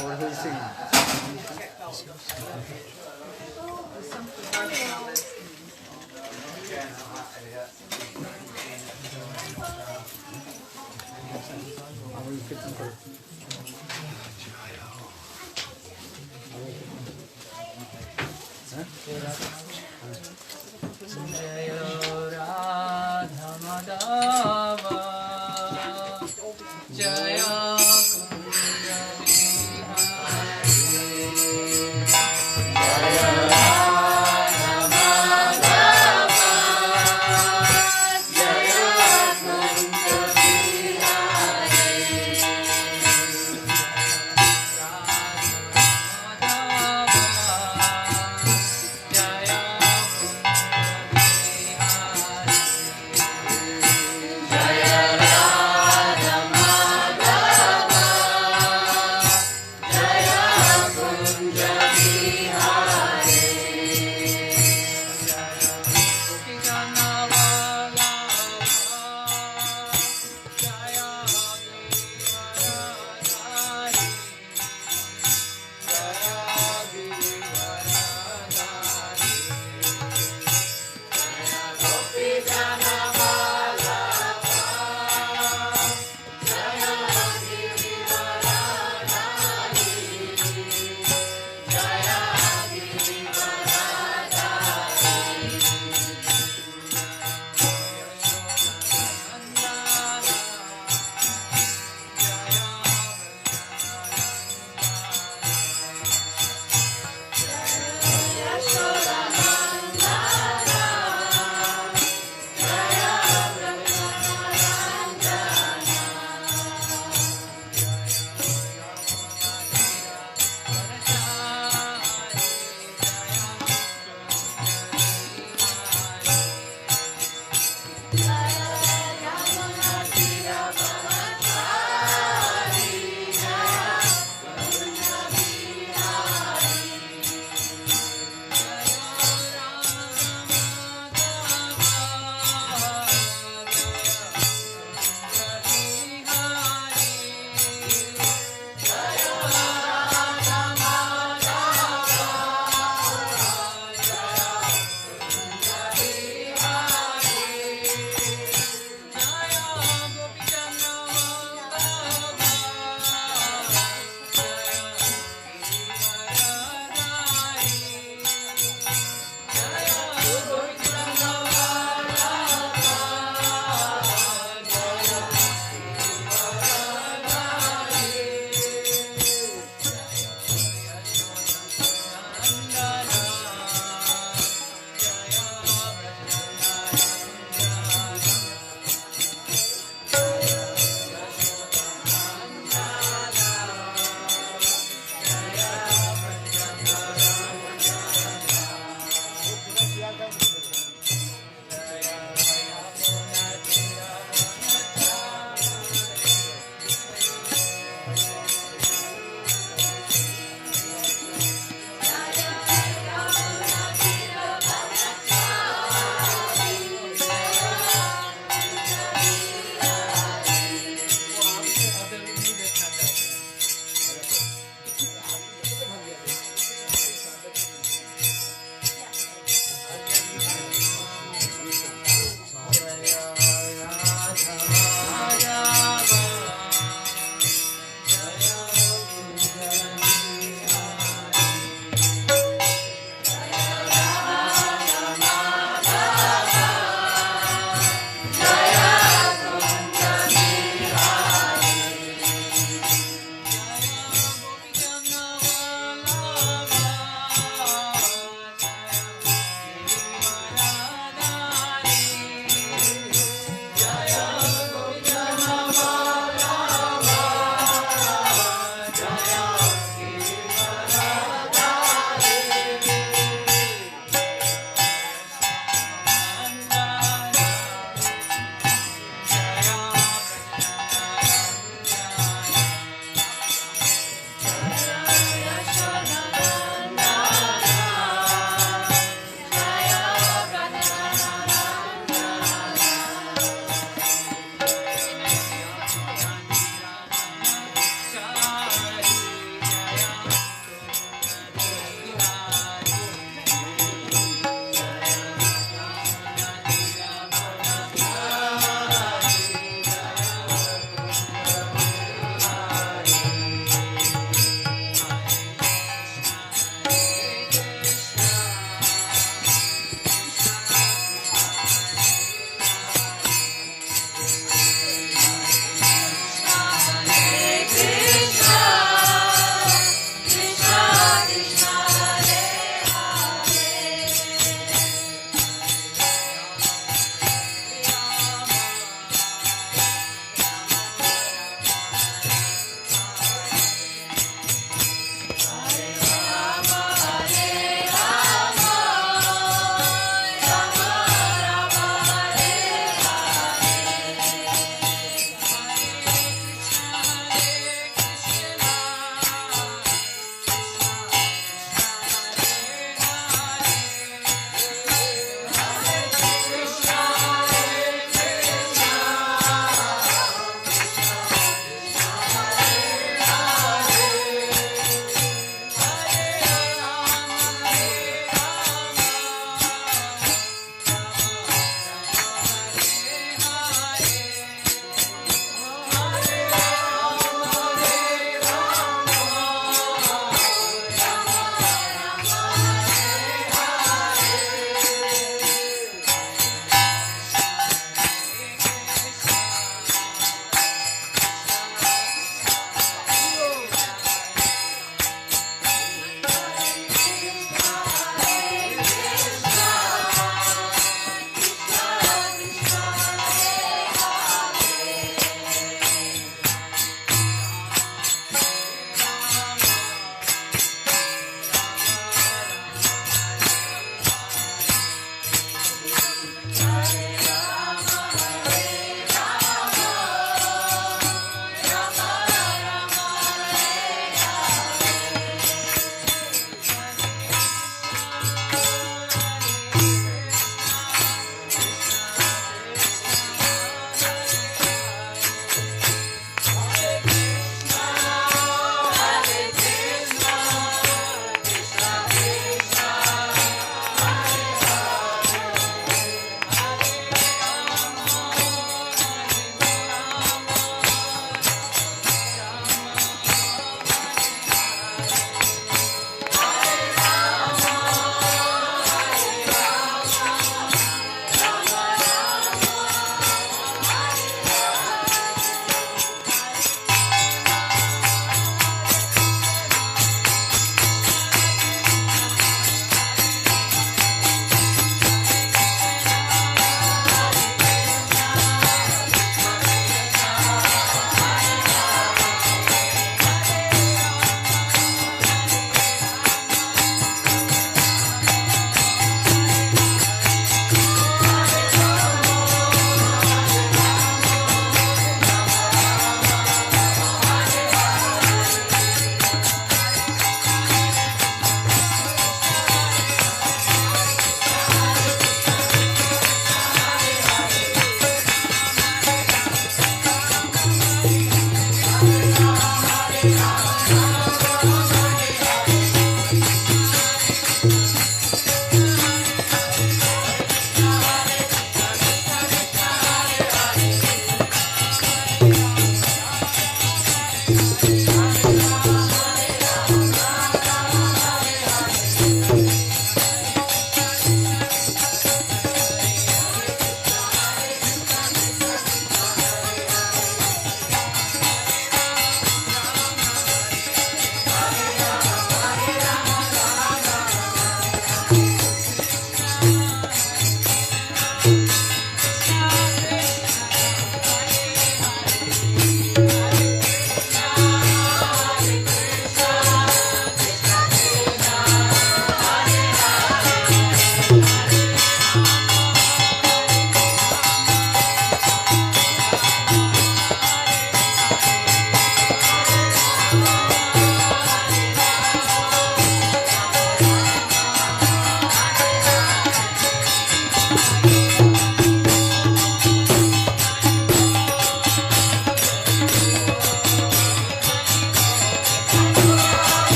Or who's singing? Jaya Radha Madhava Jaya Kunda Vihari Jaya Radha Madhava Jaya Kunda Vihari Radha Madhava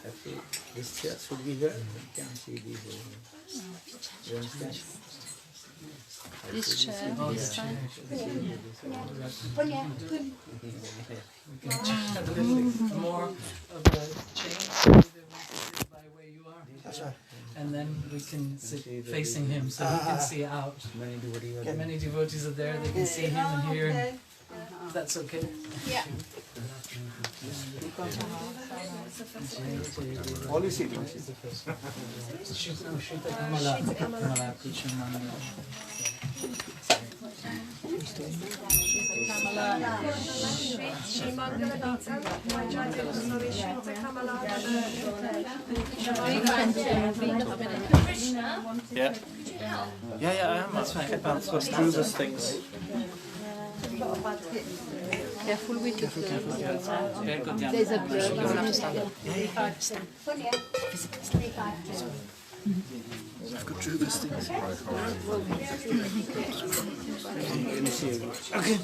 Actually, this chair should be here. You can see these over here. You understand? This chair, this time. More of a change by where you are. And then we can sit facing him so he can see out. Many devotees are there. Many devotees are there, they can see him and hear him. That's okay. Yeah. All is sitting. Yeah. Yeah, I am. That's fine. Let's go through these things. Careful with it. Careful. There's a blood. You're gonna have to stand up. Let's go through these things. Okay.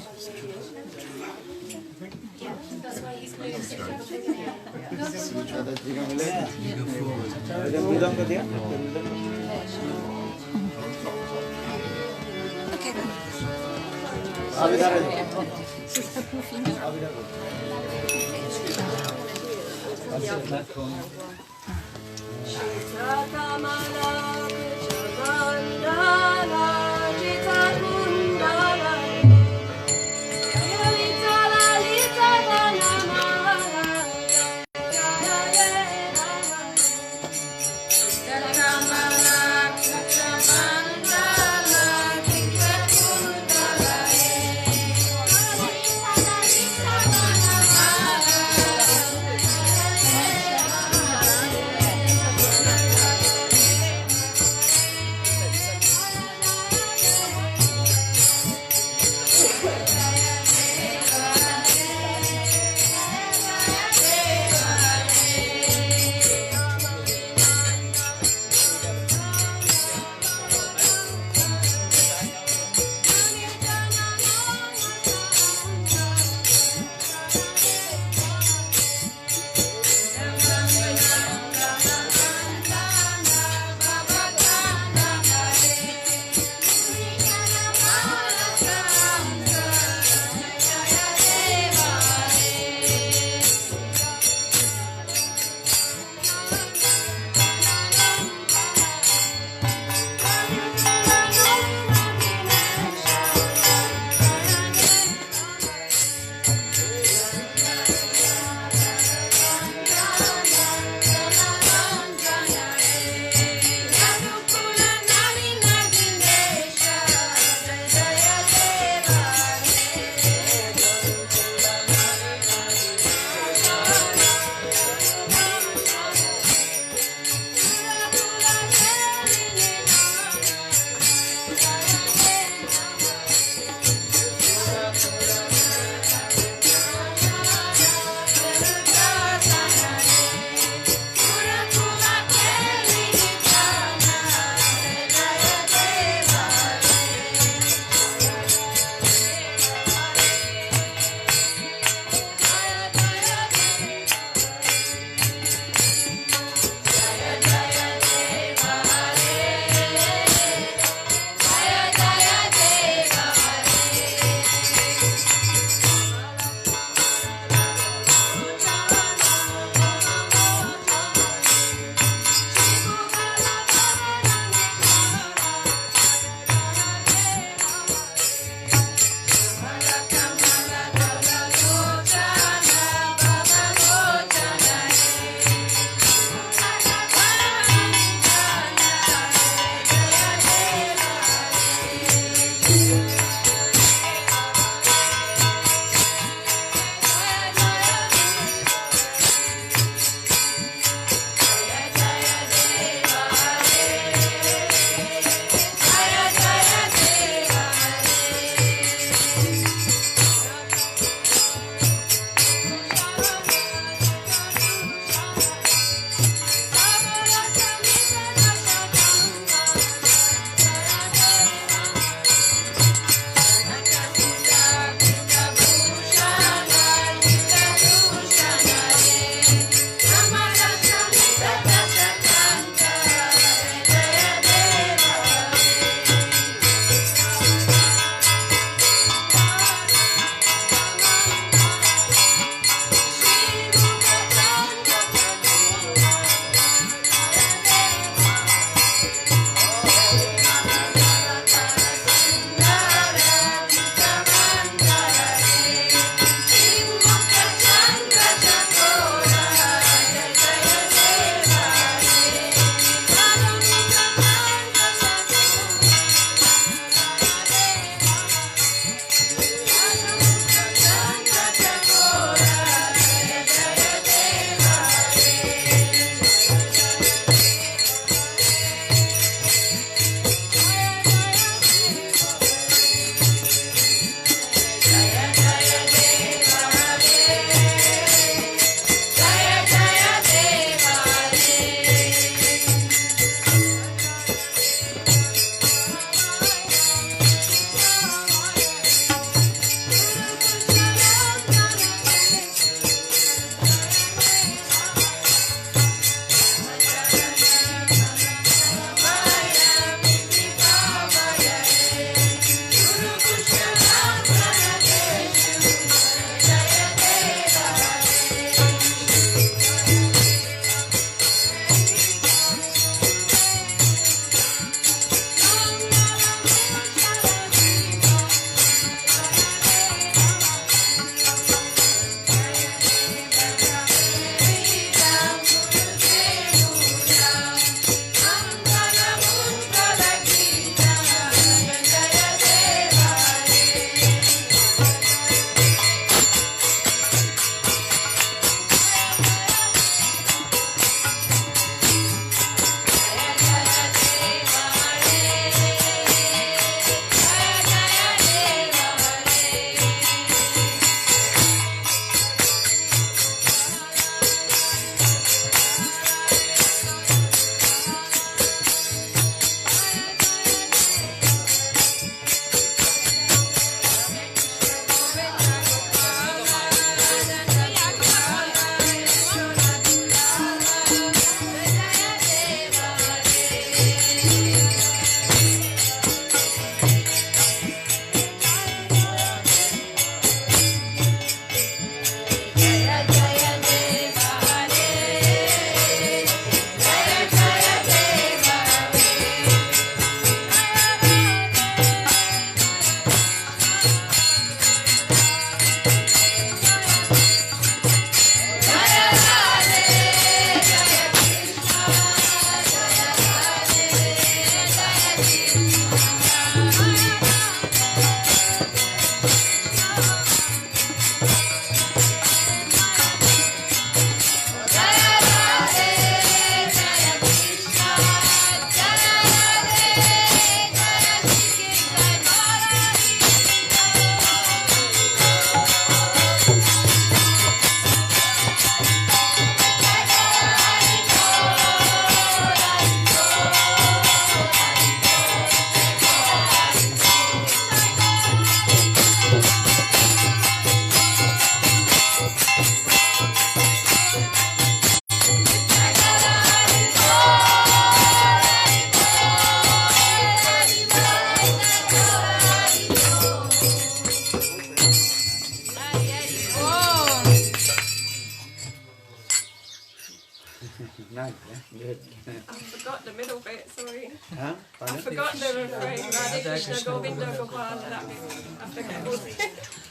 Nice, good. I forgot the middle bit, sorry. Huh? I Pardon? forgot the refrain. Radhe Krishna Govinda Gopala, that bit. I forgot.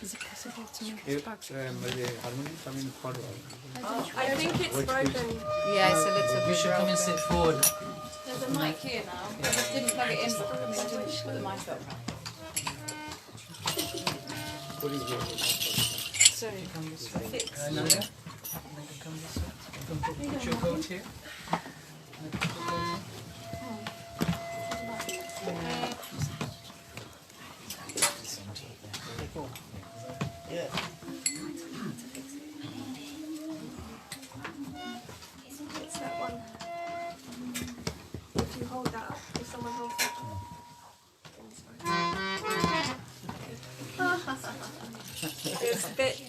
Is it possible to make You, it back? the harmony coming forward. I think it's broken. Yeah, it's a little You bit should come and sit forward. There's a mic here now. I just didn't plug it in properly. I didn't put the mic up. What is your Sorry. Nadia, come this way. You can put your coat here. It's that one. If you hold that up, if someone holds that up. It's a bit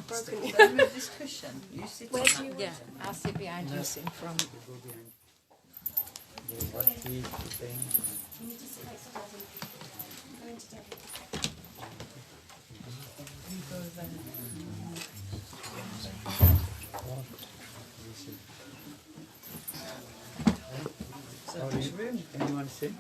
broken. Remove this cushion. You sit Where on do you that. Yeah, I'll sit behind you in front. what he is saying? Anyone say?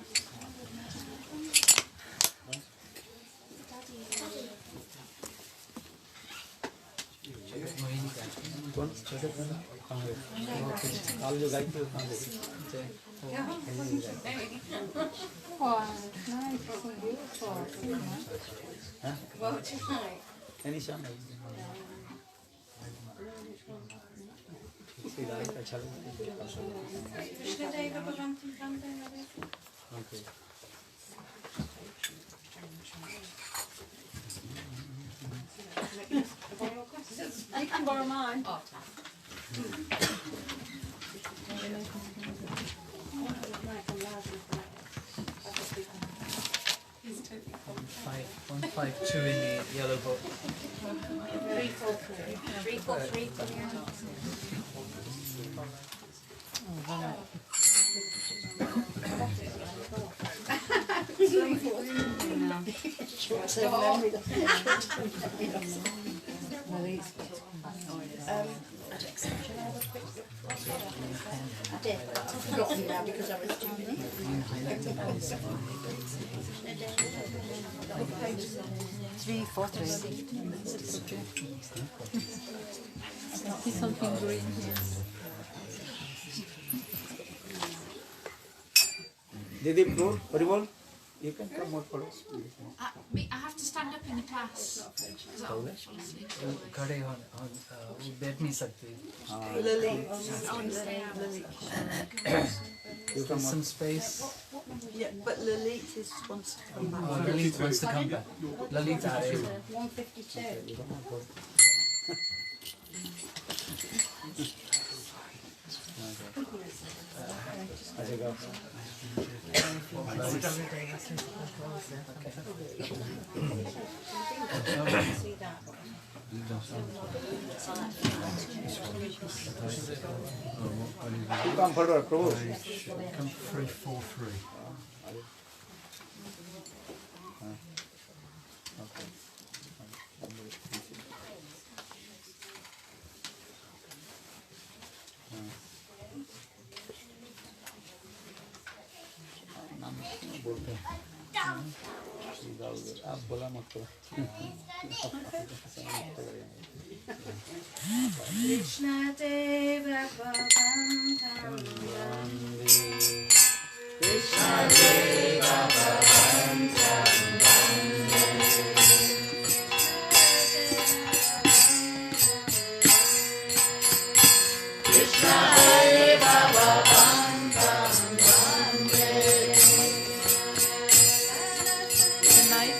कौन छोटे कहाँ गए? काल जो गाई थी वो कहाँ गई? Any song? इसी गाने का अच्छा लगता है। Okay. You can borrow mine. Five, 152 in the yellow book. 343. I did, but I've forgotten now because I was too busy. 343. I see something green here. Didi, bro, Haribol, you can come more for us. I have to stand up in the class. Because I'll fall asleep. खड़े हो बैठ नहीं सकते. You come Some on. space. Yeah, but Lalit wants to come back. Oh, Lalit wants to come back. Lalit आए. 152. अच्छा गाओ. You come forward, Prabhu. Come 343. बोलते हैं आप बोला मत करो. Krishna Deva Bhavantam Krishna Deva Tonight.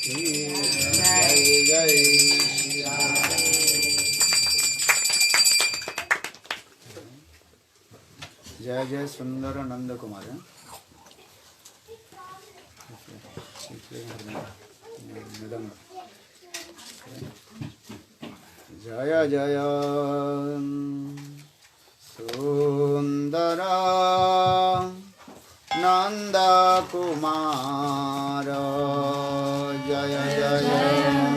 जय जय श्री राम। जय जय सुंदर नंद कुमार। मृदंग। जय जय सुंदर नंद कुमार। जय जय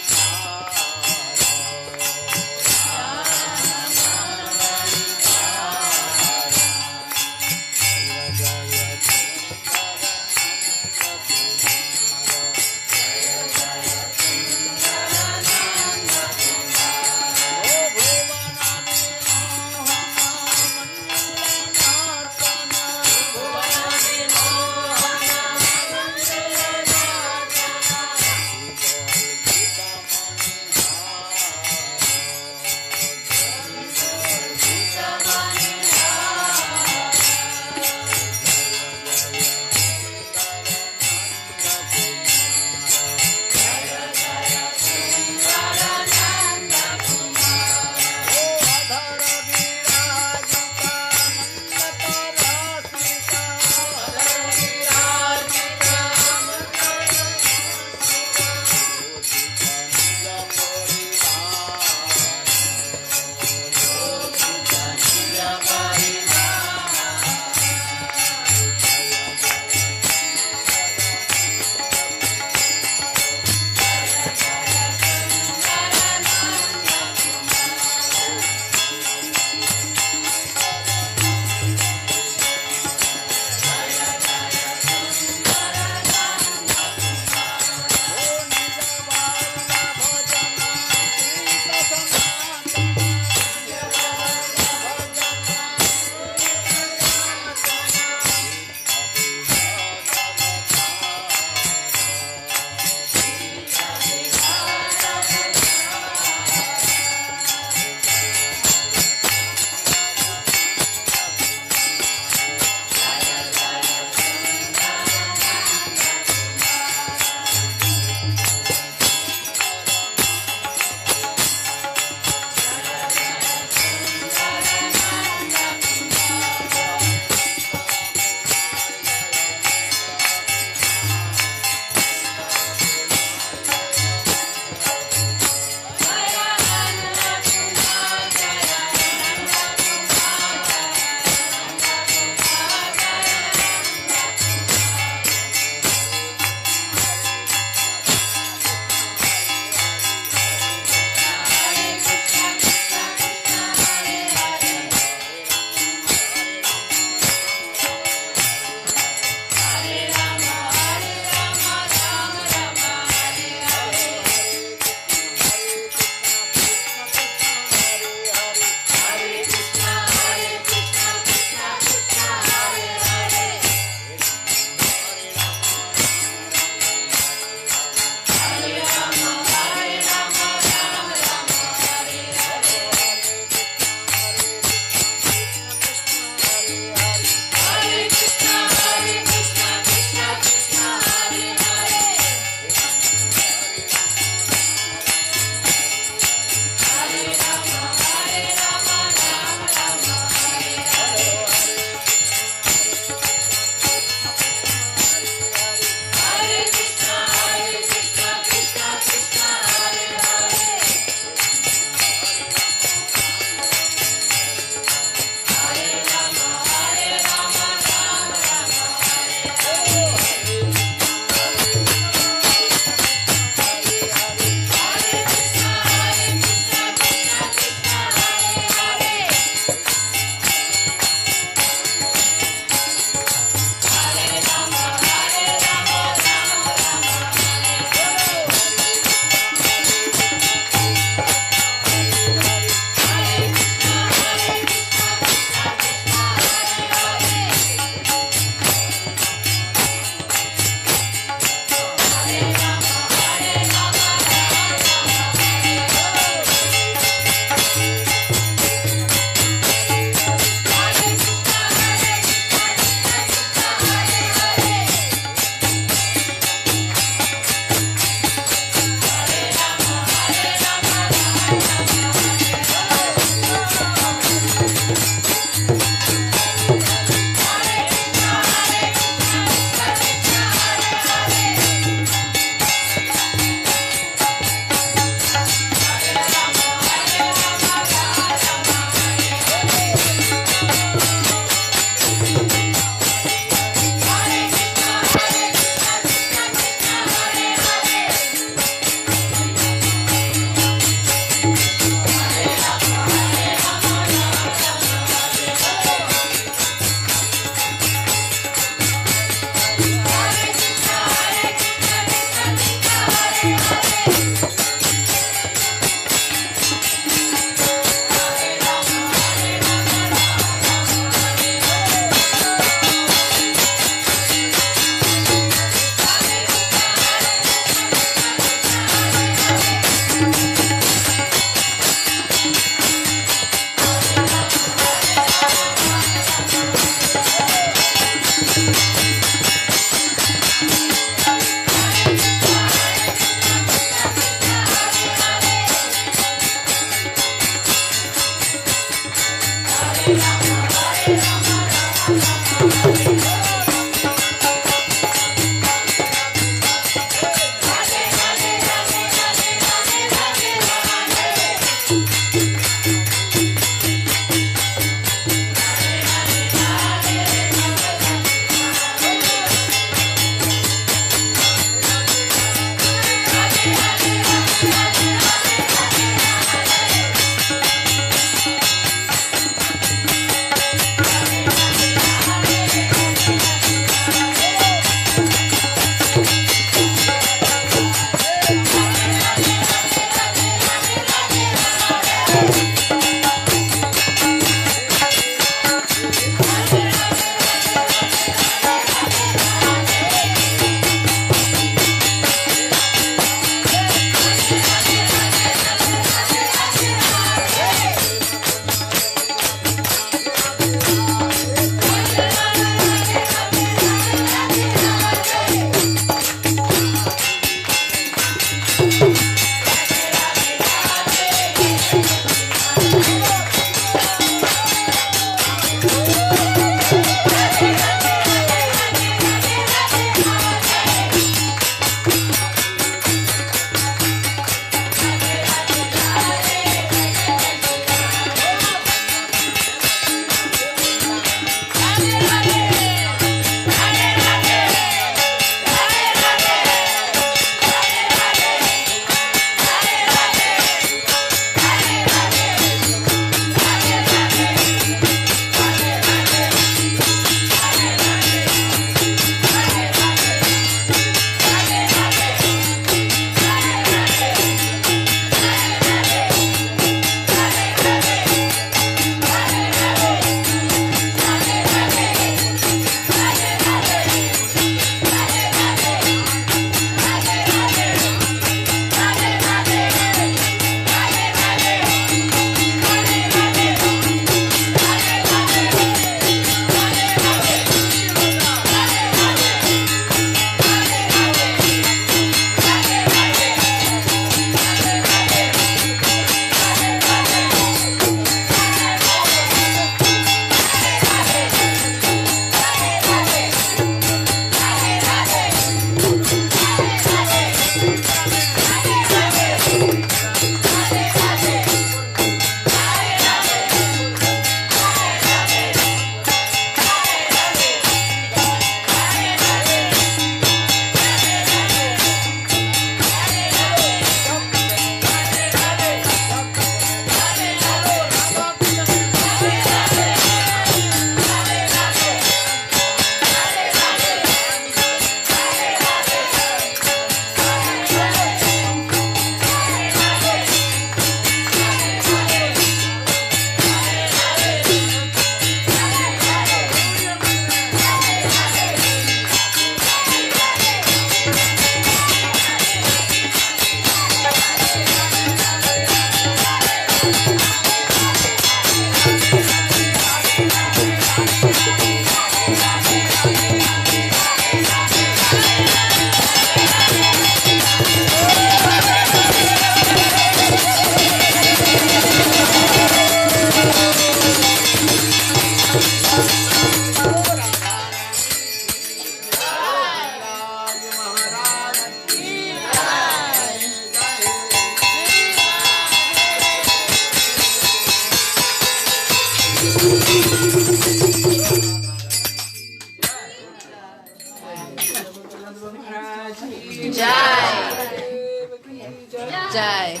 day.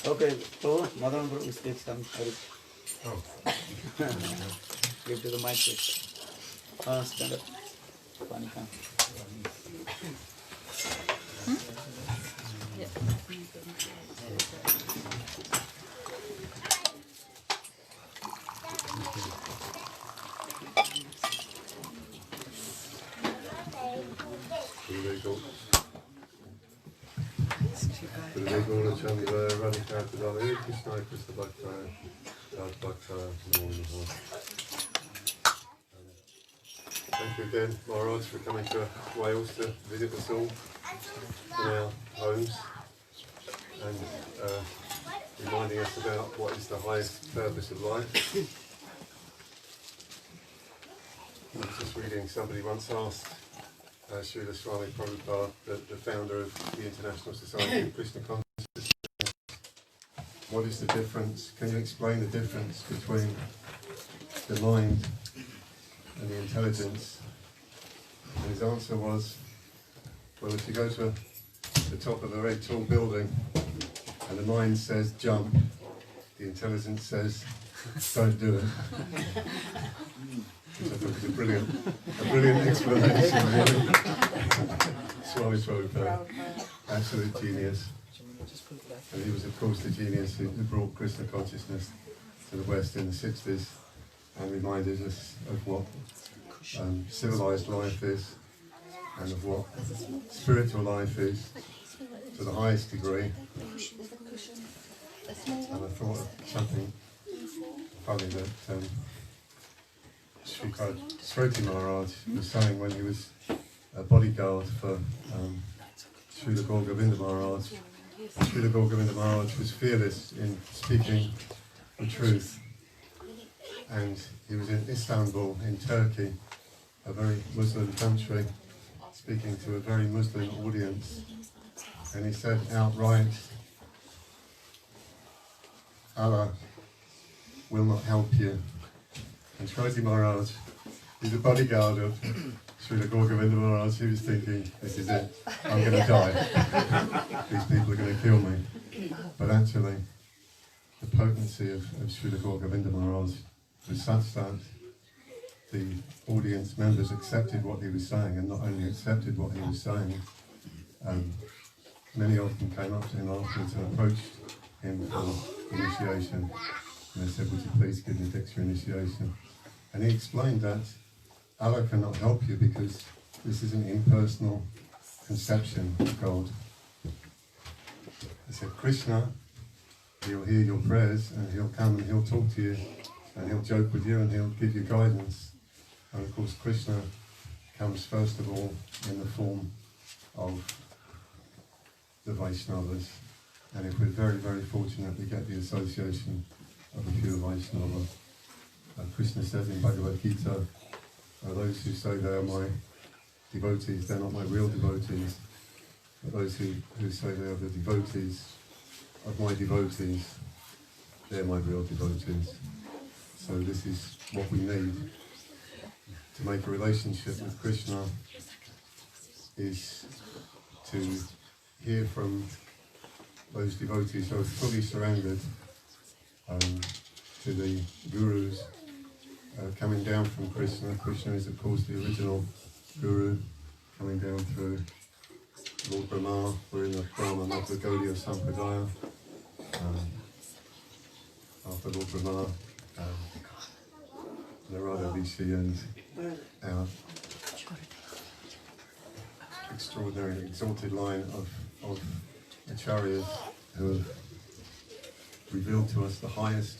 Okay, so Madan Prabhu is take some. Give to the mic, please. Stand up. Panika. Thank you again, Maharaj, for coming to Wales to visit us all in our homes and reminding us about what is the highest purpose of life. I was just reading, somebody once asked Srila Swami Prabhupada, the founder of the International Society of Krishna Consciousness, what is the difference? Can you explain the difference between the mind and the intelligence? And his answer was, well, if you go to the top of a very tall building and the mind says jump, the intelligence says don't do it. Which I thought was a brilliant explanation. Swami Prabhupada, absolute genius. And he was, of course, the genius who brought Krishna consciousness to the West in the 60s and reminded us of what civilized life is and of what spiritual life is to the highest degree. And I thought of something funny that Sriti Maharaj was saying when he was a bodyguard for Srila Gaur-Govinda Maharaj. Srila Gaur-Govinda Maharaj was fearless in speaking the truth, and he was in Istanbul in Turkey, a very Muslim country, speaking to a very Muslim audience, and he said outright, Allah will not help you. And Sriti Maharaj is a bodyguard of Srila Gaur-Govinda Maharaj. He was thinking, this is it, I'm going to die. These people are going to kill me. But actually, the potency of Srila Gaur-Govinda Maharaj was such that the audience members accepted what he was saying, and not only accepted what he was saying, many of them came up to him afterwards and approached him for initiation. And they said, would you please give me Diksha initiation? And he explained that Allah cannot help you because this is an impersonal conception of God. He said, Krishna, he'll hear your prayers and he'll come and he'll talk to you and he'll joke with you and he'll give you guidance. And of course Krishna comes first of all in the form of the Vaishnavas. And if we're very, very fortunate, we get the association of a pure Vaishnava. Krishna says in Bhagavad Gita, those who say they are my devotees, they're not my real devotees. But those who say they are the devotees of my devotees, they're my real devotees. So this is what we need to make a relationship with Krishna, is to hear from those devotees who are fully surrendered to the gurus coming down from Krishna. Krishna is of course the original guru coming down through Lord Brahma. We're in the Rama-nama Gaudiya Sampradaya. After Lord Brahma, Narada Rishi and our extraordinary exalted line of acharyas who have revealed to us the highest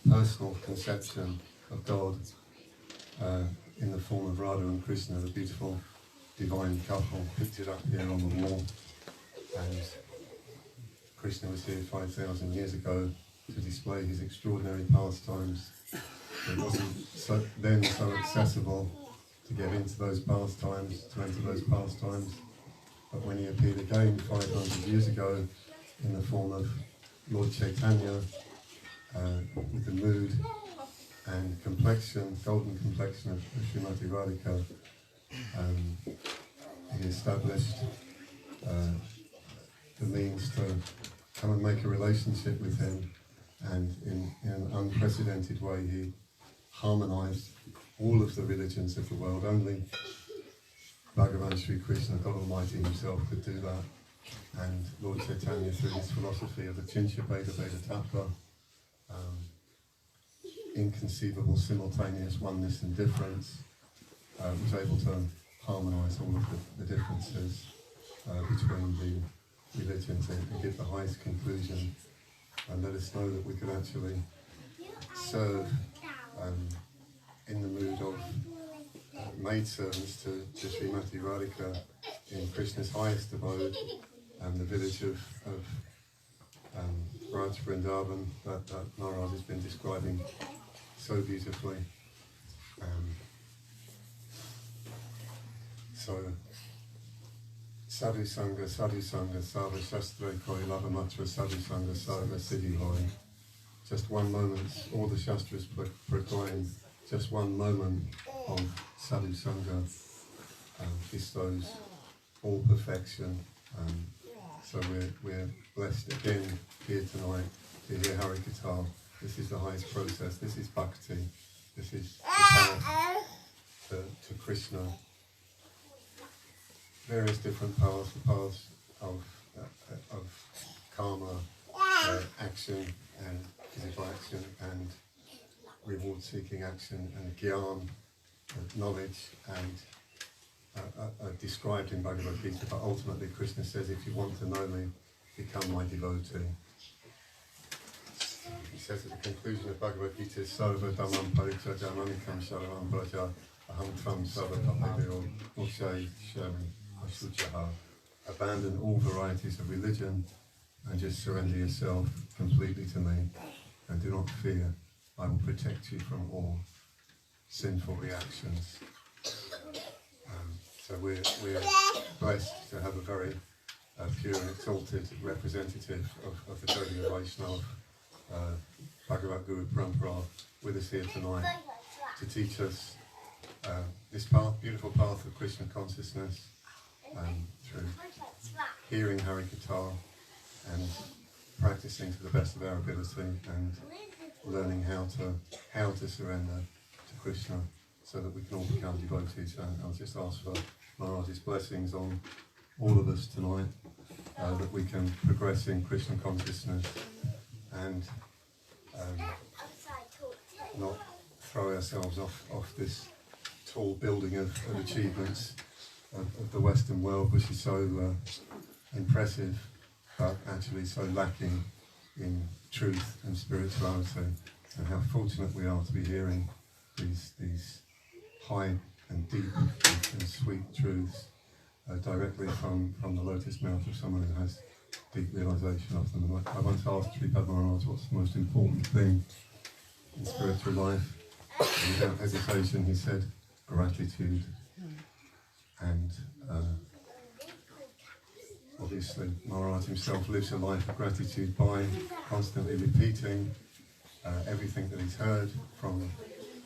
personal conception of God in the form of Radha and Krishna, the beautiful divine couple pictured up here on the wall. And Krishna was here 5,000 years ago to display his extraordinary pastimes. It wasn't so accessible to get into those pastimes, but when he appeared again 500 years ago in the form of Lord Chaitanya, with the mood and complexion, golden complexion of Srimati Radhika, he established the the means to come and make a relationship with him, and in an unprecedented way he harmonized all of the religions of the world. Only Bhagavan Sri Krishna, God Almighty himself, could do that. And Lord Chaitanya, through his philosophy of the Chincha Veda Veda Tattva, inconceivable simultaneous oneness and difference, was able to harmonise all of the differences between the religions and give the highest conclusion, and let us know that we can actually serve in the mood of maidservants to Srimati Radhika in Krishna's highest abode, the village of Raj Vrindavan that Maharaj has been describing so beautifully. So, Sadhu Sangha, Sarva Shastra Koi Lavamatra, Sadhu Sangha, Sarva Siddhi Hoy. Just one moment, all the Shastras proclaim, just one moment of Sadhu Sangha bestows all perfection. So we're blessed again here tonight to hear Hari Katha. This is the highest process. This is bhakti. This is the path to Krishna. Various different paths, the paths of karma, action and physical action, and reward-seeking action, and gyan, knowledge, and are described in Bhagavad Gita. But ultimately, Krishna says, if you want to know me, become my devotee. He says at the conclusion of Bhagavad Gita, Sarva Dhammam Parityajya Manikam Sharavam Braja Aham Tvam Sarva Papaviro Mokshay Sharmi Ashuchaha. Abandon all varieties of religion and just surrender yourself completely to me, and do not fear. I will protect you from all sinful reactions. So we're blessed to have a very pure and exalted representative of the Gaudiya Vaishnava Bhagavad Guru Parampara with us here tonight to teach us this path, beautiful path of Krishna consciousness, through hearing Hari Katha and practicing to the best of our ability, and learning how to surrender to Krishna, so that we can all become devotees. And I'll just ask for Maharaj's blessings on all of us tonight, that we can progress in Krishna consciousness and not throw ourselves off this tall building of achievements of the Western world, which is so impressive, but actually so lacking in truth and spirituality. And how fortunate we are to be hearing these high and deep and sweet truths directly from the lotus mouth of someone who has deep realization of them. And I once asked Sripad Maharaj what's the most important thing in spiritual life, and without hesitation he said, gratitude. And obviously Maharaj himself lives a life of gratitude by constantly repeating everything that he's heard from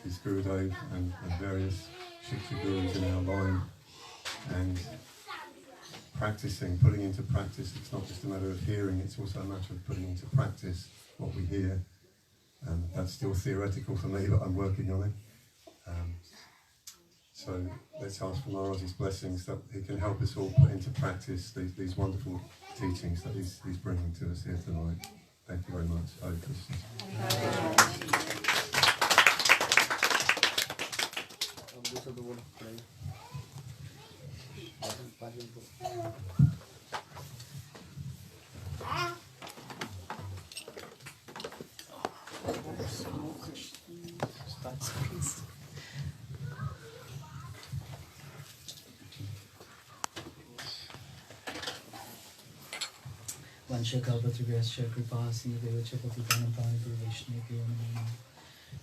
his Gurudev and various Shiksha Gurus in our line, and practicing, putting into practice. It's not just a matter of hearing, it's also a matter of putting into practice what we hear. That's still theoretical for me, but I'm working on it. So let's ask for Maharaj's blessings that he can help us all put into practice these wonderful teachings that he's bringing to us here tonight. Thank you very much. Hare Krishna.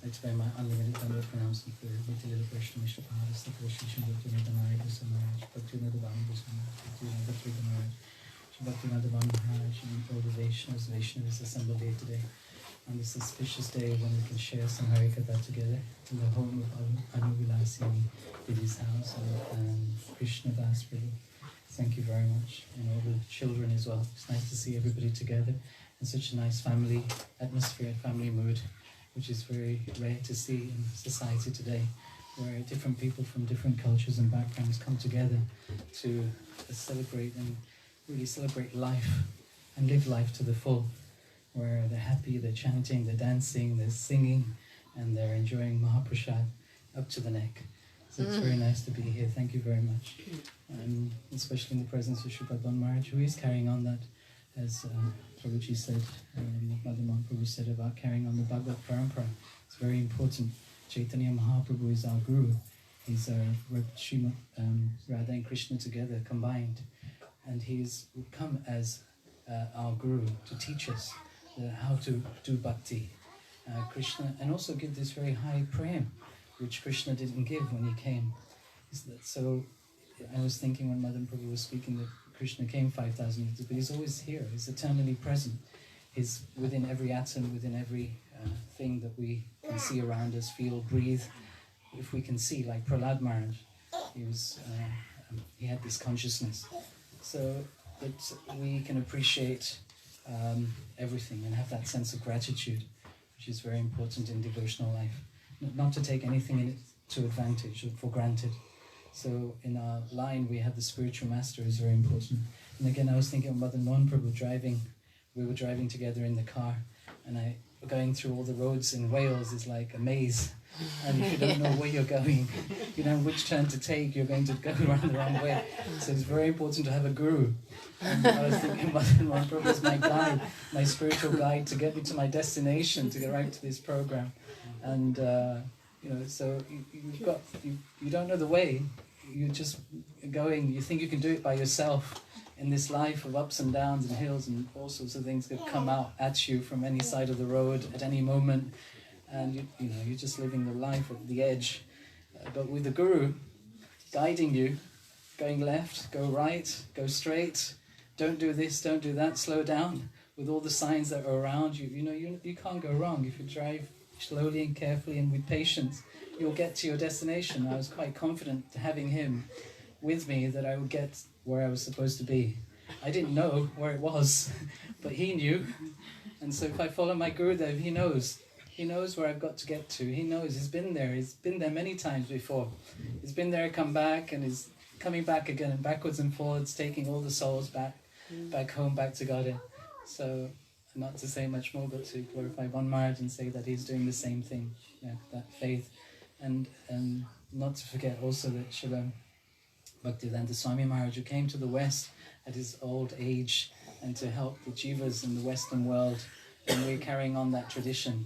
It's by my unlimited number of pronounced and clear. With a little question, Mr. Paris, the Krishna Bhakti Maharaj, Bhakti Maharaj, Bhakti Maharaj, Bhakti Maharaj, and all the Vaishnavas assembled here today on this auspicious day when we can share some Hari Katha together in the home of Anuvilasini Diddy's house and Krishna Das Prabhu. Thank you very much. And all the children as well. It's nice to see everybody together in such a nice family atmosphere, family mood, which is very rare to see in society today, where different people from different cultures and backgrounds come together to celebrate and really celebrate life and live life to the full, where they're happy, they're chanting, they're dancing, they're singing, and they're enjoying Mahaprasad up to the neck. So it's very nice to be here. Thank you very much. And especially in the presence of Sri Bhagwan Maharaj, who is carrying on that, as Prabhuji said, Mother Mahaprabhu said about carrying on the Bhagavad Parampara. It's very important. Chaitanya Mahaprabhu is our Guru. He's Srimad Radha and Krishna together, combined. And he's come as our Guru to teach us how to do bhakti. Krishna, and also give this very high prem, which Krishna didn't give when he came. So I was thinking when Madan Prabhu was speaking that Krishna came 5,000 years ago, but he's always here, he's eternally present. He's within every atom, within every thing that we can see around us, feel, breathe. If we can see, like Prahlad Maharaj, he had this consciousness. So that we can appreciate everything and have that sense of gratitude, which is very important in devotional life. Not to take anything in it to advantage or for granted. So in our line we have the spiritual master is very important. And again I was thinking of Madan Mohan Prabhu driving. We were driving together in the car, and going through all the roads in Wales is like a maze. And if you don't know where you're going, you know which turn to take, you're going to go around the wrong way. So it's very important to have a guru. And I was thinking Madan Mohan Prabhu is my guide, my spiritual guide to get me to my destination, to get right to this program. And so you don't know the way. You're just going. You think you can do it by yourself in this life of ups and downs and hills and all sorts of things that come out at you from any side of the road at any moment. And you're just living the life at the edge. But with the Guru guiding you, going left, go right, go straight, don't do this, don't do that, slow down. With all the signs that are around you, you can't go wrong if you drive slowly and carefully and with patience. You'll get to your destination. I was quite confident having him with me that I would get where I was supposed to be. I didn't know where it was, but he knew. And so if I follow my Gurudev, he knows. He knows where I've got to get to. He knows. He's been there. He's been there many times before. He's been there, come back, and he's coming back again, and backwards and forwards, taking all the souls back home, back to Godhead. So, not to say much more, but to glorify Bhagwan Maharaj and say that he's doing the same thing, that faith. And not to forget also that Srila Bhaktivedanta Swami Maharaj, who came to the West at his old age and to help the jivas in the Western world, and we're carrying on that tradition.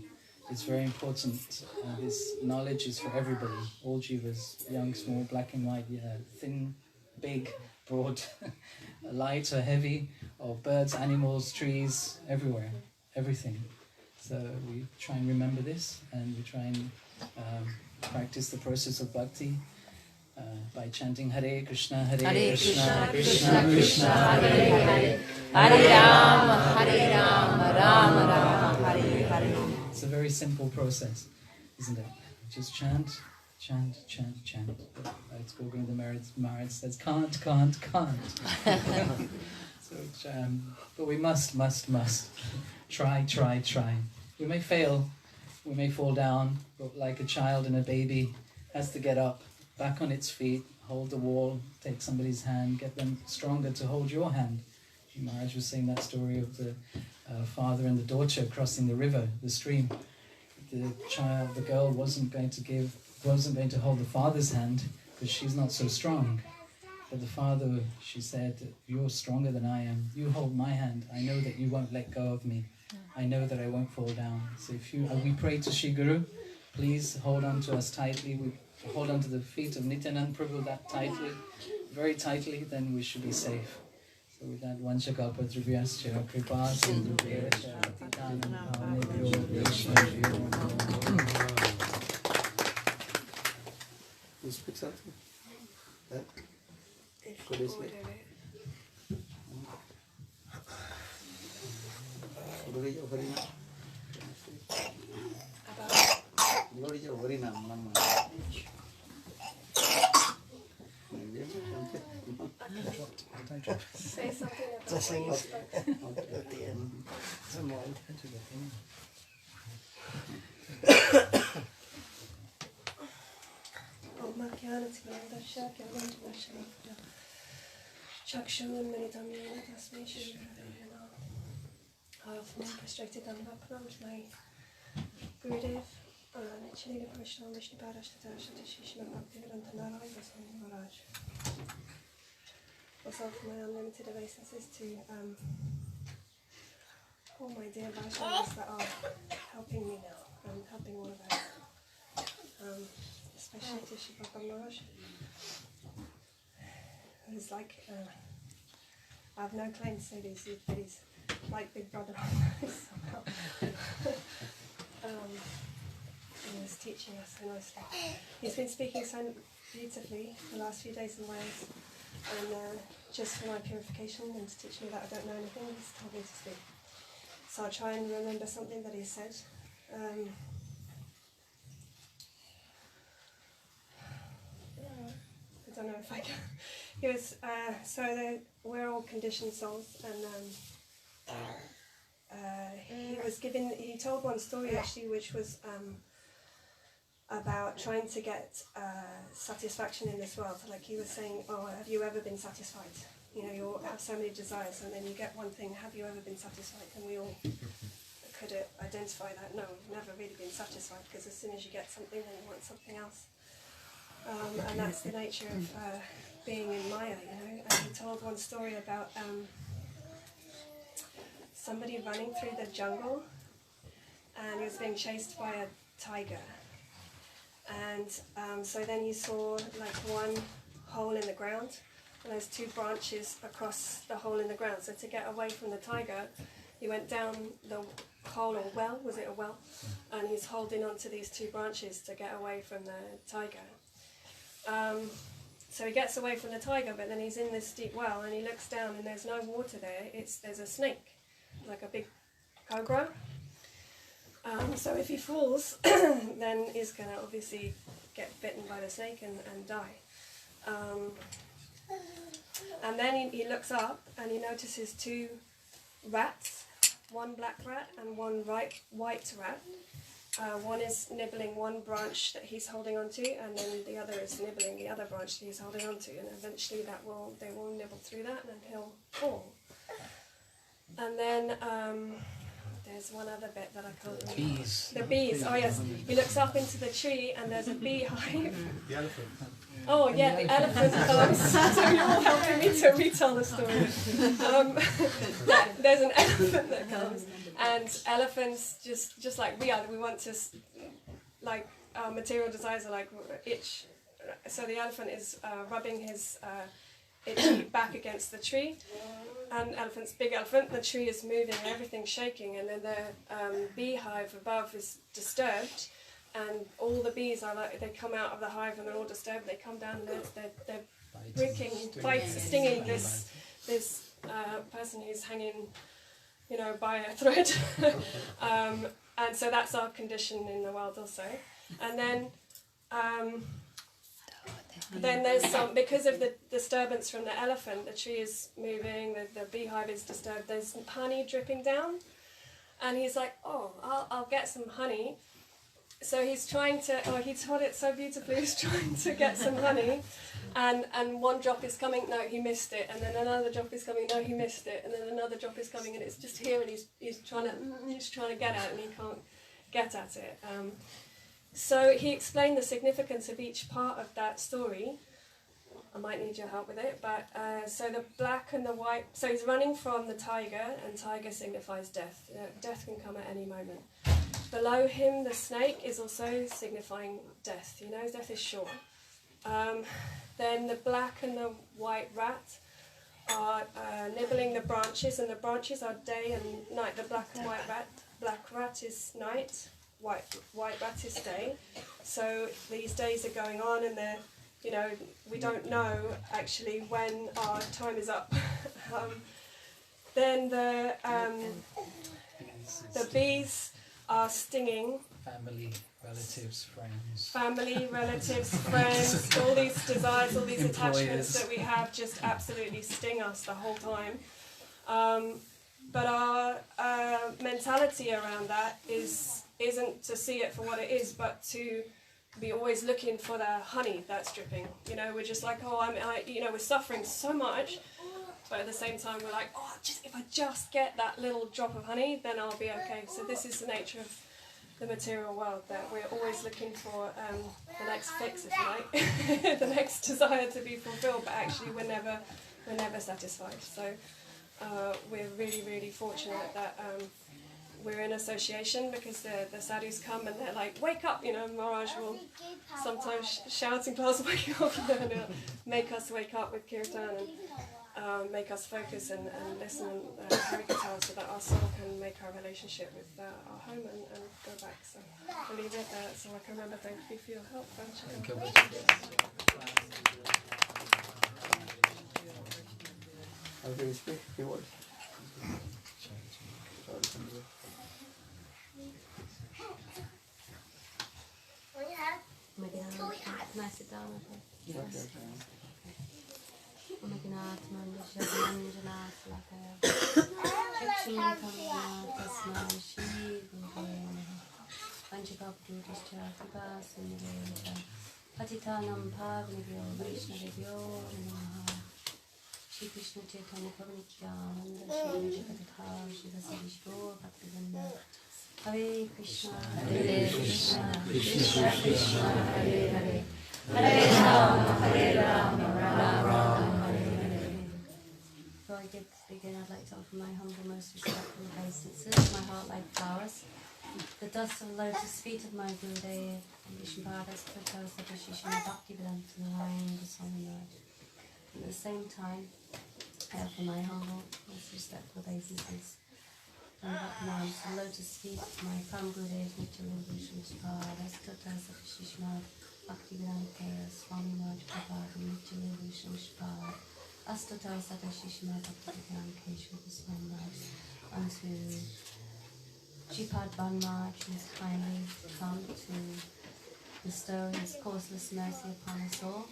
It's very important. This knowledge is for everybody, all jivas, young, small, black and white, thin, big, broad, light or heavy, or birds, animals, trees, everywhere, everything. So we try and remember this, and we try and practice the process of bhakti by chanting Hare Krishna, Krishna Krishna, Krishna Hare Hare, Hare Rama, Rama Rama, Hare Hare. It's a very simple process, isn't it? Just chant, chant, chant, chant. It's Govinda Maharaj says, can't. So, but we must. Try. We may fail, we may fall down, but like a child and a baby has to get up, back on its feet, hold the wall, take somebody's hand, get them stronger to hold your hand. Maharaj was saying that story of the father and the daughter crossing the river, the stream. The girl wasn't going to hold the father's hand because she's not so strong. But the father, she said, you're stronger than I am. You hold my hand. I know that you won't let go of me. I know that I won't fall down. So we pray to Shri Guru, please hold on to us tightly. We hold on to the feet of Nityanand Prabhu that tightly, very tightly, then we should be safe. So with that, Vanshakapa Dribhyascha Kripa Sindhubhyascha Titanam Bhavnebhyo Vaishnavyo. You speak something? That? Could you speak? Glories of Krishna-nama. Glories of Krishna-nama. I dropped say something about what Blessing you of spoke. at the end. Never mind. I often prostrated Dhammapadam with my Gurudev, Chinila Krishna, Vishnu Padashtata, Shishma Bhaktivedanta Narayana Swami Maharaj. Also offer my unlimited obeisances to all my dear Vaishnavas that are helping me now and helping all of us. Especially to Shri Maharaj, who's like, I have no claim to say this, but he's like Big Brother somehow. He was teaching us so nicely. He's been speaking so beautifully the last few days in Wales, and just for my purification and to teach me that I don't know anything, he's told me to speak. So I'll try and remember something that he said. I don't know if I can. He was we're all conditioned souls, and he told one story actually, which was about trying to get satisfaction in this world. Like he was saying, oh, have you ever been satisfied? You know, you all have so many desires, and then you get one thing. Have you ever been satisfied? And we all could identify that. No, we've never really been satisfied, because as soon as you get something, then you want something else. And that's the nature of being in Maya, you know. And he told one story about somebody running through the jungle, and he was being chased by a tiger. And so then he saw like one hole in the ground, and there's two branches across the hole in the ground. So to get away from the tiger, he went down the hole or well, was it a well? And he's holding onto these two branches to get away from the tiger. So he gets away from the tiger, but then he's in this deep well, and he looks down, and there's no water there. There's a snake, like a big cobra. So if he falls, then he's going to obviously get bitten by the snake and die. And then he looks up, and he notices two rats, one black rat and one white rat. One is nibbling one branch that he's holding onto, and then the other is nibbling the other branch that he's holding onto, and eventually they will nibble through that, and then he'll fall. And then there's one other bit that I can't remember. Bees. The bees. Oh yes, he looks up into the tree, and there's a beehive. The elephant. Oh yeah, the elephant comes. So you're all helping me to retell the story. There's an elephant that comes, and elephants just like we are. We want to, like our material desires are like itch. So the elephant is rubbing his itchy back against the tree. And big elephant, the tree is moving, everything's shaking, and then the beehive above is disturbed. And all the bees are like, they come out of the hive and they're all disturbed. They come down and they're stinging this person who's hanging, you know, by a thread. And so that's our condition in the world also. And then there's some, because of the disturbance from the elephant, the tree is moving, the beehive is disturbed. There's honey dripping down, and he's like, oh, I'll get some honey. So he's trying to, he told it so beautifully, he's trying to get some honey, and one drop is coming, no, he missed it, and then another drop is coming, no, he missed it, and then another drop is coming, and it's just here, and he's trying to get at it, and he can't get at it. So he explained the significance of each part of that story. I might need your help with it, but so the black and the white, so he's running from the tiger, and tiger signifies death. Death can come at any moment. Below him, the snake is also signifying death. You know, death is sure. Then the black and the white rat are nibbling the branches, and the branches are day and night. The black and white rat, black rat is night, white rat is day. So these days are going on, and they're, you know, we don't know actually when our time is up. Then the bees are stinging. Family, relatives, friends. Family, relatives, friends, all these desires, all these attachments Employers. that we have just absolutely sting us the whole time. But our mentality around that isn't to see it for what it is, but to be always looking for the honey that's dripping. You know, we're just like, oh, we're suffering so much, but at the same time we're like, oh, if I just get that little drop of honey, then I'll be okay. So this is the nature of the material world, that we're always looking for the next fix, if you like, the next desire to be fulfilled, but actually we're never satisfied. So we're really, really fortunate that we're in association, because the sadhus come and they're like, wake up, you know, Maharaj will sometimes shout in class, wake up, and make us wake up with kirtan and make us focus and listen and Harikatha, so that our soul can make our relationship with our home and go back. So I'll leave it there so I can remember. Thank you for your help. Thank you. How do you speak? Few words. Can I sit down? Yes. Patitanam Pavanibhyo Vaishnavibhyo Namaha. Shri Krishna Chaitanya Prabhu Nityananda Shri Jagadadhara Shri Vasavishvo Bhaktivinoda Hare Krishna Hare Krishna Krishna Krishna Hare Hare Hare Rama Rama Rama Hare Hare. Before I begin, I'd like to offer my humble, most respectful obeisances, my heart like flowers. The dust of lotus feet of my Gurudev, Vishnupadas Pratos of Shishima Bhaktivedanta Narayana Swami Maharaj. At the same time, I offer my humble, most respectful obeisances and recognize the lotus feet of my Param Gurudev Nityalila Vishnupadas Pratos of Shishima Bhaktivedanta Swami Maharaj Prabhupada Nityalila Vishnupadas Astato Sada Shishima Bhaktivedanta Swami Maharaj unto Shripad Banmaraj, who has kindly come to bestow his causeless mercy upon us all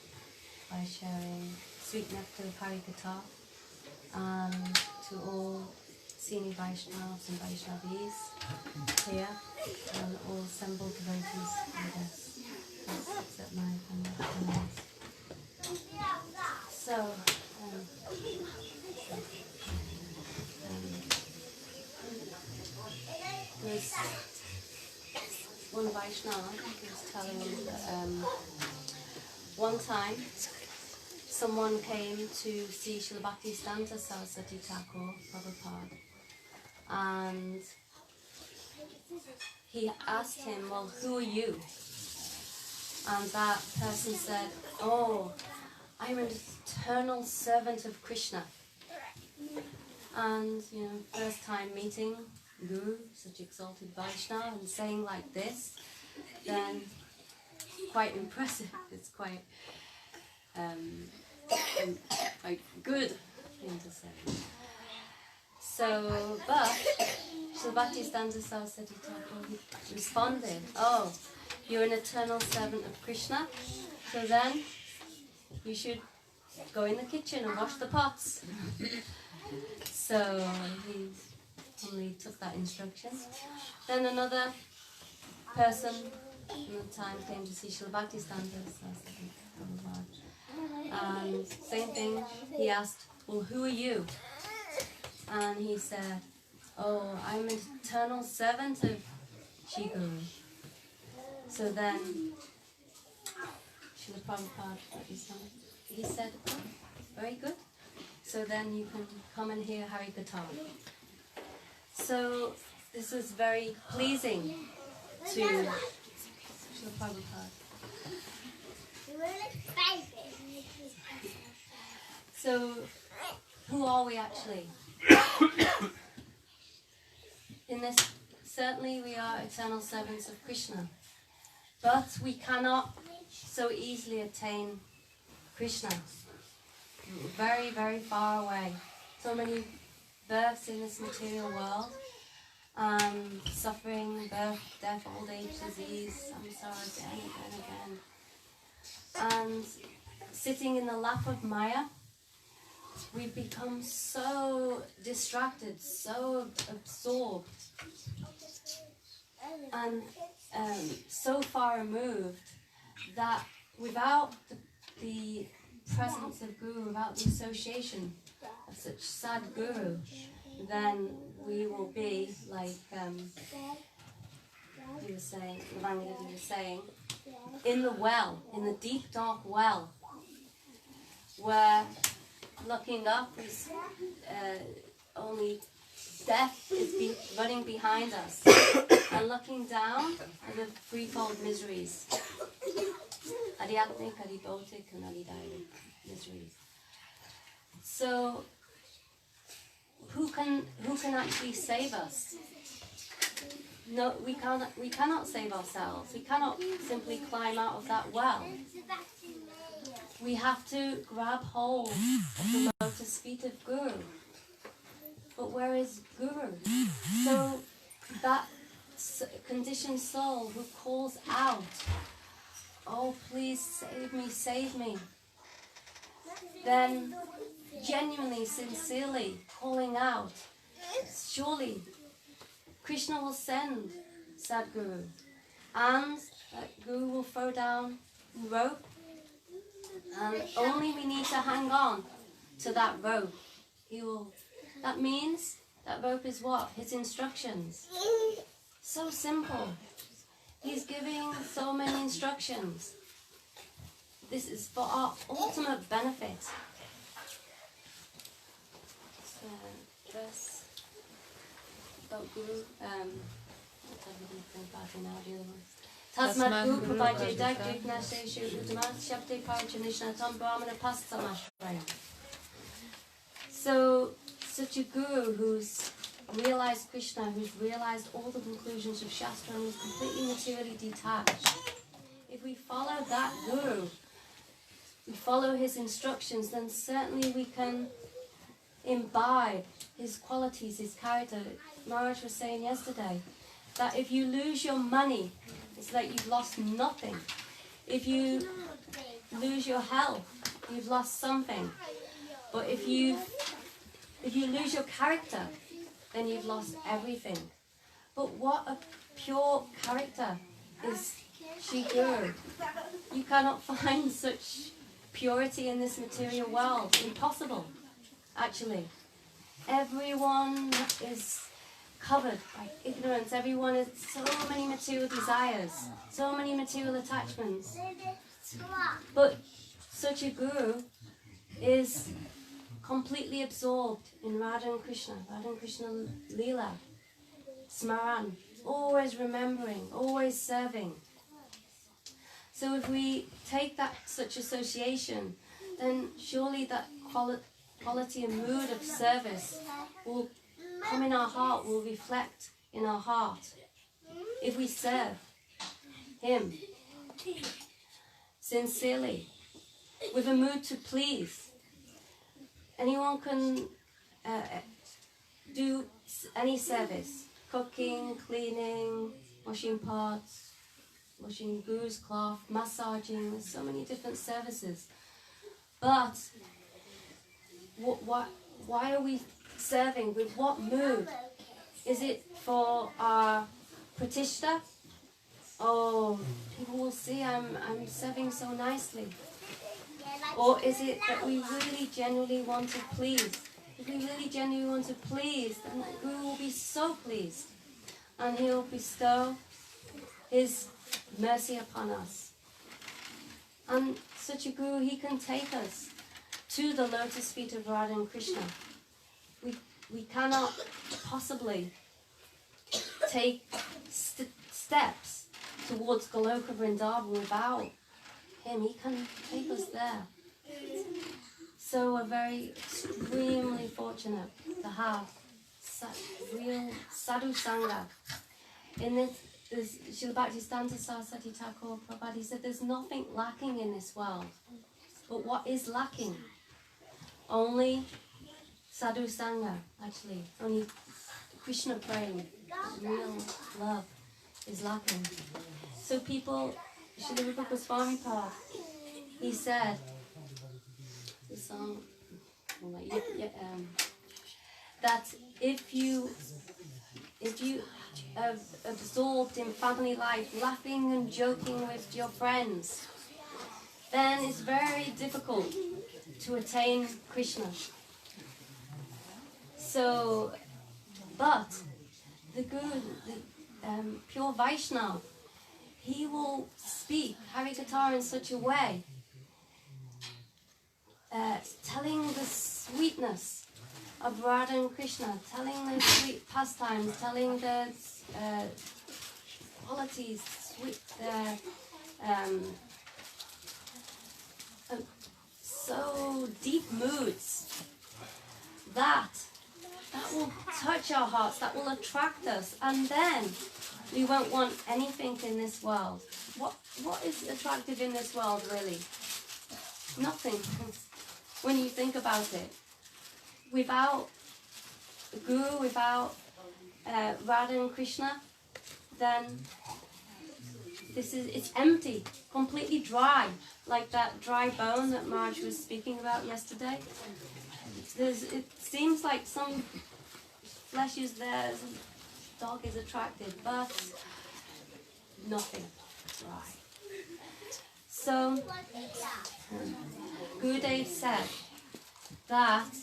by sharing sweet nectar of Harikatha, and to all senior Vaishnavas and Vaishnavis here, and all assembled devotees with us. Please accept my thanks. So, there's one Vaishnava who was telling me that one time someone came to see Srila Bhaktisiddhanta Saraswati Thakur Prabhupada, and he asked him, well, who are you? And that person said, oh, I'm an eternal servant of Krishna. And, you know, first time meeting Guru, such exalted Vaishnava, and saying like this, then quite impressive. It's quite good thing to say. So, but Srila Bhaktisiddhanta Saraswati Thakur responded, oh, you're an eternal servant of Krishna, so then you should go in the kitchen and wash the pots. So he only took that instruction. Then another person in the time came to see Srila Bhaktisiddhanta Saraswati Prabhupada. And same thing, he asked, well, who are you? And he said, oh, I'm an eternal servant of Shri Guru. So then Srila Prabhupada, he said, oh, very good. So then you can come and hear Harikatha. So this was very pleasing to Srila Prabhupada. So who are we actually? In this, certainly we are eternal servants of Krishna, but we cannot so easily attain Krishna. Very, very far away. So many births in this material world, suffering, birth, death, old age, disease, samsara, again. And sitting in the lap of Maya, we've become so distracted, so absorbed, and so far removed that without the presence of Guru, without the association of such sad Guru, then we will be like he was saying, Lavangadi was saying, in the well, in the deep dark well, where looking up is only death is running behind us, and looking down are the threefold miseries, adhyatmic, adibhotic, and adidaivic miseries. So, who can actually save us? No, we cannot save ourselves. We cannot simply climb out of that well. We have to grab hold of the lotus feet of Guru. But where is Guru? So that conditioned soul who calls out, "Oh, please save me," then genuinely, sincerely calling out, surely Krishna will send Sadguru, and that Guru will throw down the rope, and only we need to hang on to that rope. That means that rope is what? His instructions. So simple. He's giving so many instructions. This is for our ultimate benefit. Verse about Guru. Tasmat Guru Prabhaje Dagdikna Seshu Uttamat Shabde Parachanishna Tam Brahmana Pastamashraya. So, such a Guru who's realized Krishna, who's realized all the conclusions of Shastra and is completely materially detached, if we follow that Guru, we follow his instructions, then certainly we can imbibe his qualities, his character. Maharaj was saying yesterday that if you lose your money, it's like you've lost nothing. If you lose your health, you've lost something. But if you lose your character, then you've lost everything. But what a pure character is Shri Guru. You cannot find such purity in this material world. Impossible, actually. Everyone is covered by ignorance. Everyone has so many material desires, so many material attachments. But such a Guru is completely absorbed in Radha and Krishna Leela, Smaran, always remembering, always serving. So if we take that such association, then surely that quality and mood of service will come in our heart, will reflect in our heart. If we serve him sincerely, with a mood to please. Anyone can do any service, cooking, cleaning, washing pots, washing Guru's cloth, massaging, there's so many different services. But why are we serving? With what mood? Is it for our pratishta? Oh, people will see I'm serving so nicely. Or is it that we really genuinely want to please? If we really genuinely want to please, then the Guru will be so pleased. And he'll bestow his mercy upon us. And such a Guru, he can take us to the lotus feet of Radha and Krishna. We cannot possibly take steps towards Goloka Vrindavan without him. He can take us there. So we're very extremely fortunate to have real sadhu sangha. In this, Srila Bhaktisiddhanta Saraswati Thakur Prabhupada, he said there's nothing lacking in this world. But what is lacking? Only sadhu sangha, actually. Only Krishna praying, real love is lacking. So people, Srila Rupa Goswami Prabhupada, he said, the song, that if you are absorbed in family life, laughing and joking with your friends, then it's very difficult to attain Krishna. So, but the Guru, the pure Vaishnava, he will speak Harikatha in such a way, telling the sweetness of Radha and Krishna, telling the sweet pastimes, telling the qualities, sweet, so deep moods that will touch our hearts, that will attract us, and then we won't want anything in this world. What is attractive in this world, really? Nothing. When you think about it, without the Guru, without Radha and Krishna, then it's empty, completely dry, like that dry bone that Marge was speaking about yesterday. It seems like some flesh is there, some dog is attracted, but nothing, dry. So Gurudev said that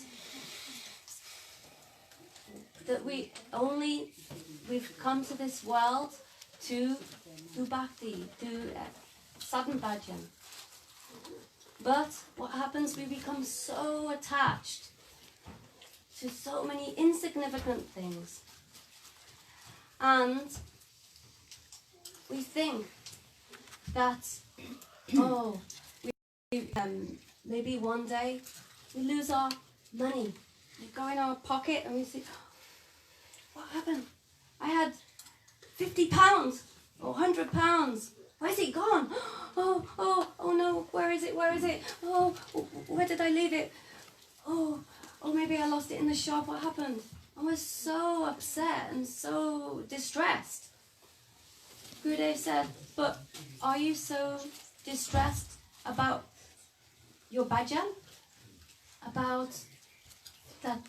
we've come to this world to do bhakti, do sadhan bhajan. But what happens, we become so attached to so many insignificant things. And we think that, maybe one day we lose our money. We go in our pocket and we think, what happened? I had £50 or £100. Where's it gone? Oh no, where is it? Oh, where did I leave it? Oh, maybe I lost it in the shop. What happened? I was so upset and so distressed. Gurudev said, but are you so distressed about your bhajan? About that,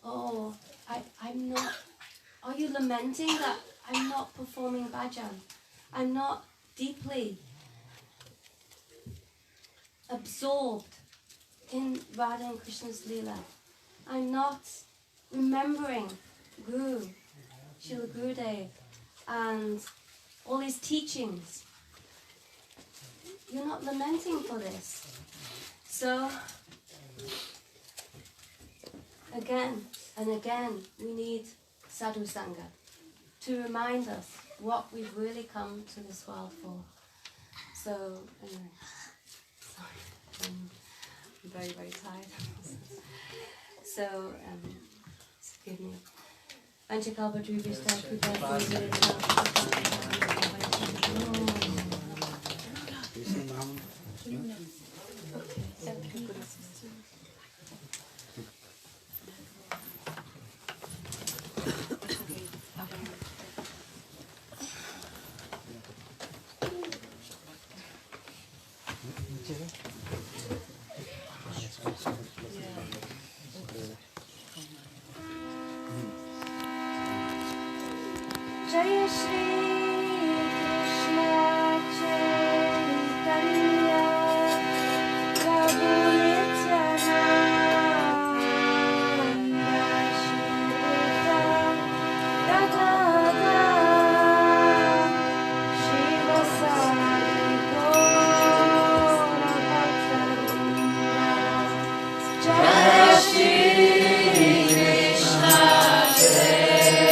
I'm not, are you lamenting that I'm not performing bhajan? I'm not deeply absorbed in Radha and Krishna's Leela. I'm not remembering Guru, Srila Gurudev, and all his teachings. You're not lamenting for this. So, again and again, we need sadhu sangha to remind us what we've really come to this world for. So, anyway, sorry, I'm very, very tired. So, excuse me. Jai Shri Krishna Chaitanya Prabhu Nityananda Shri Radha Shiva Sari Gaura Bhakta Jai Shri Krishna Chaitanya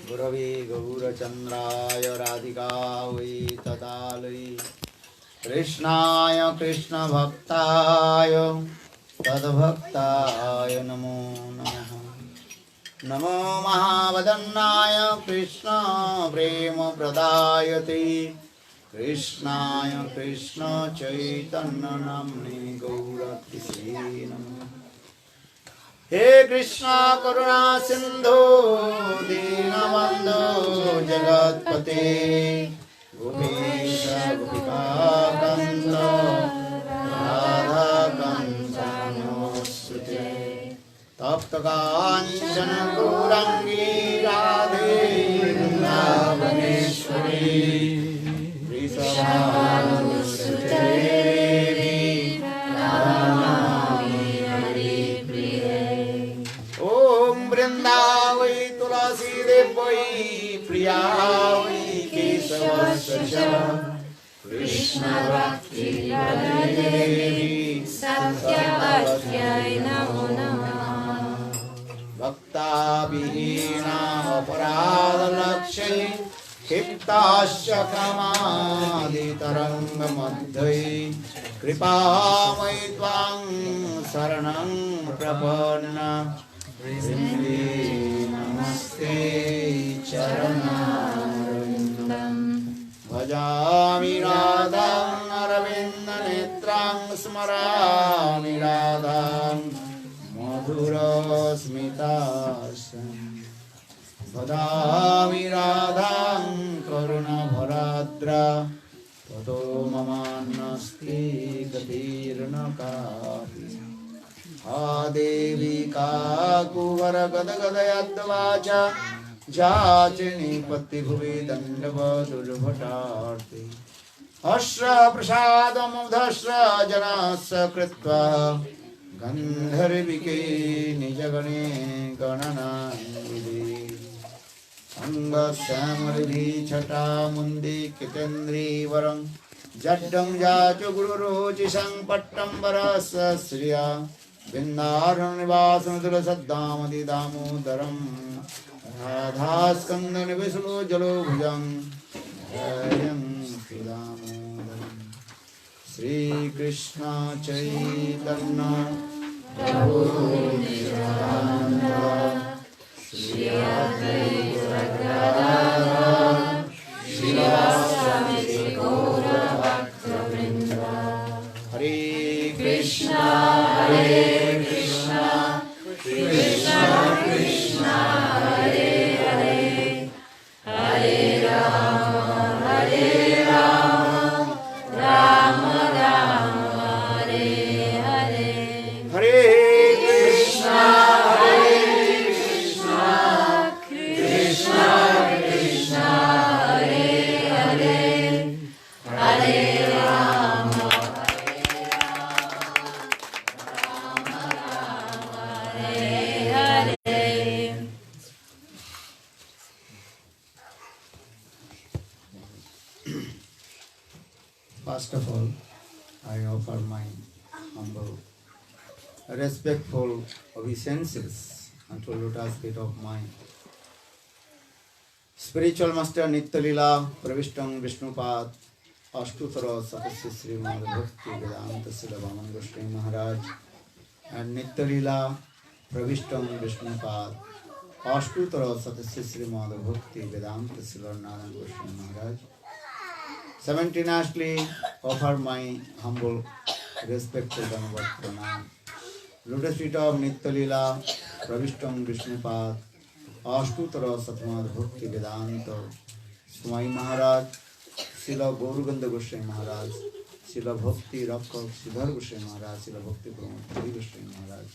गुरवे गौरचन्द्राय राधिकायै तदालये कृष्णाय कृष्णभक्ताय तद्भक्ताय नमो नमः। नमो महावदन्नाय कृष्ण प्रेम प्रदायते कृष्णाय कृष्ण चैतन्य नाम्ने गौरतिसे नमः। हे कृष्ण करुणा सिंधु दीनबंधु जगत्पते गोपीश गोपिकाकान्त राधाकान्त नमोस्तुते। तप्त कांचन गौरांगी राधे वृंदावनेश्वरी वृषभानुसुते देवी नमामि हरिप्रिये। ओम वृंदावै तुलसी देवै प्रिया वै केशवस्य कृष्ण भक्ति देवी सत्यवत्यै नमो नमः। भक्ता विहीना अपराधलक्ष्ये क्षिप्ताश्च कामादितरङ्गमध्ये कृपामयि त्वां शरणं प्रपन्ना वृन्दे नमस्ते चरणारविन्दं। भजामि राधां अरविन्दनेत्रां स्मरामि राधां मधुरस्मितास्यं। वदामि राधां करुणभराद्रा ततो ममान्नस्ति गतिर्न कापि। हा देवी काकुवरगदगदयद्वाचा जाचिनि पतिभुवि दण्डवदुर्भटार्थे। हर्ष प्रसादमुधश्र जनस्य कृत्वा गन्धर्विके निजगणे गणनान्विते। अंगश्यामलिधि छटामुण्डी कितेन्द्रीवरं जड्डं जाचु गुरुरुचिशं पट्टम्बरस्य श्रिया बिन्दारणनिवासं तुलसद्दामदि दामोदरं राधास्कन्दनिविशलो जलो भुजं हरिं श्रीदामोदरम्। श्रीकृष्ण चैतन्य प्रभु नित्यानन्द श्री अद्वैत गदाधर श्रीवासादि गौर भक्तवृन्द। हरे कृष्णा कृष्ण कृष्ण हरे हरे हरे राम राम राम हरे हरे। हरे Krishna Krishna Krishna Hare Hare Hare Ram Ram Hare Hare. First of all, I offer my humble, respectful obeisances unto lotus feet of my spiritual master Nitya-lila Pravishtam Vishnupad Ashtutara Satasya Srimad Bhakti Vedanta Sila Vaman Goswami Maharaj and Nitya-lila Pravishtam Vishnupad Ashtutara Satasya Srimad Bhakti Vedanta Sila Naran Goswami Maharaj. Simultaneously offer my humble, respectful Dhanavad Pranam. Lotus feet of Nitya-lila Pravishtam Vishnupad Ashtutara Satmad Bhakti Vedanta Swami Maharaj, Srila Gauraganda Goswami Maharaj, Srila Bhakti Rakshak Siddhar Goswami Maharaj, Srila Bhakti Pramod Goswami Maharaj,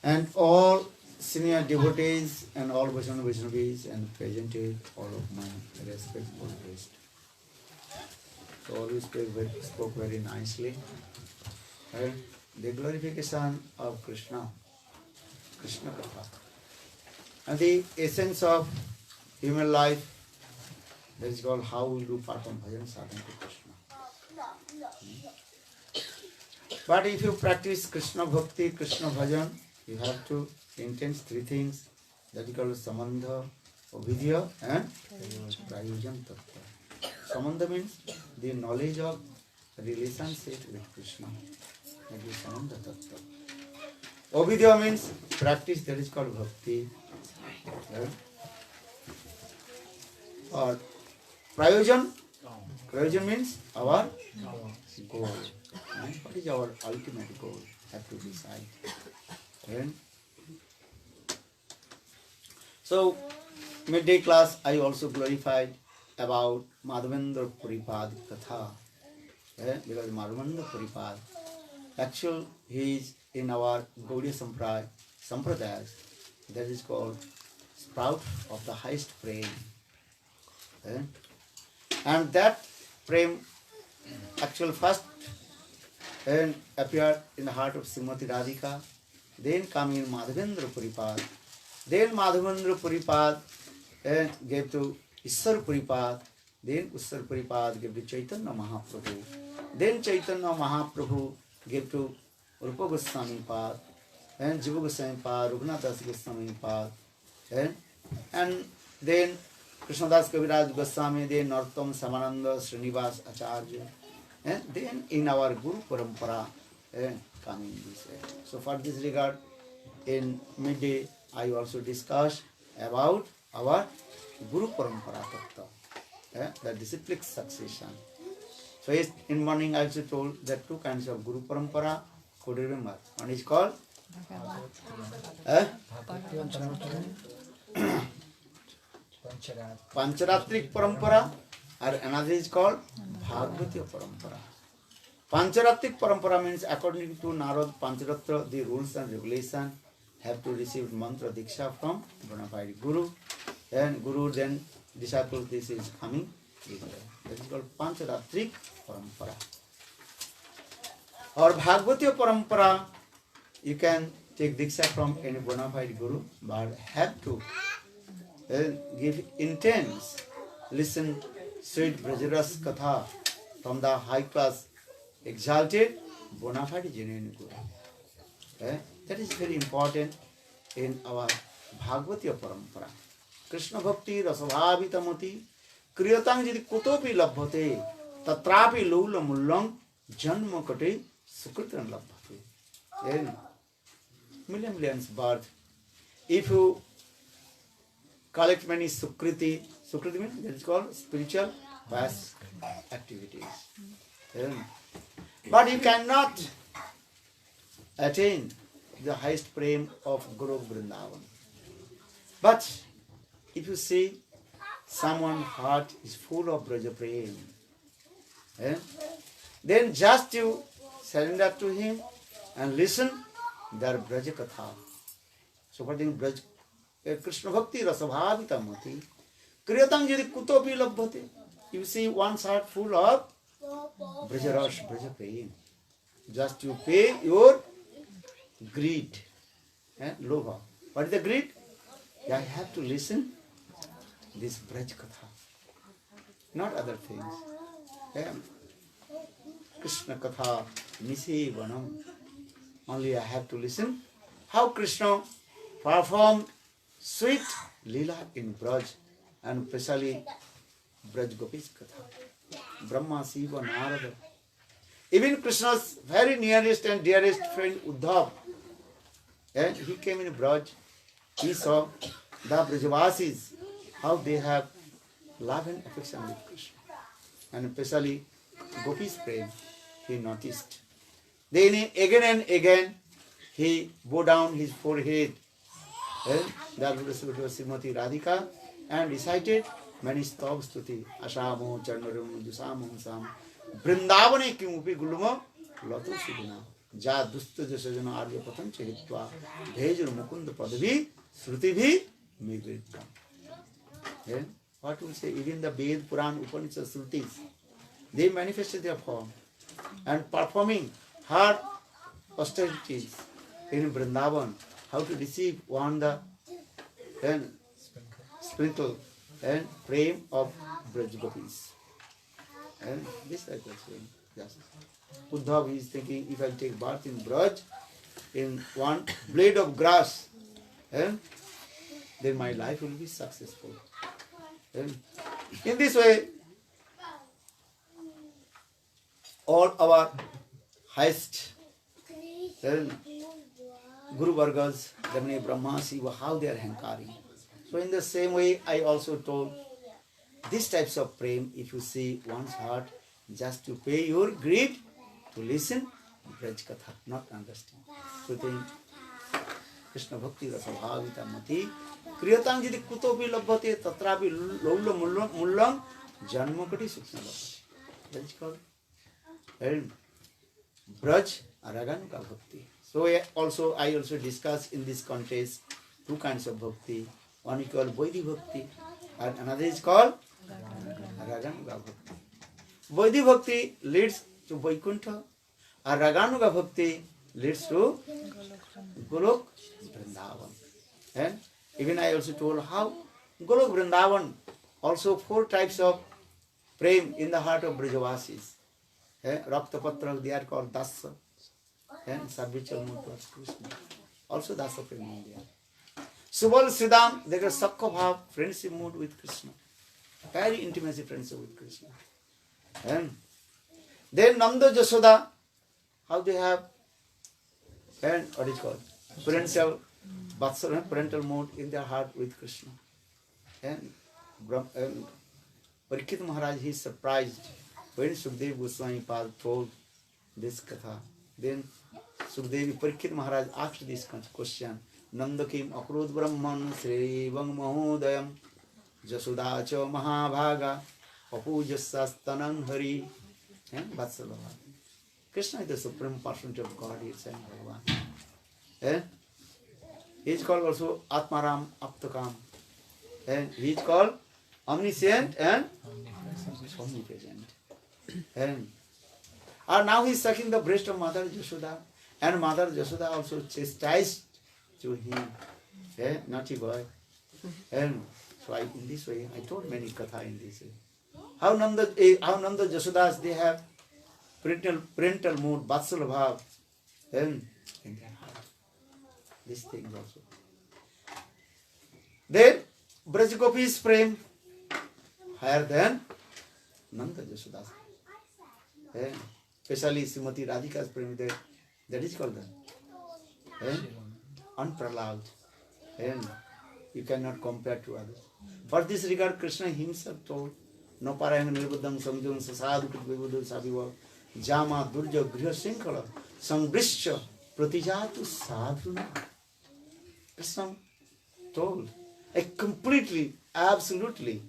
and all senior devotees and all Vaishnavis and presented all of my respectful guests. So all you spoke very nicely. Right? The glorification of Krishna, Krishna Katha, and the essence of human life, that is called how we do perform bhajan sadhana to Krishna. But if you practice Krishna Bhakti, Krishna Bhajan, you have to intend three things, that is called Samandha, Ovidya and Prayojan Tattva. Samandha means the knowledge of relationship with Krishna. That is Samandha Tattva. Ovidya means practice, that is called Bhakti. Yeah. Or Prayojan. Prayojan means our goal. What is our ultimate goal? Have to decide. And so, midday class I also glorified about Madhavendra Puripad Katha. Because Madhavendra Puripad, actually he is in our Gaudiya Sampradayas, that is called sprout of the highest prem. And that prem actual first appeared in the heart of Srimati Radhika, then come in Madhavendra Puripad. Then Madhavendra Puripad gave to Ishwar Puripad. Then Ishwar Puripad gave to Chaitanya Mahaprabhu. Then Chaitanya Mahaprabhu gave to Rupa Goswami Pad, and Jiva Goswami Pad, Raghunath Das Goswami Pad, and then Krishnadas Kaviraj Goswami, then Narottam Samananda Srinivas Acharya, and then in our Guru Parampara coming this way. So for this regard, in midday I also discussed about our Guru Parampara Tattva, the disciplic succession. So in morning I also told that two kinds of Guru Parampara, could you remember? One is called Pancharatrik Parampara, and another is called Bhagavatiya Parampara. Pancharatrik Parampara means according to Narad Pancharatra, the rules and regulations have to receive mantra diksha from bona fide Guru, and Guru then disciples, this is coming. That is called Pancharatrik Parampara. Or Bhagavatiya Parampara, you can take diksha from any bona fide Guru, but have to give intense, listen sweet Brajaras Katha from the high class, exalted, bona fide genuine Guru. That is very important in our Bhagavatiya Parampara. Krishna Bhakti Rasabhavitamati Kriyatang Jidi Kutopi Labhate Tatrapi Lula Mullang Janma Kate Sukritan Labhate. Millions birth. If you collect many Sukriti means that is called spiritual past activities. But you cannot attain the highest prem of Guru Vrindavan. But if you see someone's heart is full of Braja prem, then just you surrender to him and listen their Braja Katha. So what is Braja? Krishna Bhakti Rasabhavitamati Kriyatang Jidi Kutopi Labhate. You see one's heart full of Brajarash, Braja prem. Just you pay your greed, lobha. What is the greed? I have to listen this Braj Katha, not other things. Krishna Katha, Nisi Vanam. Only I have to listen how Krishna performed sweet Leela in Braj, and especially Braj Gopis Katha. Brahma, Shiva, Narada. Even Krishna's very nearest and dearest friend Uddhav, he came in Braj. He saw the Brajavasis, how they have love and affection with Krishna. And especially Gopi's prem, he noticed. Then again and again, he bowed down his forehead, that was Srimati Radhika, and recited many stabs stuti. Ashamo, Charnaram, Dusamo, Sam. Vrindavane Kimupi Guluma, Lotu Sidina. Ja Dusta Jasajana Arya Patan Chehitva, Bhejur Mukund Padavi, Srutivi, Migritam. What will say? Even the Ved, Puran, Upanishad, Srutis, they manifested their form and performing hard austerities in Vrindavan, how to receive one the sprinkle and frame of Braj Gopis. And this type of thing. Yes. Uddhav is thinking, if I take birth in Braj, in one blade of grass, then my life will be successful. And in this way, all our highest Guru Vargas, Damne Brahma, Shiva, how they are hankaring. So in the same way, I also told these types of prem, if you see one's heart, just to pay your greed, to listen, Braj Katha, not understand. So then, Krishna Bhakti Rasabhavita Mati, Kriyatang Jidi Kutopi Labhate, Tatrapi Lolo Mullam, Janmakati Sukhna Labhate. That is called Braj Araganuka Bhakti. So I also discuss in this context two kinds of bhakti. One is called Vaidhi Bhakti and another is called Raganuga Bhakti. Vaidhi Bhakti leads to Vaikuntha and Raganuga Bhakti leads to Golok Vrindavan. And even I also told how Golok Vrindavan, also 4 types of prem in the heart of Brajavasis. Raktapatra, they are called Dasa. And Sarvichal mood towards Krishna. Also Dasa prem in there. Subal Siddham, they got Sakha Bhav, friendship mood with Krishna. Very intimacy friendship with Krishna. And then Nanda Jasoda, how they have, and what is called? Parental mood in their heart with Krishna. And Parikshit Maharaj, he is surprised when Sukdev Goswami Pad told this katha. Then Sukdevi Parikshit Maharaj asked this question. Nanda kim akrut brahman sri vang mahodayam Jasoda cha mahabhaga apujasyastanang hari. And Vatsalava. Krishna is the supreme personality of God, he is saying Bhagavan. He is called also Atmaram Aptakam. And he is called omniscient and omnipresent. And now he is sucking the breast of Mother Jasoda. And Mother Jasoda also chastised to him. Naughty boy. And so in this way, I told many katha in this way. How Nanda Jasodas, they have parental mood, Vatsala Bhav, and in their heart. These things also. Then, Braj Gopi's prem higher than Nanda Jasodas. Especially Srimati Radhika's prem, that is called unpralad. And you cannot compare to others. For this regard, Krishna himself told, No parayam nirbuddham samjam sasadu kritvibuddha sabiva jama durja griha sinkala sambrischa pratijatu sadhuna. Krishna told, a completely, absolutely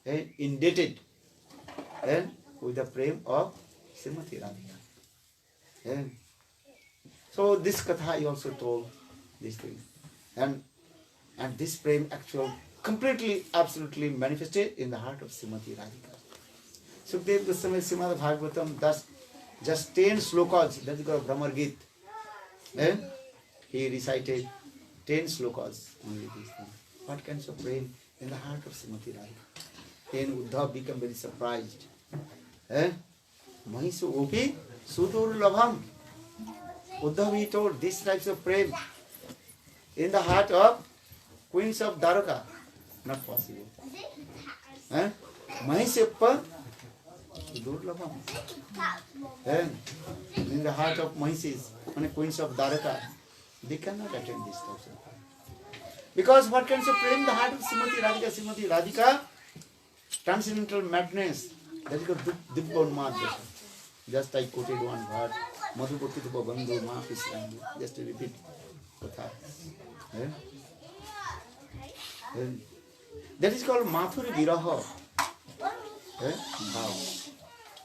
indebted with the prem of Srimati Radhika. So this katha he also told this thing. And this prem actually completely, absolutely manifested in the heart of Srimati Radhika. Sukdev Goswami Srimad Bhagavatam, thus just 10 slokas, that is called Brahmar Git. He recited 10 slokas only this thing. What kinds of prem in the heart of Srimati Radhika? Then Uddhav became very surprised. Mahisu Opi Sudur Labham. Uddhav, he told these types of prem in the heart of queens of Dwaraka. Not possible. Mahishappa Durlabham. In the heart of Mahishis, queens of Dwaraka, they cannot attend this types of prem. Because what kinds of prem in the heart of Srimati Radhika? Srimati Radhika, transcendental madness, that is called Dibbon Madhya. Just I quoted one word, Madhupakitupa Bandhu Ma Pisrangu. Just to repeat Katha. That is called Mathuri Viraha.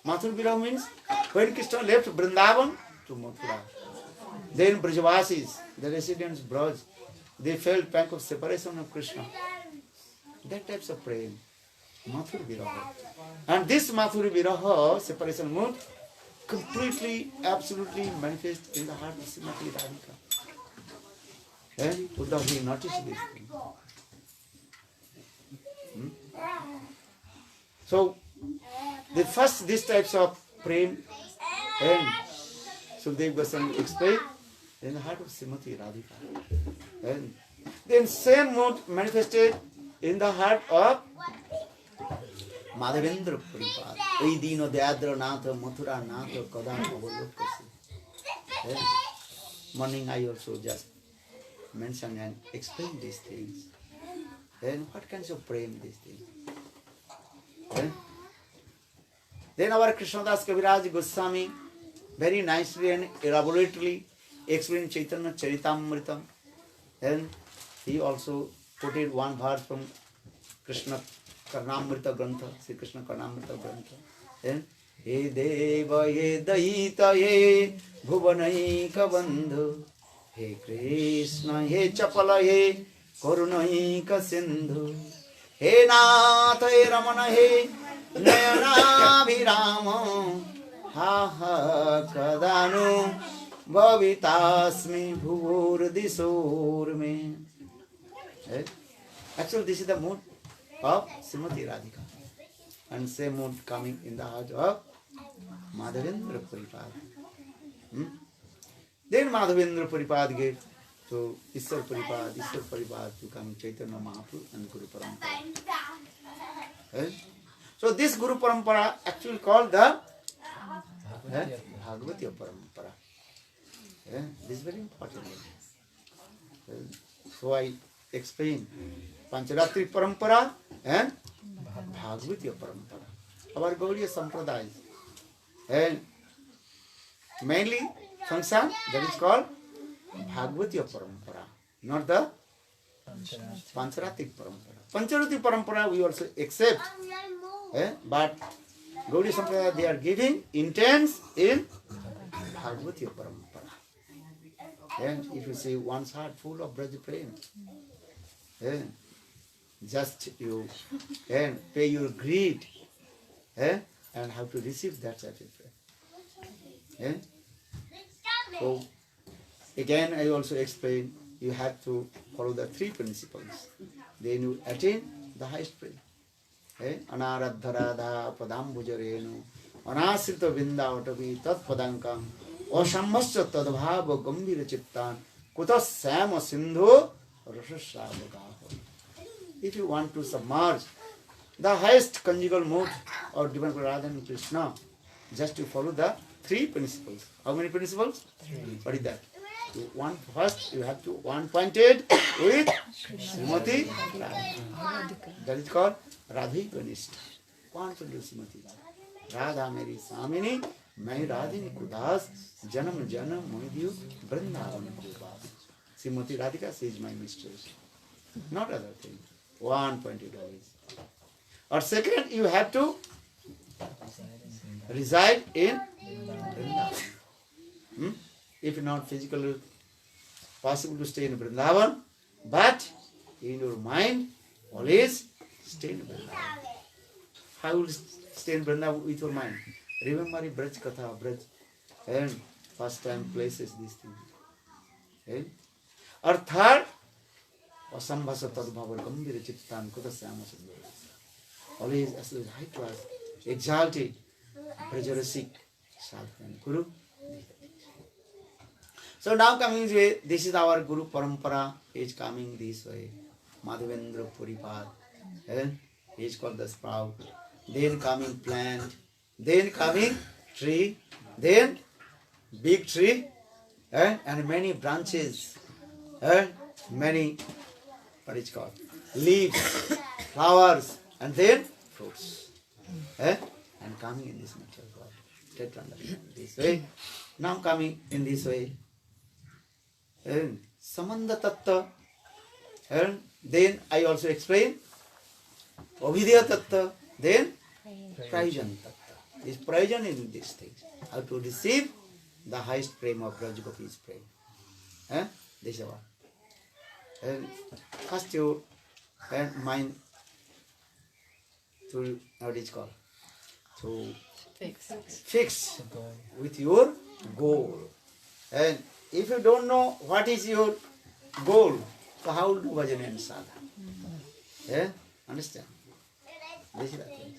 Mathuri Viraha means when Krishna left Vrindavan to Mathura, then Brajavasis, the residents Braj, they felt pang of separation of Krishna. That types of praying, Mathuri Viraha. And this Mathuri Viraha, separation mood, completely, absolutely manifest in the heart of Srimati Radhika. Uddhav, he noticed this thing. So, the first these types of prem and Sukdev Goswami explained in the heart of Srimati Radhika. And Then same mood manifested in the heart of Madhavendra Puripad. Ei dino deadra natha mathura natha kada avalokasi. Morning I also just mention and explain these things. Then what kinds of praying these things? Then our Krishnadas Kaviraj Goswami very nicely and elaborately explained Chaitanya Charitamritam. Then he also quoted one verse from Krishna Karnamrita Grantha, Sri Krishna Karnamrita Grantha. Then He Deva He Daita He Bhuvanaika Bandhu He Krishna He Chapala He Karunaika Sindhu He Natha He Ramana He Nayana Virama Ha Ha Kadanu Bhavitasmi Bhur Disur Me. Actually, this is the mood of Srimati Radhika. And same mood coming in the heart of Madhavendra Puripad. Then Madhavendra Puripad gave to Ishwar Puripad to come Chaitanya Mahaprabhu and Guru Parampara. So this Guru Parampara actually called the Bhagavati Parampara. This is very important. So I explain Pancharatri Parampara and Bhagavati Parampara. Our Gaudiya Sampradaya. And mainly function that is called Bhagavati Parampara, not the Pancharatri Parampara. Pancharatri Parampara we also accept, but Gaudiya Sampradaya they are giving intense in Bhagavati Parampara. And if you see one's heart full of Braj Prem, just you pay your greed and have to receive that certificate. So again I also explain you have to follow the three principles. Then you attain the highest praise. Anaradharada padambujarenu anasrita vindavatavi tat padankam asambhasya tadbhava gambhira chittan kutas sama sindhu rasasravagaha. If you want to submerge the highest conjugal mood of divine Radha and Krishna, just to follow the three principles. How many principles? Three. What is that? First, you have to one pointed with Srimati Radha. That is called Radhika Nishta. One pointed with Srimati Radha. Radha Meri Samini, Mai Radhini Kudas, Janam Janam Moidyu, Vrindavan Kudas. Srimati Radhika says my mistress. Not other thing. One pointed always. Or second, you have to reside in Vrindavan. If not physically possible to stay in Vrindavan, but in your mind, always stay in Vrindavan. How will you stay in Vrindavan with your mind? Remember Braj Katha, Braj, and first time places, these things. Or third, Asambhasa Tadbhava Gambhira Chittan Kudasyama Sundara. Always as high class, exalted, Brajarasik, Sadhana Guru. So now coming this way, this is our Guru Parampara, is coming this way. Madhavendra Puripad. He is called the sprout. Then coming plant. Then coming tree. Then big tree. And many branches. Many, what is called? Leaves, flowers, and then fruits. And coming in this material world. Try to understand this way. Now coming in this way. And Samandha Tattva. And then I also explain Avidya Tattva. Then Prayojan Tattva. This Prayojan in these things. How to receive the highest prema of Braj Gopi's prema. This is what. And first you mind to, what is called? To fix with your goal. And if you don't know what is your goal, so how will do bhajan and sadhana? Understand? This is the thing.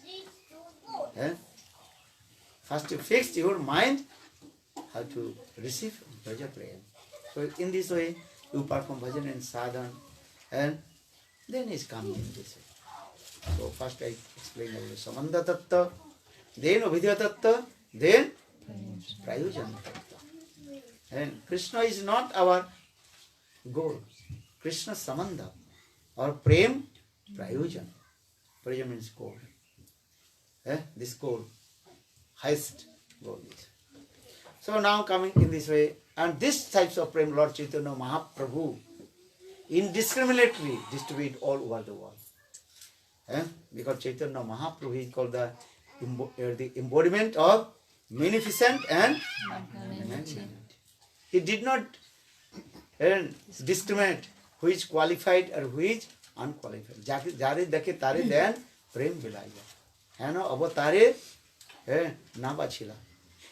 First you fix your mind how to receive bhajan prayer. So in this way, you perform bhajan and sadhana And then he's coming in this way. So first I explain about the Samandha Tattva, then Abhidya Tattva, then Prayojan Tattva. And Krishna is not our goal. Krishna Samandha or Prem Prayojan. Prayojan means goal. This goal, highest goal is. So now coming in this way, and this types of Prem Lord Chaitanya Mahaprabhu indiscriminately distribute all over the world. Because Chaitanya Mahaprabhu is called the embodiment of munificent and magnanimity. He did not discriminate who is qualified or who is unqualified. Jare dekhe tare den prem bilaya. Avatare naba chila.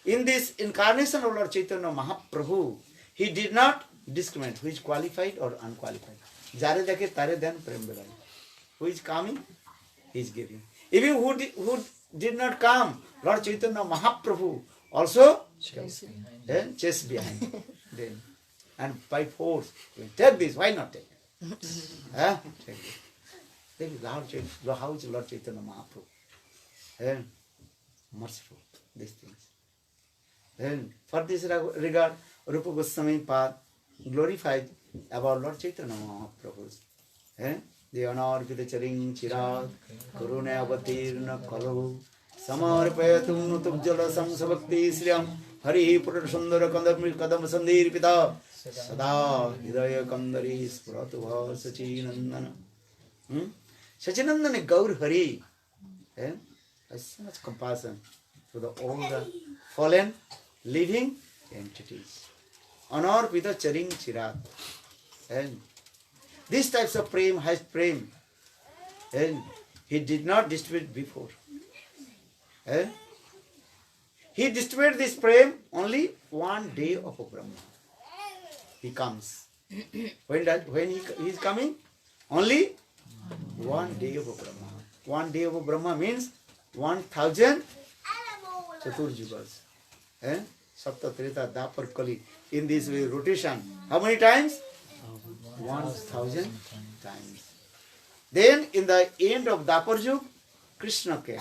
In this incarnation of Lord Chaitanya Mahaprabhu, he did not discriminate who is qualified or unqualified. Jare dekhe tare den prem bilaya. Who is coming, he is giving. Even who did not come, Lord Chaitanya Mahaprabhu also chase behind them. And by force, take this, why not take? Take this. Take it. How is Lord Chaitanya Mahaprabhu? Merciful, these things. And for this regard, Rupa Goswami Pad glorified about Lord Chaitanya Mahaprabhu. The honor with the charing chirag, Karuna avatirna kalu, Samarpayatum nutubjala samsavakti sriyam, Hari Pura Sundara Kadam Sandir Pita, Sada Hidaya Kandari Spratuha Sachinandana. Sachinandana Gaur Hari has so much compassion to all the fallen living entities. Honor with the charing chirag. And these types of prem, highest prem, and he did not distribute before. He distributed this prem only one day of a Brahma. He comes. When he is coming? Only one day of a Brahma. One day of a Brahma means 1000 Chaturjugas. Sapta Treta Dapar Kali. In this way, rotation. How many times? 1000 times. Then in the end of Dapar Yug, Krishna came.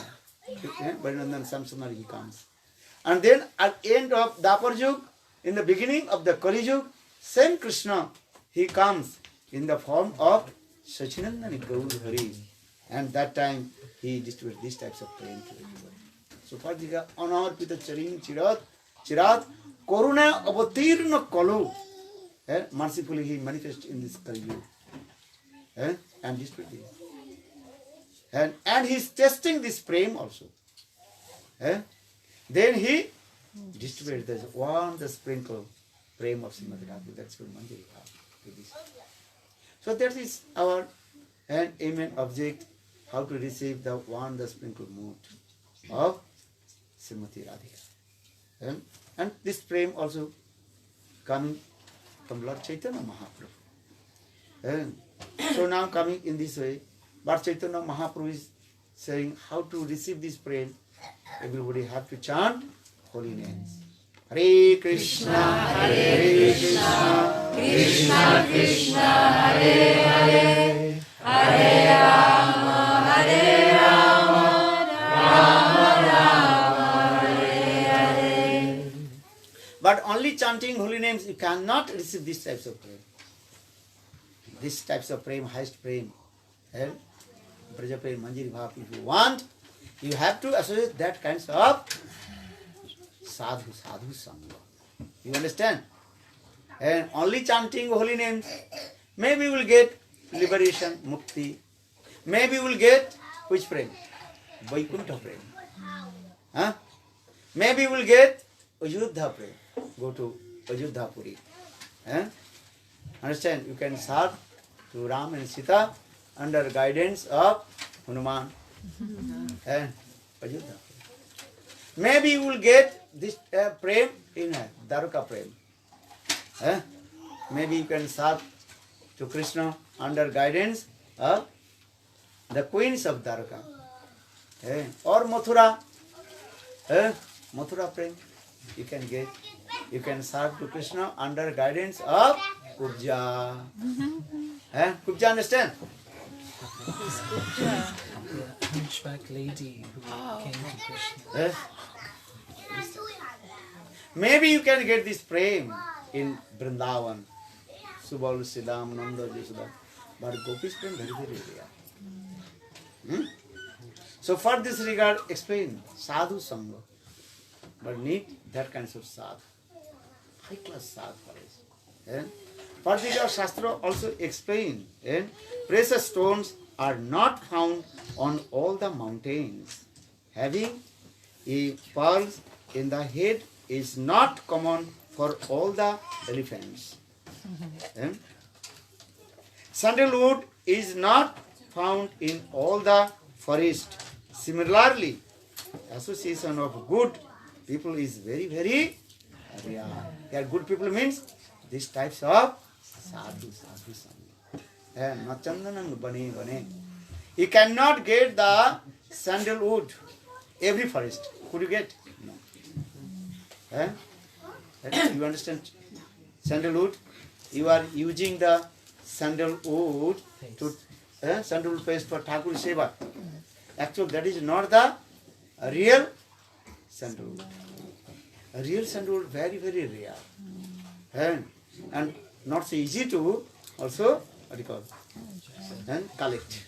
Varinandan Samsonari he comes. And then at the end of Dapar Yug, in the beginning of the Kali Yug, same Krishna, he comes in the form of Sachinandani Gaur Hari. And that time he distributed these types of praying to everybody. So for the honor with the charing chirat, Koruna avatirna kalu. Mercifully he manifests in this Kali Yuga. And distributed this. And he is testing this prem also. Then he distributed this the sprinkle prem of Srimad Radha. That's what Manjari Bhav. So that is our aim and object, how to receive the sprinkle mood of Srimati Radhika. And this prem also coming from Lord Chaitanya Mahaprabhu. So now coming in this way, Lord Chaitanya Mahaprabhu is saying how to receive this prem. Everybody have to chant holy names. Hare Krishna, Hare Krishna, Krishna Krishna, Hare Hare, Hare Rama, Hare Rama, Rama Rama, Hare Hare. But only chanting holy names, you cannot receive these types of prem. These types of prem, highest prem, Braja prem, Manjari Bhav. If you want, you have to associate that kinds of sadhu sangha. You understand? And only chanting holy names, maybe you will get liberation, mukti. Maybe you will get which prem? Vaikuntha prem. Maybe you will get Ajodhya prem. Go to Ajodhya Puri. Understand? You can serve to Ram and Sita under guidance of Hanuman and Ajodhya. Maybe you will get this prem in Dwarka prem. Maybe you can serve to Krishna under guidance of the queens of Dwarka. Or Mathura. Mathura prem you can get. You can serve to Krishna under guidance of Urja. Could you understand? The hunchback lady who came to Krishna. Maybe you can get this prem in Vrindavan. Subal, Siddham, Nanda, Yashoda. But Gopi's prem very, very rare. So for this regard, explain sadhu sangha. But need that kind of sadhu. High class sadhu for us. For this our Shastra also explain, precious stones are not found on all the mountains. Having a pearl in the head is not common for all the elephants. Sandalwood is not found in all the forest. Similarly, association of good people is very, very rare. Here good people means these types of sadhu sangha. Nachandanang bane bane. You cannot get the sandalwood every forest. Could you get? No. You understand? Sandalwood. You are using the sandalwood to sandalwood paste for Thakur Seva. Actually, that is not the real sandalwood. A real sandalwood very, very rare. And not so easy to also, what do you call, collect.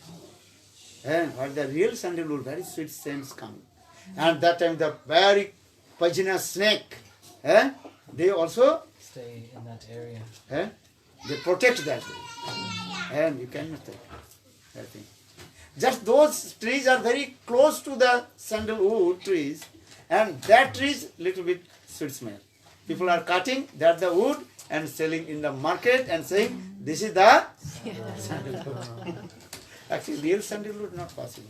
And what the real sandalwood, very sweet scents come. And that time the very poisonous snake, they also stay in that area. They protect that way. And you cannot take that thing. Just those trees are very close to the sandalwood trees, and that tree is little bit sweet smell. People are cutting that the wood and selling in the market and saying, this is the sandalwood. Actually, real sandalwood not possible.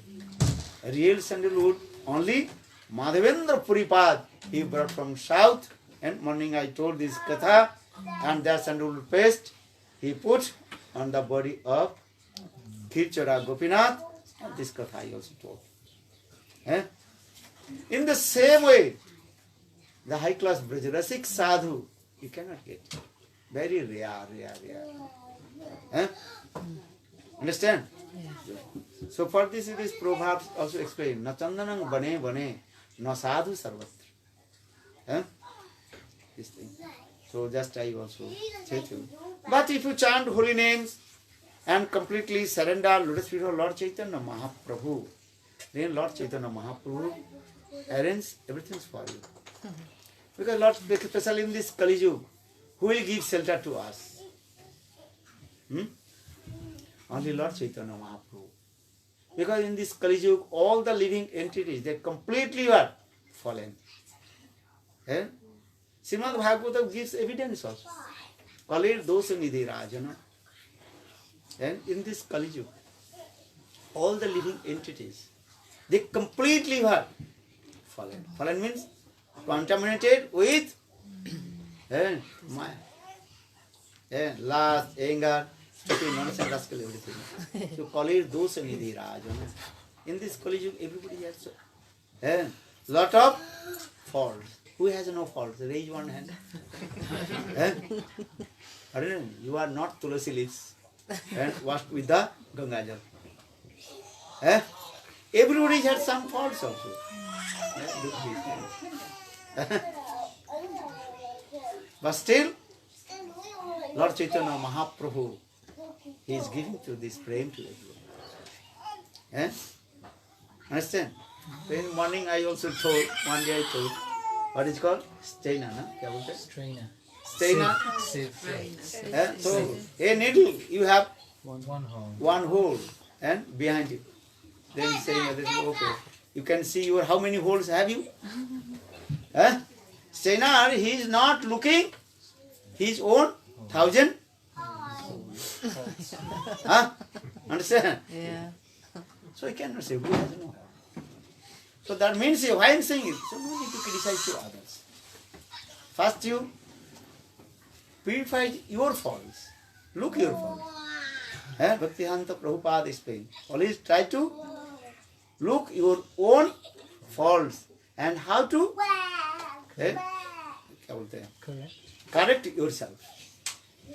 Real sandalwood only Madhavendra Puripad, he brought from south, and morning I told this katha, and that sandalwood paste he put on the body of Kirchara Gopinath, and this katha I also told. In the same way, the high class Brajarasik sadhu, you cannot get. Very rare. Understand? Yeah. So for this, it is Proverbs also explain. Na chandanang bane bane, na sadhu sarvatra. This thing. So just I also say to you. But if you chant holy names and completely surrender lotus feet of Lord Chaitanya Mahaprabhu, then Lord Chaitanya Mahaprabhu arrange everything for you. Because Lord, especially in this Kali Yuga, who will give shelter to us? Only Lord Chaitanya Mahaprabhu. Because in this Kali Yuga, all the living entities, they completely are fallen. Srimad Bhagavatam gives evidence also. Kalir dosa nidhi rajana. And in this Kali Yuga, all the living entities, they completely are fallen. Fallen means contaminated with lust, anger, stupid nonsense, rascal, everything. So Kalir dosa nidhi rajana. In this Kali Yuga, everybody has lot of faults. Who has no faults? Raise one hand. You are not tulasi leaves and washed with the Ganga Jal. Everybody has some faults also. But still, Lord Chaitanya Mahaprabhu, he is giving to this prem to everyone. Understand? So in the morning I also told, one day I told, what is called? Staina, na? Kya bolte? Strainer. Staina. Sieve. So, a needle, you have one hole. one hole, and behind it. Then saying, okay, you can see your, how many holes have you? Stainer, he is not looking his own 1,000. Understand? Yeah. So he cannot say, who has no? So that means, why I am saying it? So no need to criticize to others. First you purify your faults. Look your faults. Bhaktivedanta Prabhupada explained. Always try to look your own faults and how to correct yourself.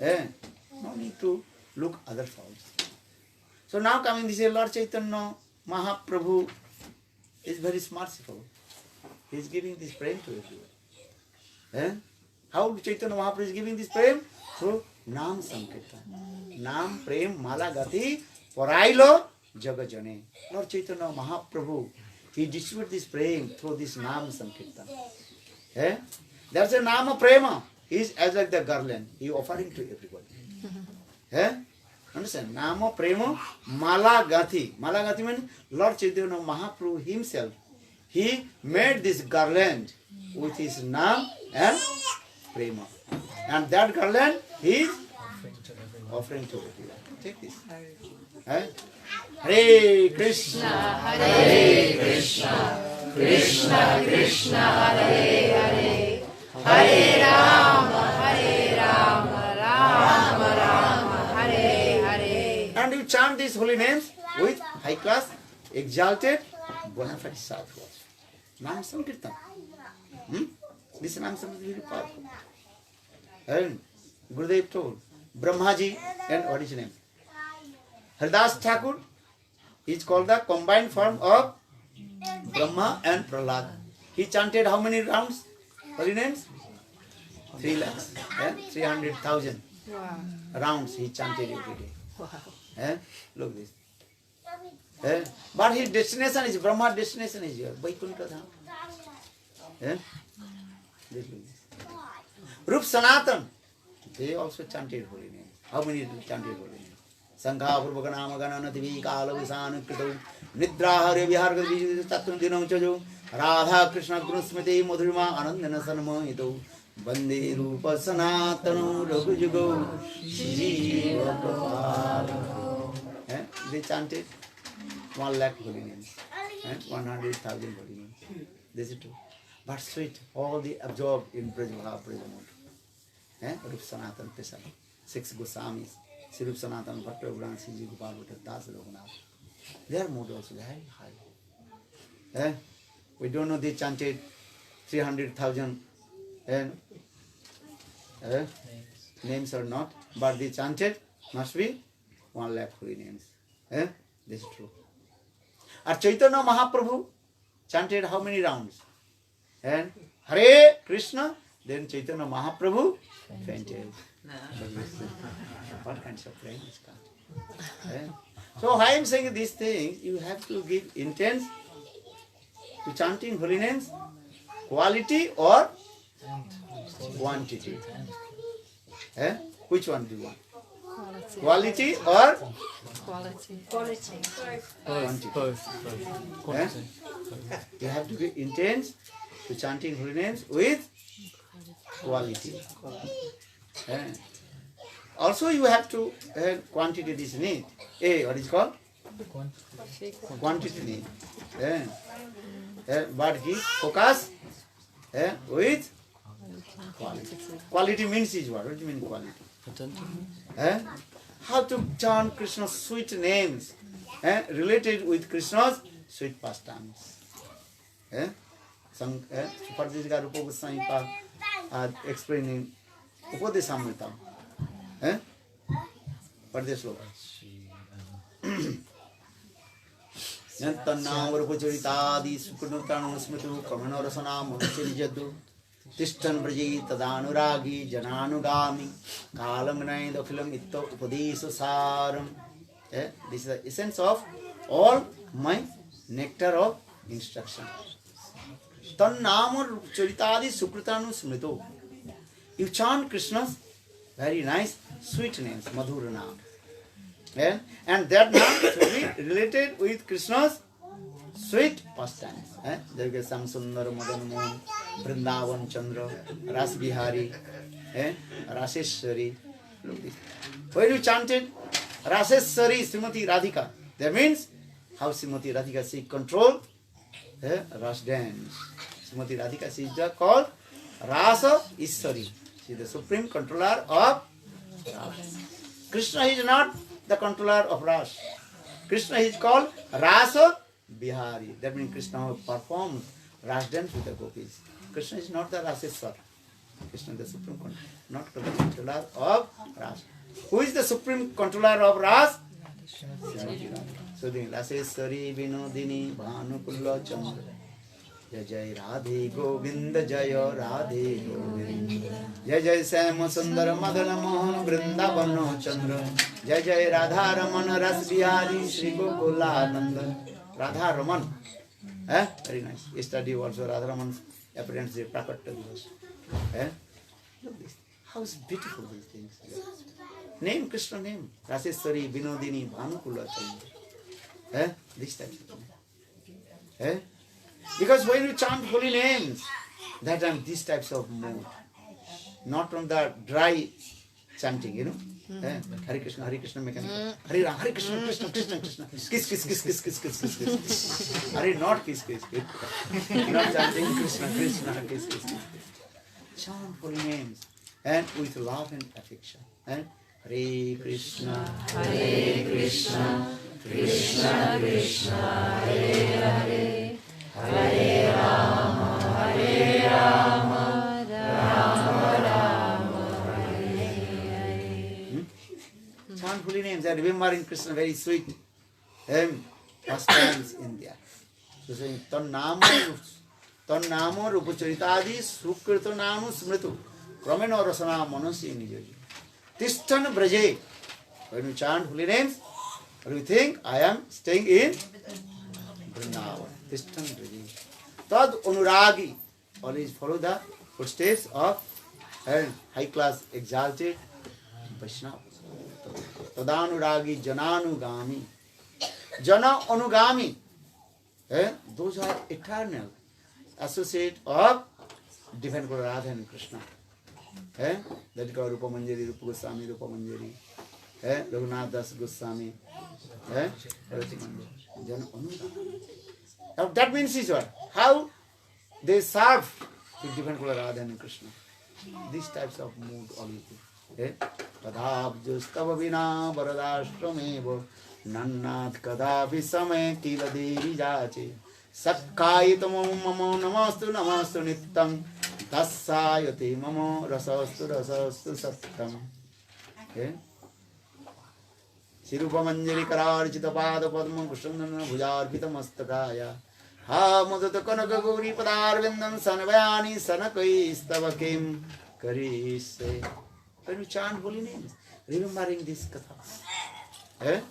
No need to look other forms. So now coming this Lord Chaitanya Mahaprabhu is very merciful. He is giving this prem to everyone. How Chaitanya Mahaprabhu is giving this prem? Through Nam Sankirtan. Nam Prem Mala Gati Parailo Jagajane. Lord Chaitanya Mahaprabhu, he distributes this prem through this Nam Sankirtan. That's a Nama Prema. He is as like the garland. He is offering to everybody. Understand? Nama Prema Mala Gati. Mala Gati means Lord Chaitanya Mahaprabhu himself. He made this garland with his Nam and Prema. And that garland he is offering to everyone. Take this. Hare Krishna, Hare Krishna, Krishna Krishna, Hare Hare, Hare Rama, Rama Rama, Hare Hare. And you chant these holy names with high class, exalted, bona fide south words. Nam Sankirtan. This Nam Sankirtan is very powerful. And Gurudev told, Brahmaji, and what is his name? Haridas Thakur is called the combined form of Brahma and Prahlad. He chanted how many rounds? Holy names? 3 lakhs. 300,000 rounds he chanted every day. Look this. But his destination is, Brahma destination is here. Vaikuntha Dham. Rup Sanatan, they also chanted holy names. How many chanted holy names? Sankha Purvakanama Gananativi Kala Visanu Krito Nidrahare Viharga Tattun Dinam Chajo Radha Krishna Guru Smiti Madhurima Anandana Sanama Ito Bande Rupa Sanatanu Raghujugo Shiva Kapala. They chanted 1 lakh holy names. 100,000 holy names. This is true. But sweet, all the absorbed in Brajabha Brajamot. Rup Sanatan Pesal, 6 Goswamis, Sri Rup Sanatan Bhatta Uran, Siji Gopal Bhatta Das Raghunath. Their mood also very high. We don't know they chanted 300,000 names or not, but they chanted must be 1 lakh holy names. This is true. Our Chaitanya Mahaprabhu chanted how many rounds? And Hare Krishna, then Chaitanya Mahaprabhu fainted. What kinds of praying is God? So I am saying these things, you have to give intense to chanting holy names, quality or quantity. Which one do you want? Quality or Quality. Quality. quantity? Both. You have to be intense to chanting holy names with quality. Also you have to quantity this need. What is called? Quantity need. But give focus with quality. Quality means is what? What do you mean quality? How to chant Krishna's sweet names related with Krishna's sweet pastimes. Some Suparjika Rupa Goswami explaining Upadesamritam. What is this sloka? Yantannam Rupacharitadi Sukunutanu Smritu Kamanorasanam Sirijadu Tishtan Braji Tadanuragi Jananugami Kalam Dakhilam Itto Upadesa Saram. This is the essence of all my nectar of instruction. Tannam Charitadi Sukritanu Smrito. You chant Krishna's very nice sweet names, Madhuranam. And that name should be related with Krishna's sweet pastimes. There is some Sundar Madan Mohan, Vrindavan Chandra, Ras Bihari, Raseshwari. When you chanted Raseshwari Srimati Radhika, that means how Srimati Radhika she controlled Ras dance. Srimati Radhika she is called Rasa Ishwari. She is the supreme controller of Ras. Krishna is not the controller of Ras. Krishna is called Rasa Bihari. That means Krishna performs Ras dance with the gopis. Krishna is not the Raseshwar. Krishna is the supreme controller, not the controller of Ras. Who is the supreme controller of Ras? Sudhini Laseswari Vinodini Bhanukulla Chandra. Jai Jai Radhe Govinda Jaya Radhe Govinda. Jai Jai Sama Sundara Madana Mohan Vrindavana Chandra. Jai Jai Radha Ramana Ras Bihari Shri Gokula Nanda. Radha Raman. Very nice. Yesterday also Radha Raman's appearance they Prakat Divas. Look this. How beautiful these things. Name Krishna name. Raseswari Vinodini Bhanukula Chandra. This type of thing. Because when you chant holy names, that time these types of mood. Not from the dry chanting, you know. Hare Krishna, mechanical. Hare Ram, Hare Krishna, Krishna, Krishna, Krishna. Kiss, kiss, kiss, kiss, kiss, kiss, kiss, kiss. Hare, not kiss, kiss, kiss. Not chanting Krishna, Krishna, kiss, kiss, kiss. Chant holy names. And with love and affection. Hare Krishna, Krishna Krishna, Hare Hare. Hare Rama, Rama Rama, Hare Hare. Chant holy names. I remember in Krishna very sweet pastimes in there. So saying Tannamo Rupacharitadi Sukritananu Smritu Kramena Rasana Manasi Nijoji. Tishtan Braje. When you chant holy names, what do you think? I am staying in Vrindavan. Tishtan Braje. Tad Anuragi. Always follow the footsteps of high class exalted Vaishnava. Tadanuragi Jananugami. Jana Anugami. Those are eternal associate of divine Guru Radha and Krishna. That is called Rupa Manjari, Rupa Goswami, Rupa Manjari. Raghunath Das Goswami. Jana Anugami. Now that means is what? How they serve to divine Guru Radha and Krishna. These types of mood always. Kadabjustava vina varadashtramevo nannat kadapi same kila devi jache sakkayitamo mamo namastu nittam tassayate mamo rasastu sattam. Sirupa manjari kararchita pada padma kushandana bhujarpita mastakaya ha mudata kanaka gauri padarvindam sanavayani sanakai stavakim karise. When you chant holy names, remembering this katha.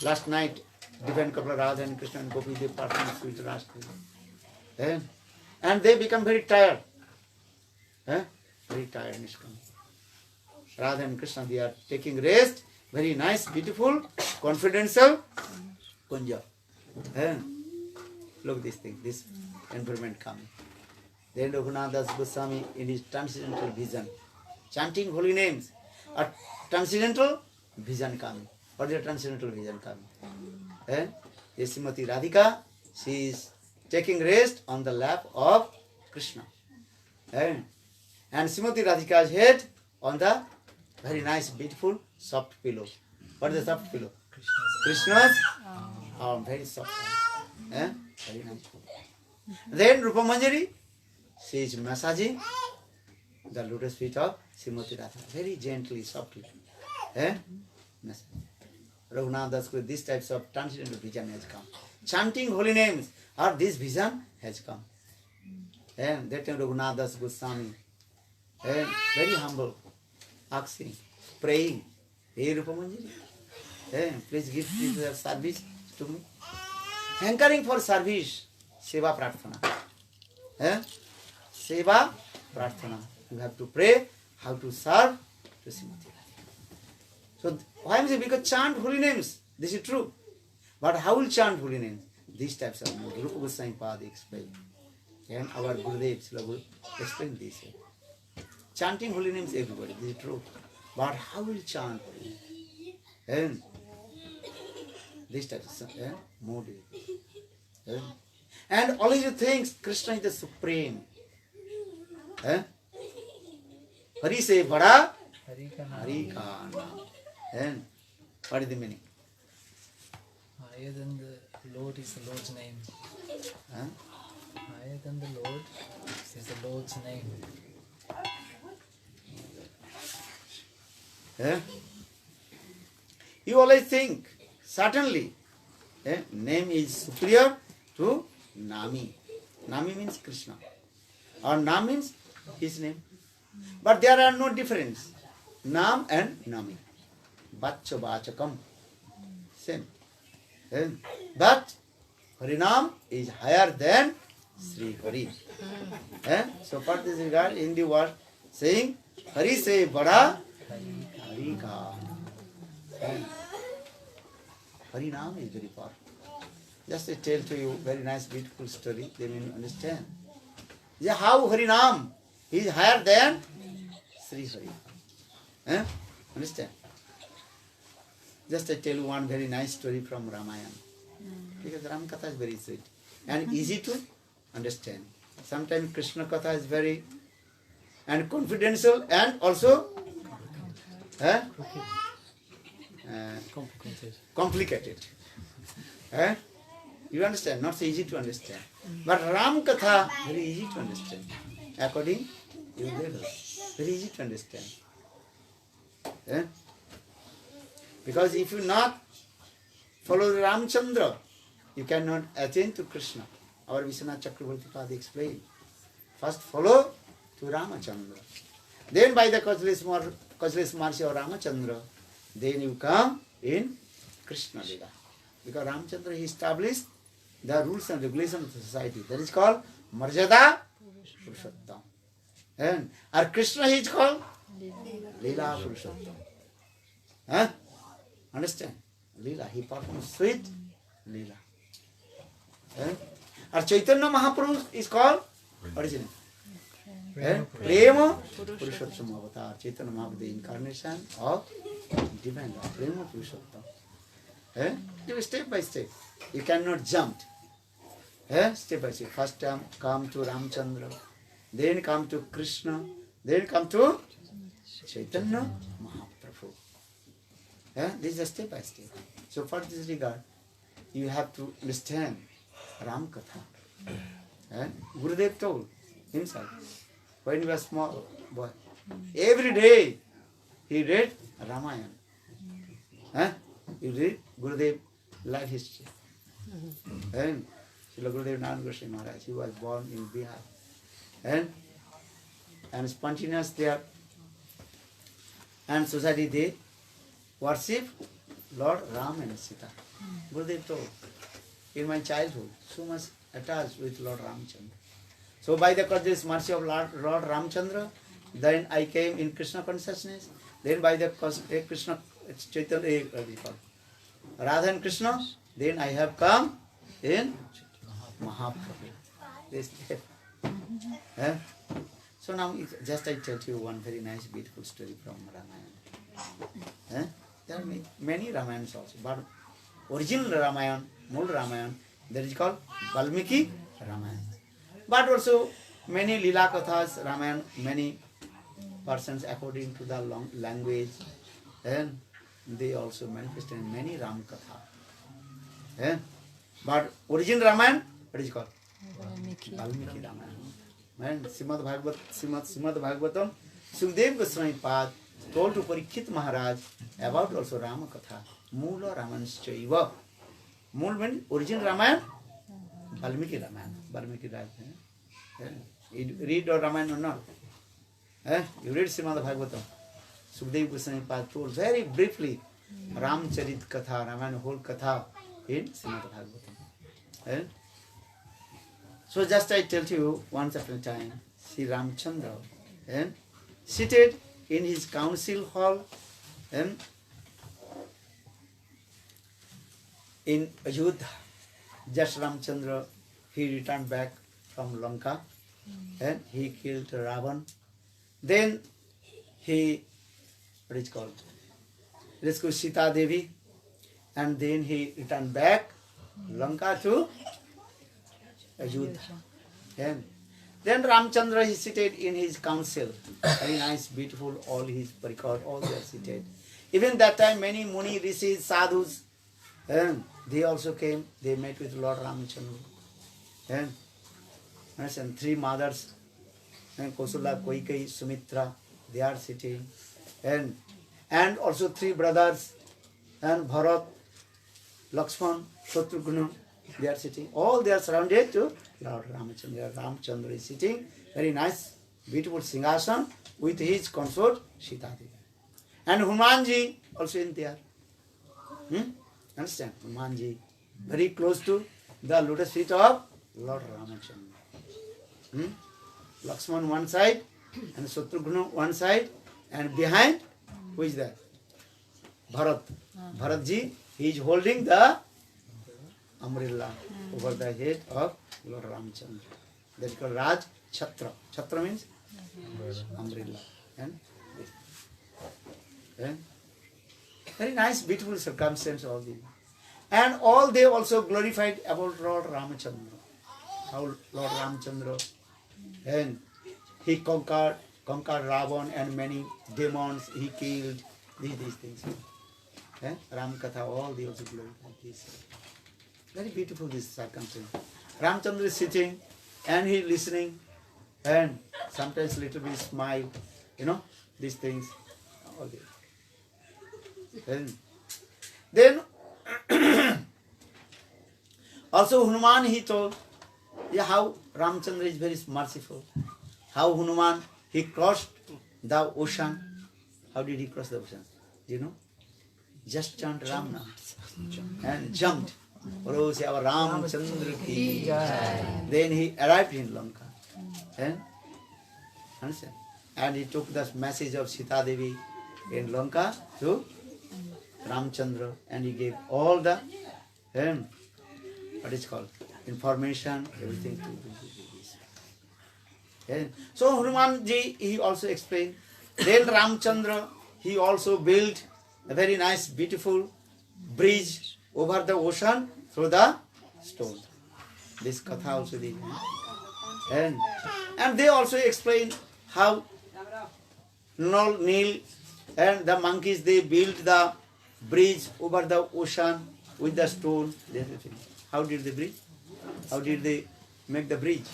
Last night, Divine Kapla Radha and Krishna and Gopi, they performed sweet Rashtriya. And they become very tired. Very tired, Nishkam. Radha and Krishna, they are taking rest. Very nice, beautiful, confidential kunja. Look this thing, this environment coming. Then Raghunath Das Goswami in his transcendental vision, chanting holy names, a transcendental vision coming. What is a transcendental vision coming? Srimati Radhika, she is taking rest on the lap of Krishna. And Srimati Radhika's head on the very nice, beautiful, soft pillow. What is the soft pillow? Krishna's arm, very soft. Very nice. Then Rupa Manjari, she is massaging the lotus feet of Srimati Radha, very gently, softly. Raghunath Das, these types of transcendental vision has come. Chanting holy names, or this vision has come. That time Raghunath Das Goswami, very humble, asking, praying, hey Rupa Manjari, please give service to me. Hankering for service, Seva Prarthana. Seva Prarthana. You have to pray how to serve to Srimati Radhika. So why is it? Because chant holy names. This is true. But how will chant holy names? These types of mood. Rupa Goswami Pada explained. And our Gurudev Srila explained this. Chanting holy names everybody. This is true. But how will chant holy names? These types of mood. And always you think Krishna is the supreme. Hari se bada Hari ka naam. And what is the meaning? Higher than the Lord is the Lord's name. Higher than the Lord is the Lord's name. Eh? You always think, certainly, name is superior to Nami. Nami means Krishna. Or Nam means his name. But there are no difference. Nam and Nami. Bacha Bachakam. Same. But Harinam is higher than Sri Hari. So for this regard, in the word saying, Hari se bada Hari ka. Harinam is very powerful. Just to tell to you very nice, beautiful story, they may understand. Yeah, how Harinam is higher than Sri Hari. Understand? Just I tell you one very nice story from Ramayana. Because Ram Katha is very sweet and easy to understand. Sometimes Krishna Katha is very and confidential and also complicated. You understand? Not so easy to understand. But Ram Katha, very easy to understand. According to your level. Very easy to understand. Because if you not follow Ramchandra, you cannot attain to Krishna. Our Vishwanath Chakravarti Pad explained. First follow to Ramachandra. Then by the causeless mercy of Ramachandra, then you come in Krishna Lila. Because Ramchandra he established the rules and regulations of the society. That is called Marjada Purushottam. And our Krishna is called Lila Purushottam. Understand? Lila, he performs sweet Lila. Our Chaitanya Mahaprabhu is called, what is it? Prema Purushottam Avatar. Chaitanya Mahaprabhu, the incarnation of divine love. Prema Purushottam. Do step by step. You cannot jump. Step by step. First time come to Ramchandra, then come to Krishna, then come to Chaitanya Mahaprabhu. This is a step by step. So for this regard, you have to understand Ram Katha. Gurudev told himself, when he was small boy, every day he read Ramayana. You read Gurudev life history. And Srila Gurudev Narayan Goswami Maharaj, he was born in Bihar. And spontaneous there. And society they worship Lord Ram and Sita. Gurudev told, in my childhood, so much attached with Lord Ramchandra. So by the causeless mercy of Lord Ramchandra, then I came in Krishna consciousness. Then by the Krishna Chaitanya, Radha and Krishna, then I have come in Mahaprabhu. This step. So now just I tell you one very nice beautiful story from Ramayana. There are many Ramayans also, but original Ramayana, Mool Ramayana, that is called Valmiki Ramayana. But also many Lila Kathas, Ramayana, many persons according to the language, and they also manifest in many Ram Katha. But original Ramayana, what is it called? Valmiki Ramayana. And Srimad Bhagavatam, Sukdev Goswami Pad told to Parikshit Maharaj about also Rama Katha. Moola Ramanschaiva. Mool means original Ramayana, Valmiki Ramayana. Valmiki Ramayana. You read your Ramayana or not? You read Srimad Bhagavatam. Sukdev Goswami Pad told very briefly Ramcharit Katha, Ramayana whole Katha in Srimad Bhagavatam. So just I tell you, once upon a time, Sri Ramchandra seated in his council hall in Ayodhya. Just Ramchandra, he returned back from Lanka and he killed Ravan. Then he, what is it called, rescued Sita Devi, and then he returned back Lanka to Ayodhya. Then Ramchandra is seated in his council. Very nice, beautiful, all his parikar, all they are seated. Even that time many Muni, Rishis, Sadhus, they also came, they met with Lord Ramchandra. And three mothers, Kosala, Koikai, Sumitra, they are sitting. And and also 3 brothers, and Bharat, Lakshman, Shatrughna, they are sitting. All they are surrounded to Lord Ramachandra. Ramachandra is sitting, very nice, beautiful Singhasan with his consort Sita Devi. And Hanumanji also in there. Understand? Hanumanji, very close to the lotus feet of Lord Ramachandra. Lakshman one side, and Shatrughna one side, and behind, who is that? Bharat. Bharatji, he is holding the umbrella over the head of Lord Ramachandra. That is called Raj Chhatra. Chhatra means umbrella. And very nice, beautiful circumstance all these. And all they also glorified about Lord Ramachandra. How Lord Ramachandra, and he conquered Ravan and many demons he killed, these things. Ram Katha, all they also glorified this. Very beautiful this circumstance. Ramachandra is sitting and he listening, and sometimes little bit smile, these things. All this. Then also Hanuman, he told how Ramachandra is very merciful. How Hanuman, he crossed the ocean. How did he cross the ocean? Do you know? Just chant Ram-nama and jumped. Oro se our Ramachandra ki jai. Then he arrived in Lanka. And understand? And he took the message of Sita Devi in Lanka to Ramachandra, and he gave all the what is called information, everything to this. And so Hanuman ji, he also explained. Then Ramachandra, he also built a very nice, beautiful bridge over the ocean through the stone. This katha also did. And they also explain how Nil and the monkeys, they built the bridge over the ocean with the stone. How did they bridge? How did they make the bridge?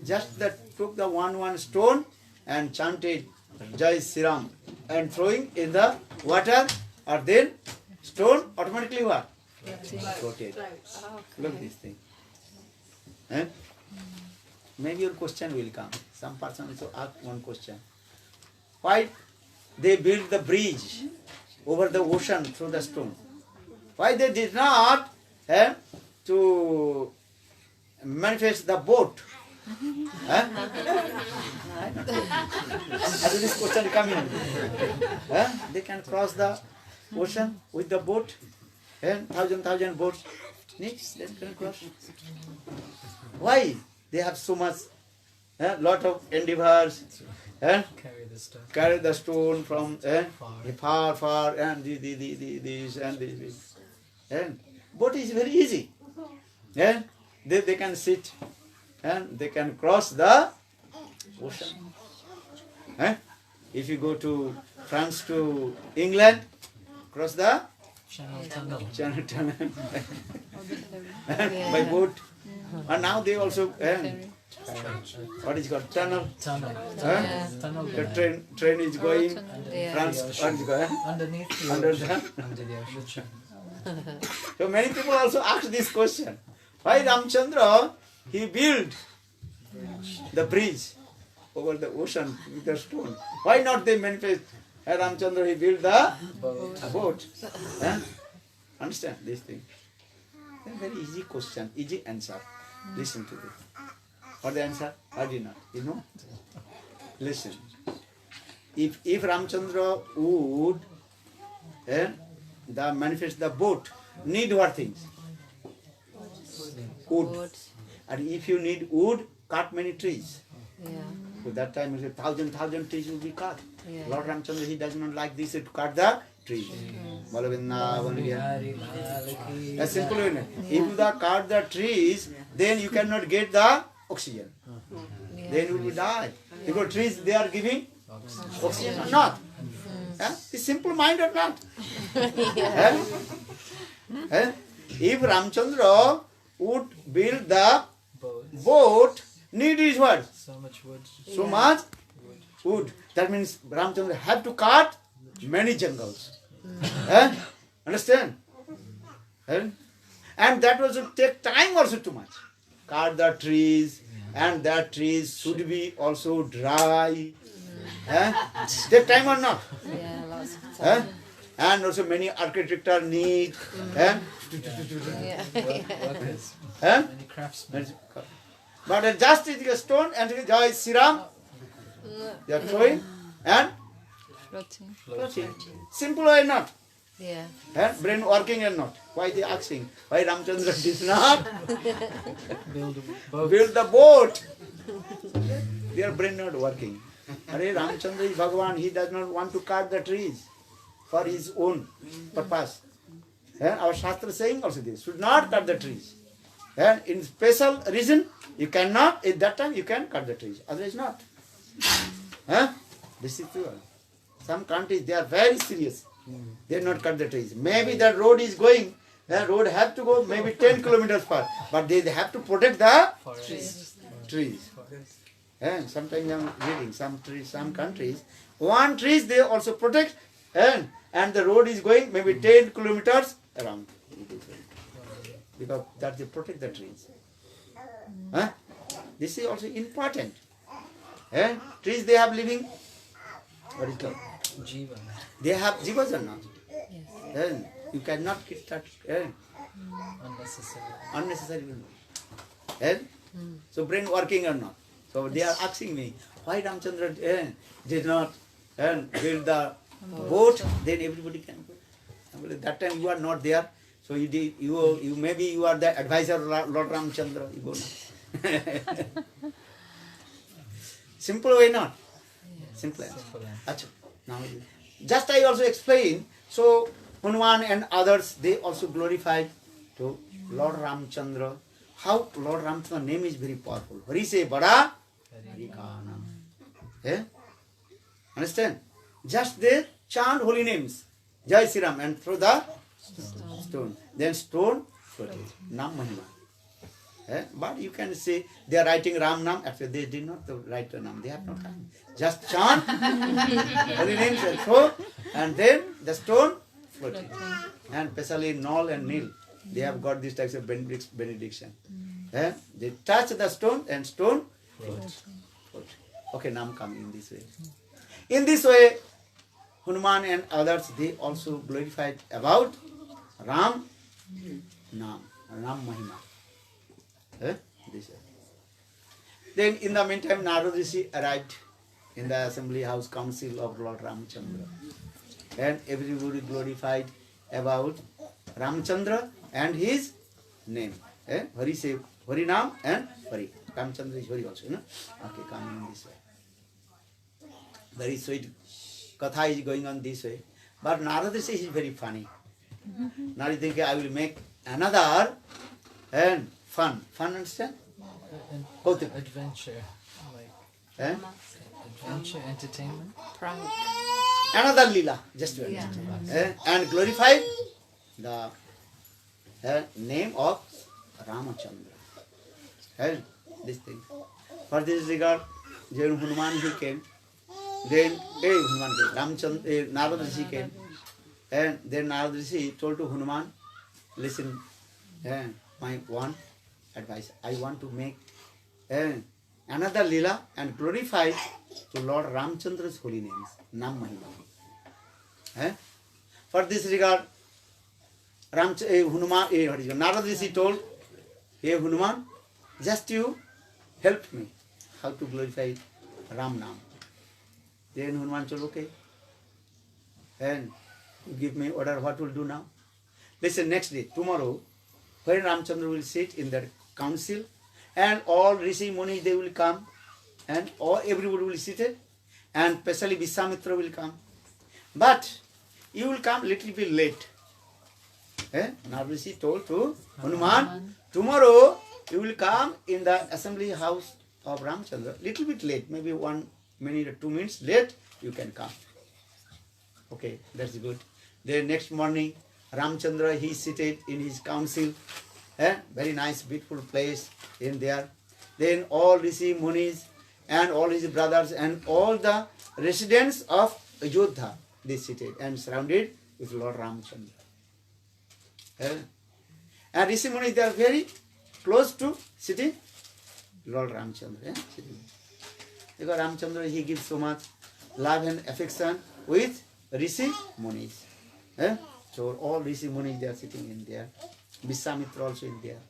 Just that took the one stone and chanted Jai Siram and throwing in the water, or then stone automatically what? Floated. Look at this thing. Maybe your question will come. Some person also asked one question. Why they built the bridge over the ocean through the stone? Why they did not to manifest the boat? As this question coming, they can cross the ocean with the boat, and thousand boats next they can cross. Why they have so much, lot of endeavors, carry the stone from far, and this and this. And boat is very easy. They can sit and they can cross the ocean. If you go to France to England, cross the Channel Tunnel by boat. And now they also what is called tunnel. The train is going France. What is going underneath under the ocean. So many people also ask this question: why Ramachandra he built the bridge over the ocean with the stone? Why not they manifest? Ramachandra he built the boat. Understand this thing? A very easy question, easy answer. Listen to this. What the answer? I did not. You know? Listen. If Ramachandra would the manifest the boat, need what things? Wood. And if you need wood, cut many trees. So that time, 1,000 trees will be cut. Lord Ramachandra, he does not like this to cut the trees. That's simple, isn't it? If you cut the trees, then you cannot get the oxygen. Then you will die. Because trees, they are giving oxygen or not. Is simple mind or not? If Ramachandra would build the boat, need is what? So much wood. So much wood. That means Ramachandra had to cut many jungles. Eh? Understand? Eh? And that also take time also too much. Cut the trees, and that trees should be also dry. Eh? Take time or not? Yeah, lots of Eh? time. And also many architecture need. Eh? Yeah. Workers, Eh? many craftsmen. But just it is a stone and Jai Siram, they are throwing and Floating. floating. Simple or not? Yeah. And brain working or not? Why they asking? Why Ramchandra did not Build a boat. build the boat? Their brain not working. Hare Ramchandra is Bhagavan, he does not want to cut the trees for his own purpose. And our Shastra saying also this, should not cut the trees. And in special reason, you cannot, at that time you can cut the trees, otherwise not. Huh? This is true. Some countries, they are very serious. They not cut the trees. Maybe the road is going, the road have to go maybe 10 kilometers far, but they have to protect the trees. And sometimes I am reading some trees, some countries, one trees they also protect, and the road is going maybe 10 kilometers around. Because that they protect the trees. Huh? This is also important. Trees they have living, what is called? Jiva. They have jivas or not? Yes. You cannot get that Unnecessary. unnecessary. So brain working or not? So they are asking me, why Ramchandra did not build the boat? Then everybody can go. That time you are not there, so you did. You maybe you are the advisor of Lord Ramchandra. You go now. Simple way not? Simple answer. Simple answer. Achha. Now, just I also explain. So Hanuman and others, they also glorified to Lord Ramchandra. How Lord Ramchandra name is very powerful. Hari se bada, Hari ka naam. Eh? Understand? Just they chant holy names. Jai Sri Ram and throw the stone. Then stone floated. Nam Mahima. But you can say they are writing Ram-nam. Actually, they did not write the Nam. They have no time. Just chant holy names and throw, and then the stone floating. And especially Nol and Nil, they have got these types of benediction. They touch the stone and stone floats. Okay, Nam come in this way. In this way, Hanuman and others, they also glorified about Ram Nam, Ram Mahima. This way. Then in the meantime, Narad Rishi arrived in the assembly house council of Lord Ramchandra. And everybody glorified about Ramchandra and his name. Hari say Hari Nam and Hari. Ramchandra is Hari also. No? Okay, coming this way. Very sweet katha is going on this way. But Narad Rishi is very funny. Now you think I will make another and fun. Fun, understand? Adventure. Like adventure, entertainment. Prank. Another lila, just to understand. And glorify the name of Ramachandra. This thing. For this regard, when Hanuman he came, then Hanuman came, Narad Rishi came, and then Narad Rishi told to Hanuman, listen, my one advice, I want to make another lila and glorify to Lord Ramchandra's holy names, Nam Mahima. For this regard, Hanuman, Narad Rishi told, hey Hanuman, just you help me how to glorify Ram Nam. Then Hanuman told, okay. And you give me order what will do now. Listen, next day, tomorrow, when Ramchandra will sit in the council, and all Rishi Muni they will come, and everybody will sit, and especially Vishwamitra will come. But you will come little bit late. Now Rishi told to Hanuman, tomorrow you will come in the assembly house of Ramchandra, little bit late, maybe 1 minute or 2 minutes late, you can come. Okay, that's good. Then next morning, Ramchandra, he seated in his council, very nice, beautiful place in there. Then all Rishi Munis and all his brothers and all the residents of Ayodhya, they seated and surrounded with Lord Ramchandra. And Rishi Munis, they are very close to sitting Lord Ramchandra. Because Ramchandra, he gives so much love and affection with Rishi Munis. So all Rishi Munis, they are sitting in there. Vishwamitra also in there.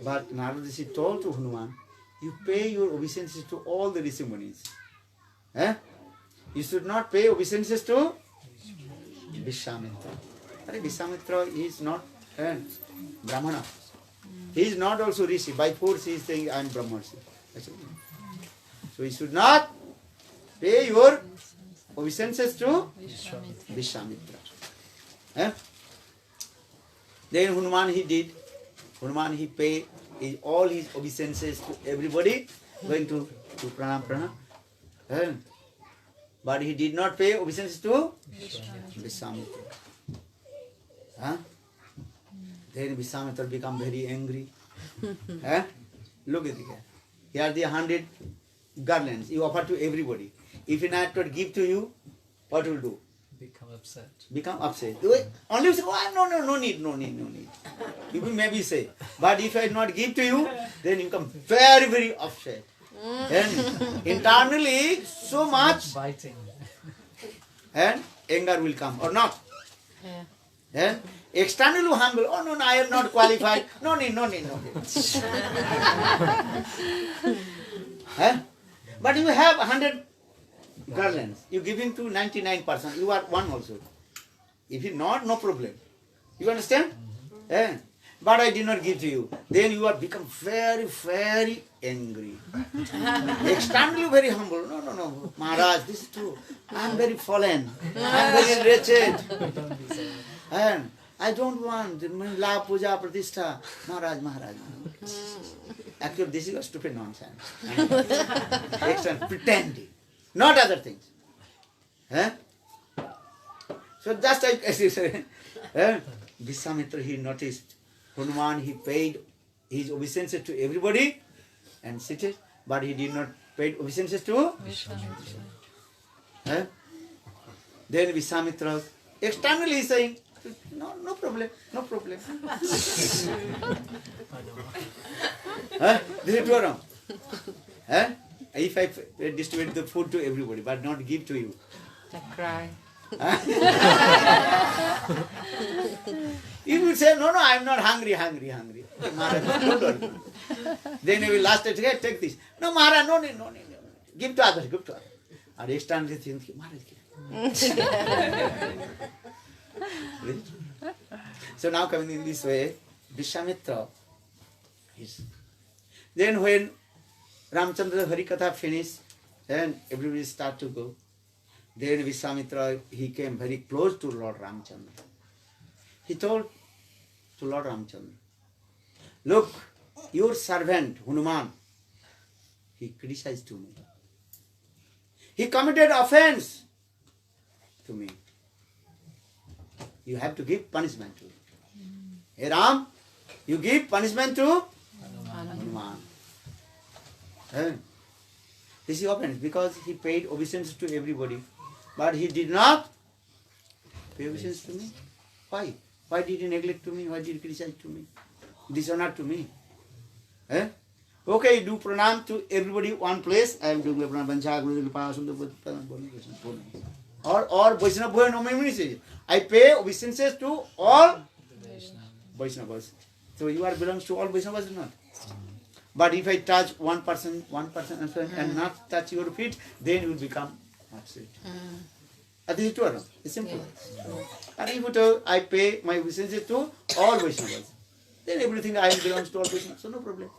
But Narada Rishi told to Hanuman, you pay your obeisances to all the Rishi Munis. You should not pay obeisances to Vishwamitra. Vishwamitra is not Brahmana. He is not also Rishi. By force he is saying, I am Brahmarshi. So you should not pay your obeisances to Vishwamitra. Then Hanuman he did. Hanuman he paid all his obeisances to everybody, going to pranam. But he did not pay obeisances to Vishwamitra. Then Vishwamitra become very angry. Look at it. Here are the 100 garlands you offer to everybody. If he not to give to you, what will do? Become upset. Become upset. Only you say, oh, no need. You will maybe say. But if I not give to you, then you become very, very upset. And internally, so much biting. And anger will come, or not. And externally humble, oh no, I am not qualified. No need. But you have 100 garlands. You giving to 99%. You are one also. If you not, no problem. You understand? But I did not give to you. Then you are become very, very angry. Externally very humble. No. Maharaj, this is true. I am very fallen. I am very wretched. And I don't want La Puja Pratishtha. Maharaj. Actually, this is a stupid nonsense. External pretending. Not other things. So just like Vishwamitra, he noticed Hanuman, he paid his obeisances to everybody and seated, but he did not pay obeisances to Vishwamitra. Then Vishwamitra externally is saying, no problem. This is true or wrong? If I distribute the food to everybody, but not give to you. I cry. You will say, no, I am not hungry. Maharaj, don't worry. Then you will last day, take this. No, Maharaj, no need. Give to others. And externally think, Maharaj. So now coming in this way, Vishwamitra is. Then when Ramchandra Harikatha finished, then everybody start to go. Then Vishwamitra, he came very close to Lord Ramchandra. He told to Lord Ramchandra, look, your servant Hanuman, he criticized to me. He committed offense to me. You have to give punishment to him. Hey Ram, you give punishment to Hanuman. This is offense because he paid obeisance to everybody. But he did not pay obeisance to me. Why? Why did he neglect to me? Why did he criticize to me? Dishonor to me? Okay, do pranam to everybody one place. I am doing pranam. Or Vaishnava Bhoya means I pay obeisances to all Vaishnavas. So you are belongs to all Vaishnavas or not? But if I touch one person and not touch your feet, then you will become upset. This is true. It's simple. And if you tell, I pay my obeisances to all Vaishnavas, then everything I belongs to all Vaishnavas, so no problem.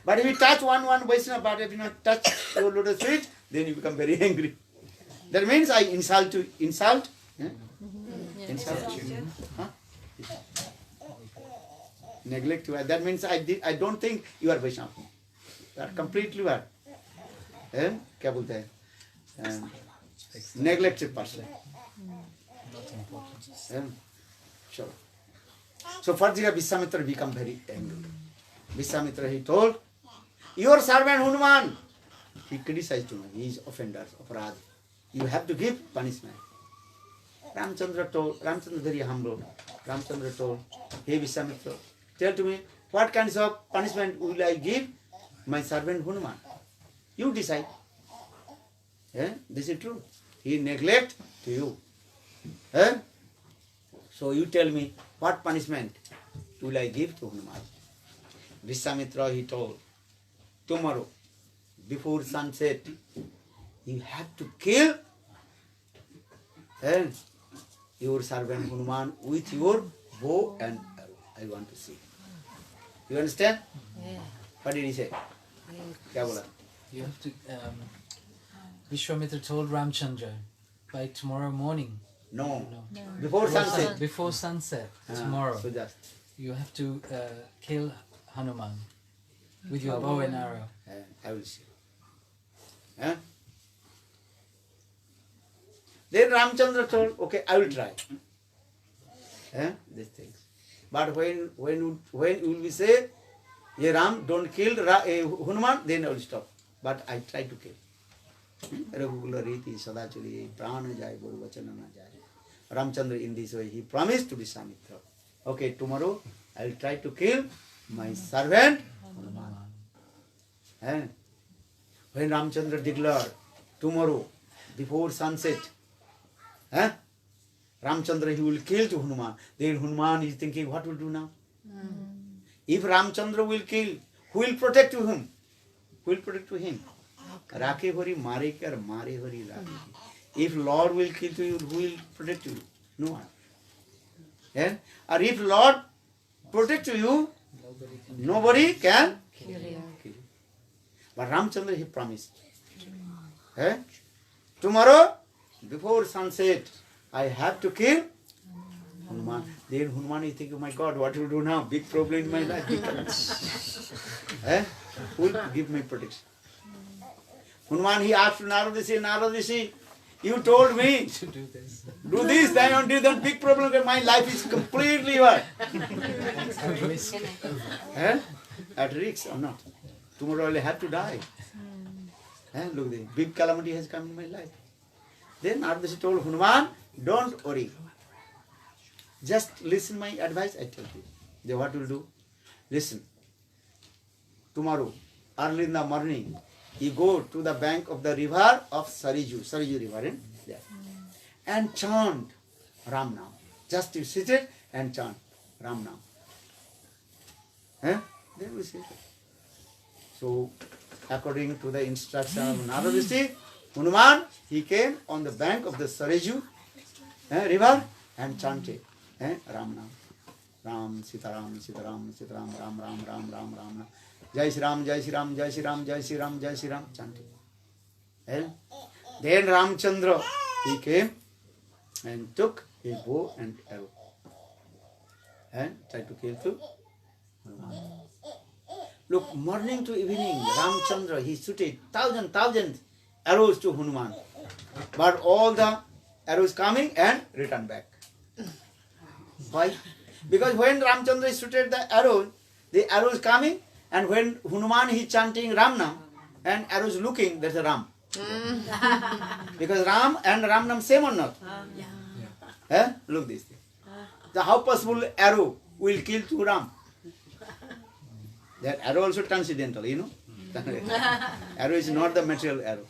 But if you touch one Vaishnava, but if you not touch your lotus feet, then you become very angry. That means I insult. Insult you. Huh? Neglect you. That means I don't think you are Vaishnava. You are completely what? क्या बोलते हैं? Neglected person. Sure. So first Vishwamitra become very angry. Vishwamitra he told, your servant Hanuman, he criticized to me. He is offender, aparad. You have to give punishment. Ramchandra very humble. Ramchandra told, hey Vishwamitra, tell to me, what kinds of punishment will I give my servant Hanuman? You decide. This is true. He neglect to you. So you tell me, what punishment will I give to Hanuman? Vishwamitra, he told, tomorrow, before sunset, you have to kill your servant Hanuman with your bow and arrow. I want to see. You understand? Yeah. What did he say? Kya bola? You have to. Vishwamitra told Ramchandra, by tomorrow morning. No. Before sunset. Before sunset tomorrow. So just. You have to kill Hanuman with your bow and arrow. I will see. Then Ramchandra told, okay, I will try. These things. But when you will say, hey Ram, don't kill Hanuman, then I will stop. But I try to kill. Raghukula Riti Sadachari Prana Jai Guru Vachana Na Jai. Ramchandra in this way, he promised to Vishwamitra. Okay, tomorrow I will try to kill my servant Hanuman. When Ramchandra declared, tomorrow, before sunset, Ramchandra he will kill to Hanuman. Then Hanuman is thinking, what will do now? If Ramchandra will kill, who will protect to him? Who will protect to him? Rakhe Hari Mare Kar Mare Hari Rakhe. If Lord will kill to you, who will protect you? No one. Or if Lord protect to you, nobody can kill you. But Ramchandra he promised. Tomorrow, before sunset, I have to kill Hanuman. Then Hanuman is thinking, oh my God, what will do now? Big problem in my life. Who will give me protection? Hanuman, he asked Naradishi, you told me to do this. Do this, then big problem in my life is completely what? At risk or not? Tomorrow I will have to die. Look, the big calamity has come in my life. Then Naradishi told Hanuman, don't worry. Just listen my advice, I tell you. Then what will do? Listen. Tomorrow, early in the morning, you go to the bank of the river of Sariju river, there, and chant Ram-nama. Just you sit it and chant Ram-nama. Then we see it. So, according to the instruction of Naradishi, Hanuman, he came on the bank of the Sariju river and chanted Ram-nama. Ram, Sita Ram, Sita Ram, Sita Ram, Ram, Ram, Ram, Ram, Ram. Jai Shri Ram, Jai Shri Ram, Jai Shri Ram, Jai Shri Ram, Jai Shri Ram, chanting. Then Ramchandra, he came and took his bow and arrow and tried to kill to Hanuman. Look, morning to evening, Ramchandra, he shooted thousand arrows to Hanuman. But all the arrows coming and return back. Why? Because when Ramchandra shooted the arrows coming, and when Hanuman is chanting Ram-nam, and arrows looking, there's a Ram. Because Ram and Ram-nam same or not? Look this thing. How possible arrow will kill to Ram? That arrow also transcendental, you know. Arrow is not the material arrow.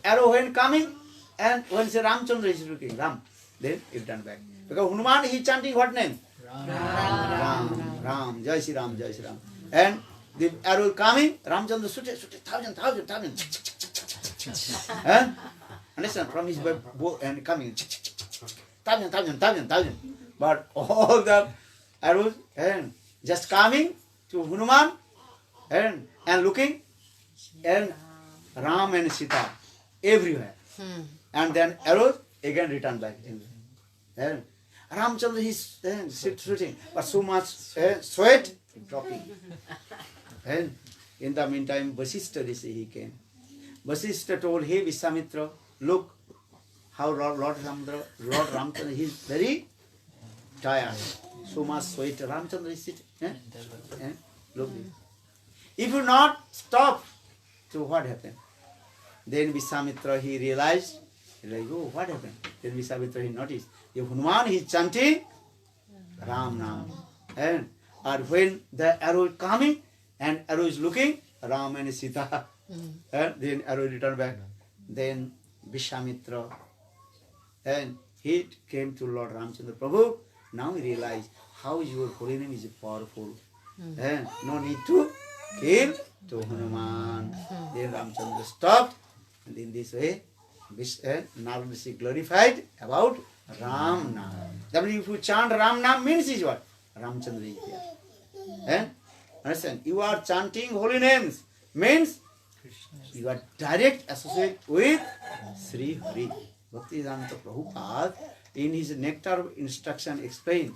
Arrow when coming, and when say Ramchandra is looking, Ram, then it return back. Because Hanuman he chanting what name? Ram, Jai Shri Ram, Jai Shri Ram. And the arrow coming, Ramchandra shooted thousand. Understand? From his bow and coming, thousand. But all the arrows and just coming to Hanuman and looking, and Ram and Sita everywhere. And then arrows again return back. Ramchandra is shooting, but so much sweat dropping. And in the meantime, Vasishtha Rishi he came. Vasishtha told, hey Vishwamitra, look how Lord Ramchandra, he is very tired. So much sweat. Ramchandra is sitting. Look this. If you not stop, so what happened? Then Vishwamitra he realized, He's like, oh, what happened? Then Vishwamitra, he noticed, if Hanuman is chanting Ram-nama, and or when the arrow is coming and arrow is looking, Ram and Sita, and then arrow return back. Then Vishwamitra, and he came to Lord Ramchandra Prabhu. Now he realized how your holy name is powerful. And no need to kill to Hanuman. Then Ramchandra stopped, and in this way, Narada Rishi glorified about Ram-nama. That means if you chant Ram-nama means is what? Ramchandra is there. And understand? You are chanting holy names means you are direct associated with Sri Hari. Bhaktivedanta Prabhupada in his Nectar of Instruction explained,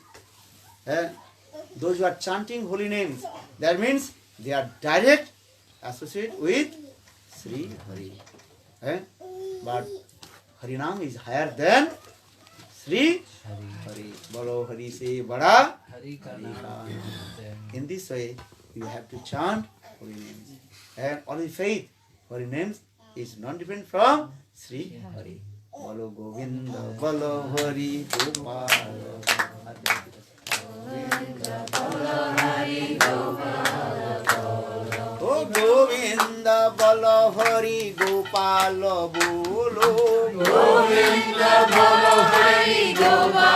those who are chanting holy names, that means they are direct associated with Sri Hari. But Harinam is higher than Sri Hari. Bolo Hari se Bada Hari ka Naam. In this way, you have to chant holy names. And only faith, holy names is non-different from Sri Hari. Bolo Govinda, Bolo Hari Gopal. Oh Govinda, Bolo Hari Gopal, Bolo Govinda, Bolo Hari Gopal,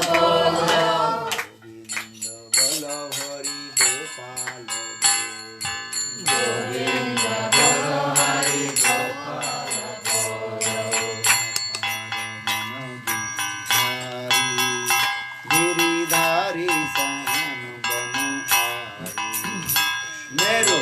Bolo Govinda, Bolo Hari Gopal, Govinda, Bolo Hari Gopal, Giridhari San Banu Hari Meru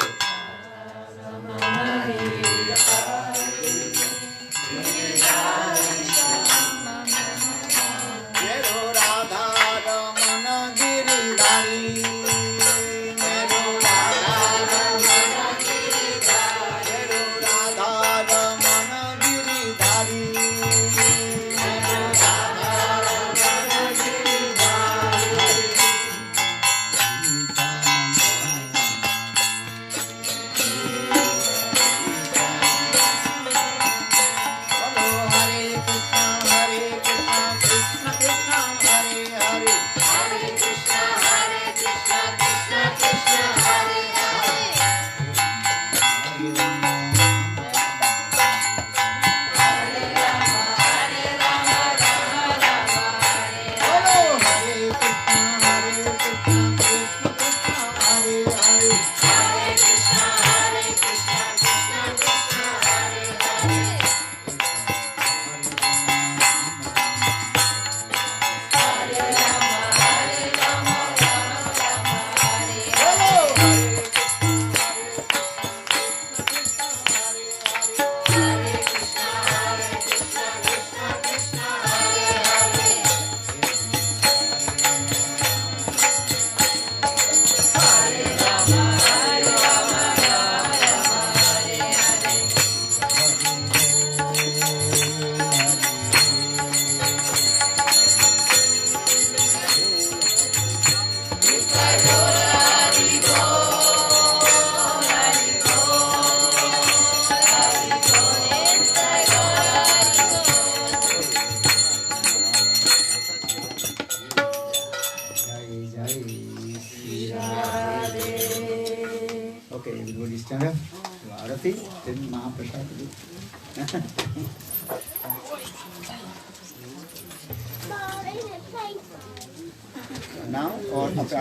now or after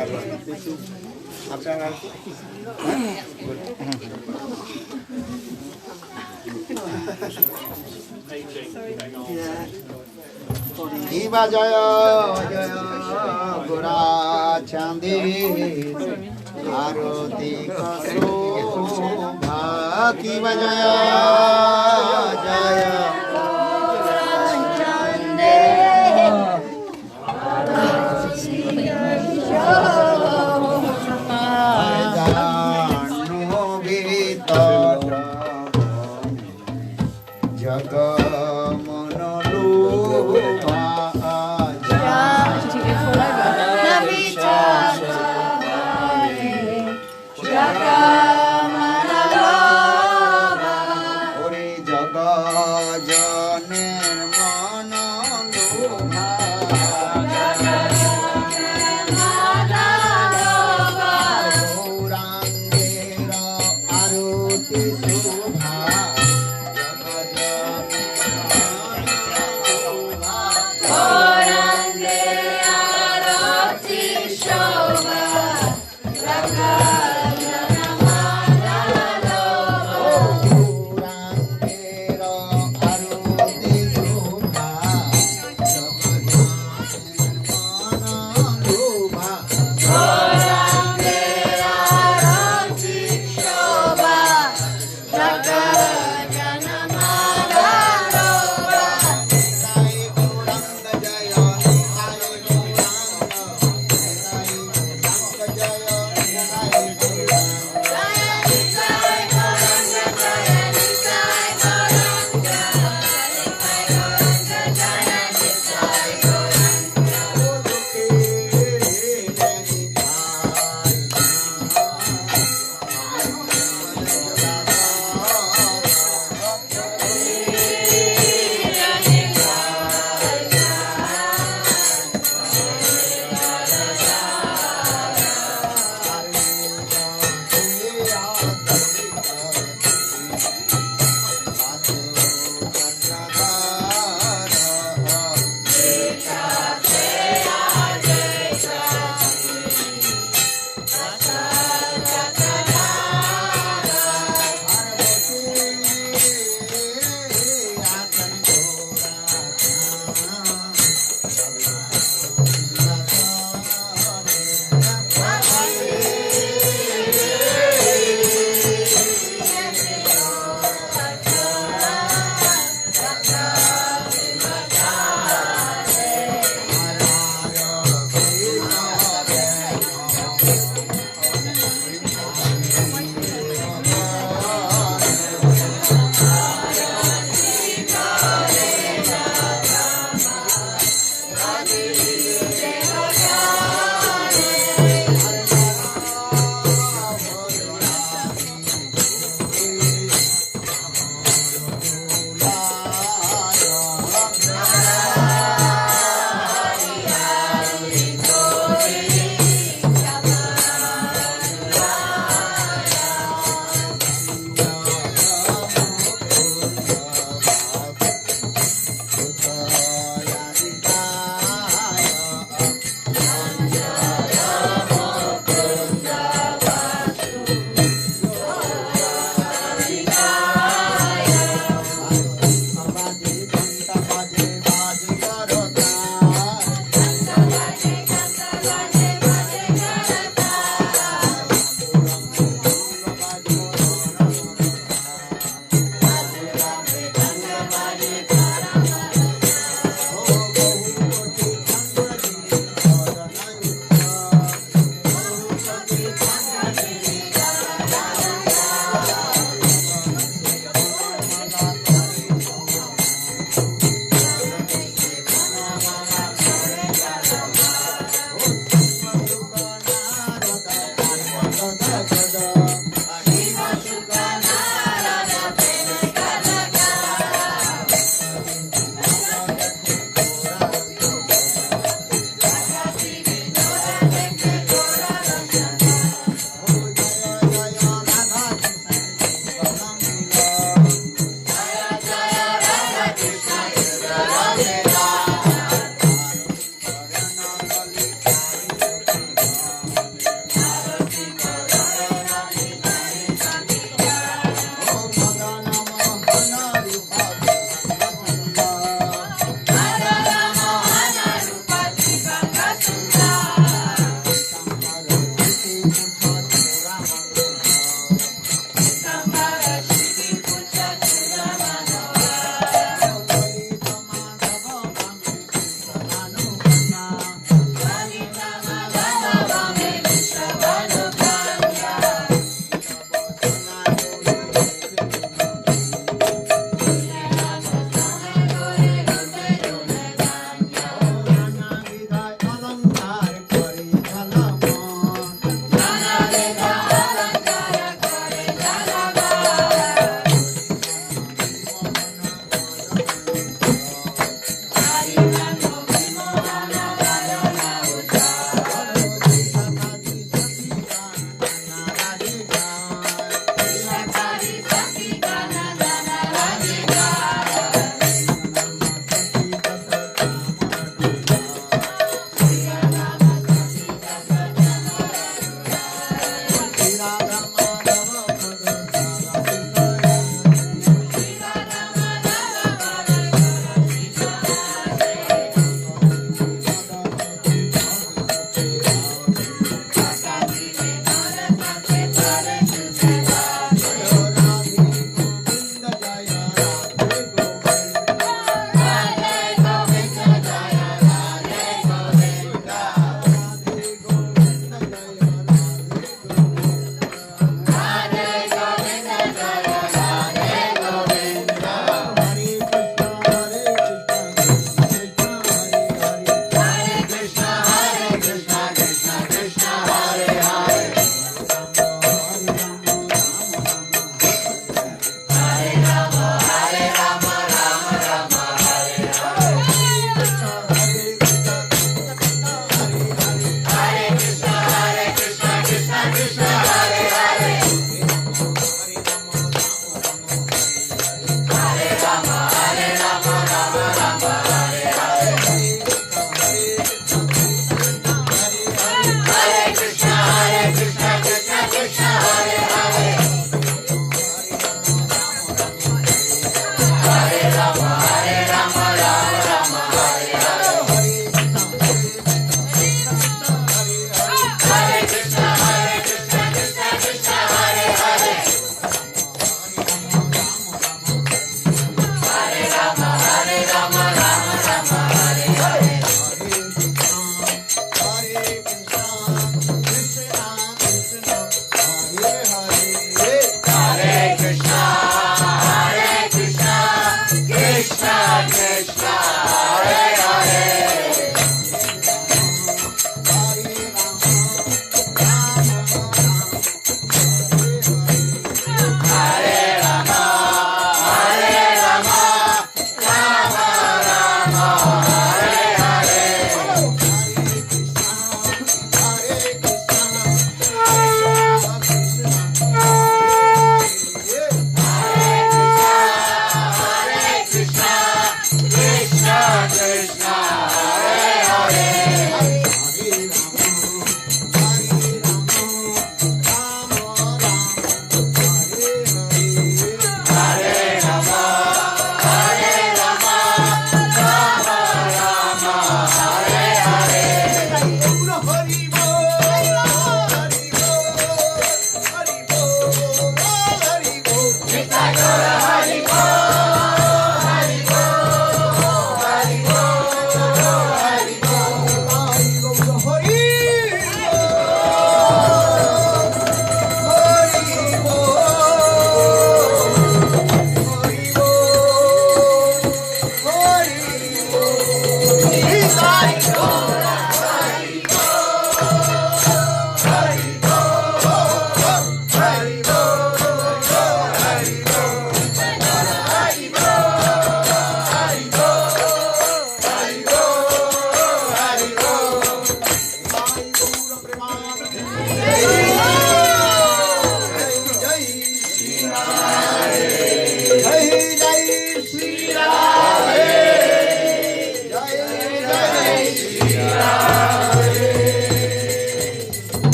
Arati? Iva Jaya Jaya Gura Chandi Arati Kaso Bhaki Vajaya Jaya Jaga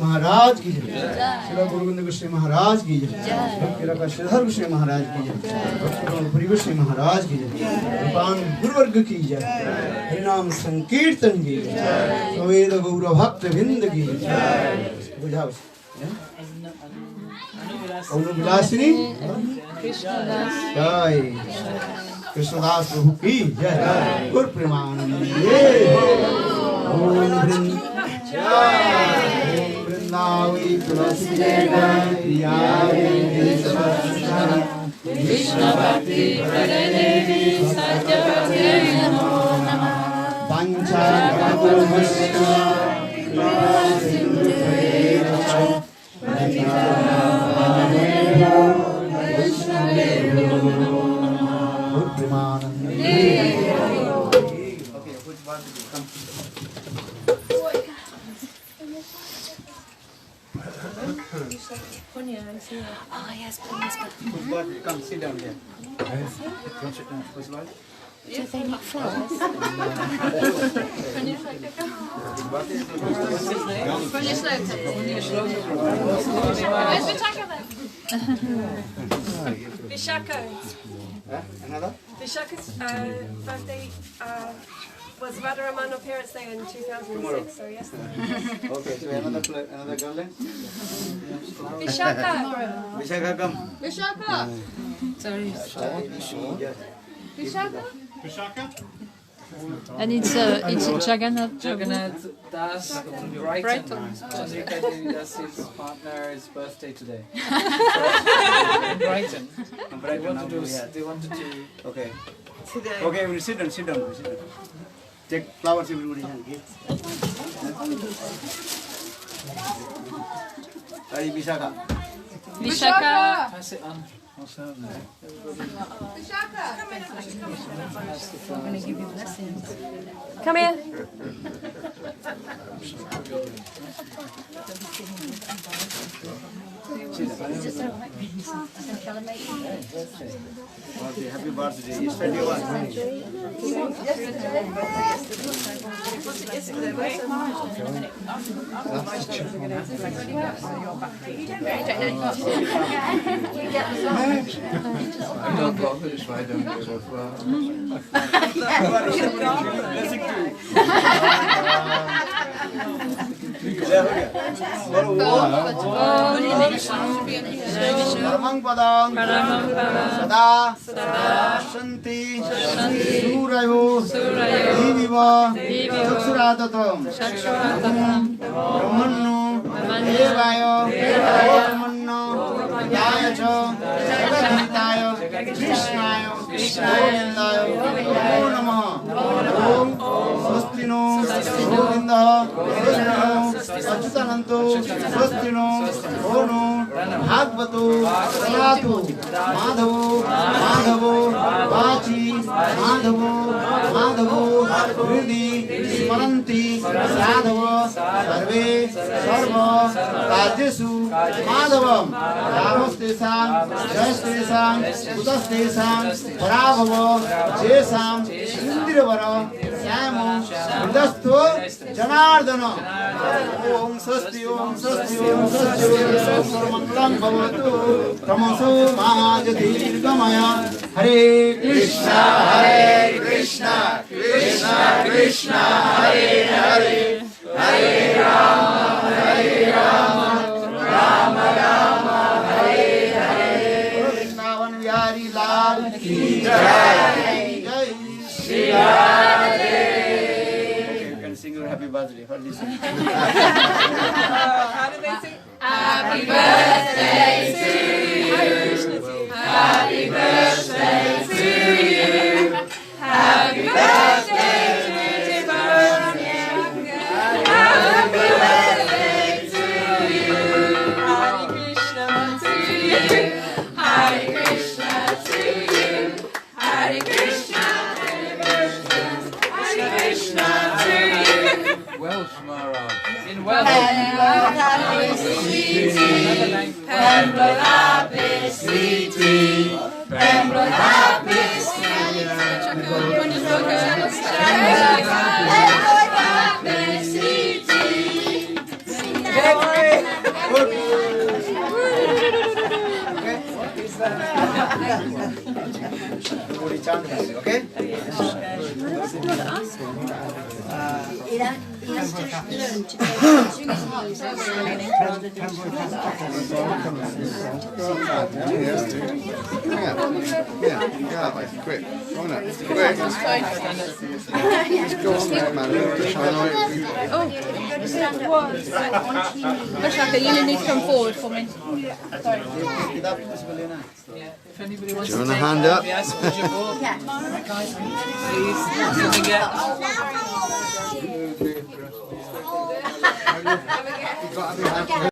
महाराज की जय, श्री गुरु गोविंद गोस्वामी महाराज की जय, श्रीधर गोस्वामी महाराज की जय, प्रिय गोस्वामी महाराज की जय, कृपान गुरुवर्ग की जय, हरिनाम संकीर्तन की जय, सवेद गौर भक्त वृंद की जय। बुझाओ अनुविलासिनी जय, कृष्णदास प्रभु की जय, गुरु प्रेमानंद वृंदावी तुलसी Krishna Bhakti Pradane Satyavate Namo Namah Pancha Kapurushya Oh yes, please. Come, sit down here. Do they need flowers? Vishaka. Another? Vishaka's birthday was Radharamana Parents Day in 2006, so yesterday. Okay, so another garland. Vishaka. Vishaka, come. Vishaka! Sorry. Vishaka? And it's Jagannath. Jagannath Das from Brighton. Chandrika Devi Das, his partner's birthday today. In Brighton. They wanted to. Okay. Okay, we'll sit down, sit down. Take flowers, everybody. Hey, Vishaka. Vishaka. Pass it on. Also, Vishaka! I'm going to give you blessings. Come here. Happy birthday. Yesterday was. परमं पदं सदा शान्ति सूरयो दीविव चक्षुरादतं ब्रह्मण्यो देवाय ब्रह्मण्यो हिताय च जगद्धिताय कृष्णाय गोविन्दाय नमो नमः। ॐ स्वस्ति नो गोविन्दः स्वस्ति अच्युतानन्दो स्वस्ति नो नो भागवतो प्रयातु माधवो माधवो वाची माधवो माधवो हृदि स्मरन्ति साधव सर्वे सर्व कार्येषु माधवं रामस्तेषां जयस्तेषां कुतस्तेषां पराभव जेषां इन्द्रवर श्यामो हृदस्थो जनार्दन। ओम स्वस्ति ओम स्वस्ति ओम स्वस्ति ओम सर्वमंगलं भवतु क्रमशो महाजदीर्घमय। हरे कृष्णा कृष्णा कृष्णा हरे हरे हरे राम राम राम हरे हरे। वृंदावन बिहारी लाल की जय जय Shri Radhe. You can sing your happy birthday for this. How do they sing? Happy birthday to you. Happy birthday to you. Happy birthday to you. Happy birthday to you. Hare Krishna to you. Hare Krishna to you. Hare Krishna. Hare Krishna to you. Welsh, Maharaj. In Welsh. Okay? He has just learned to sing his voice rather than Yeah, quick. Go on up. Quick. Just go on there, man. Mashaka, you need to come forward for me. Sorry. If anybody wants Do you to want a take hand that, up? yes, would you both? Please, can we get... You've got to be happy.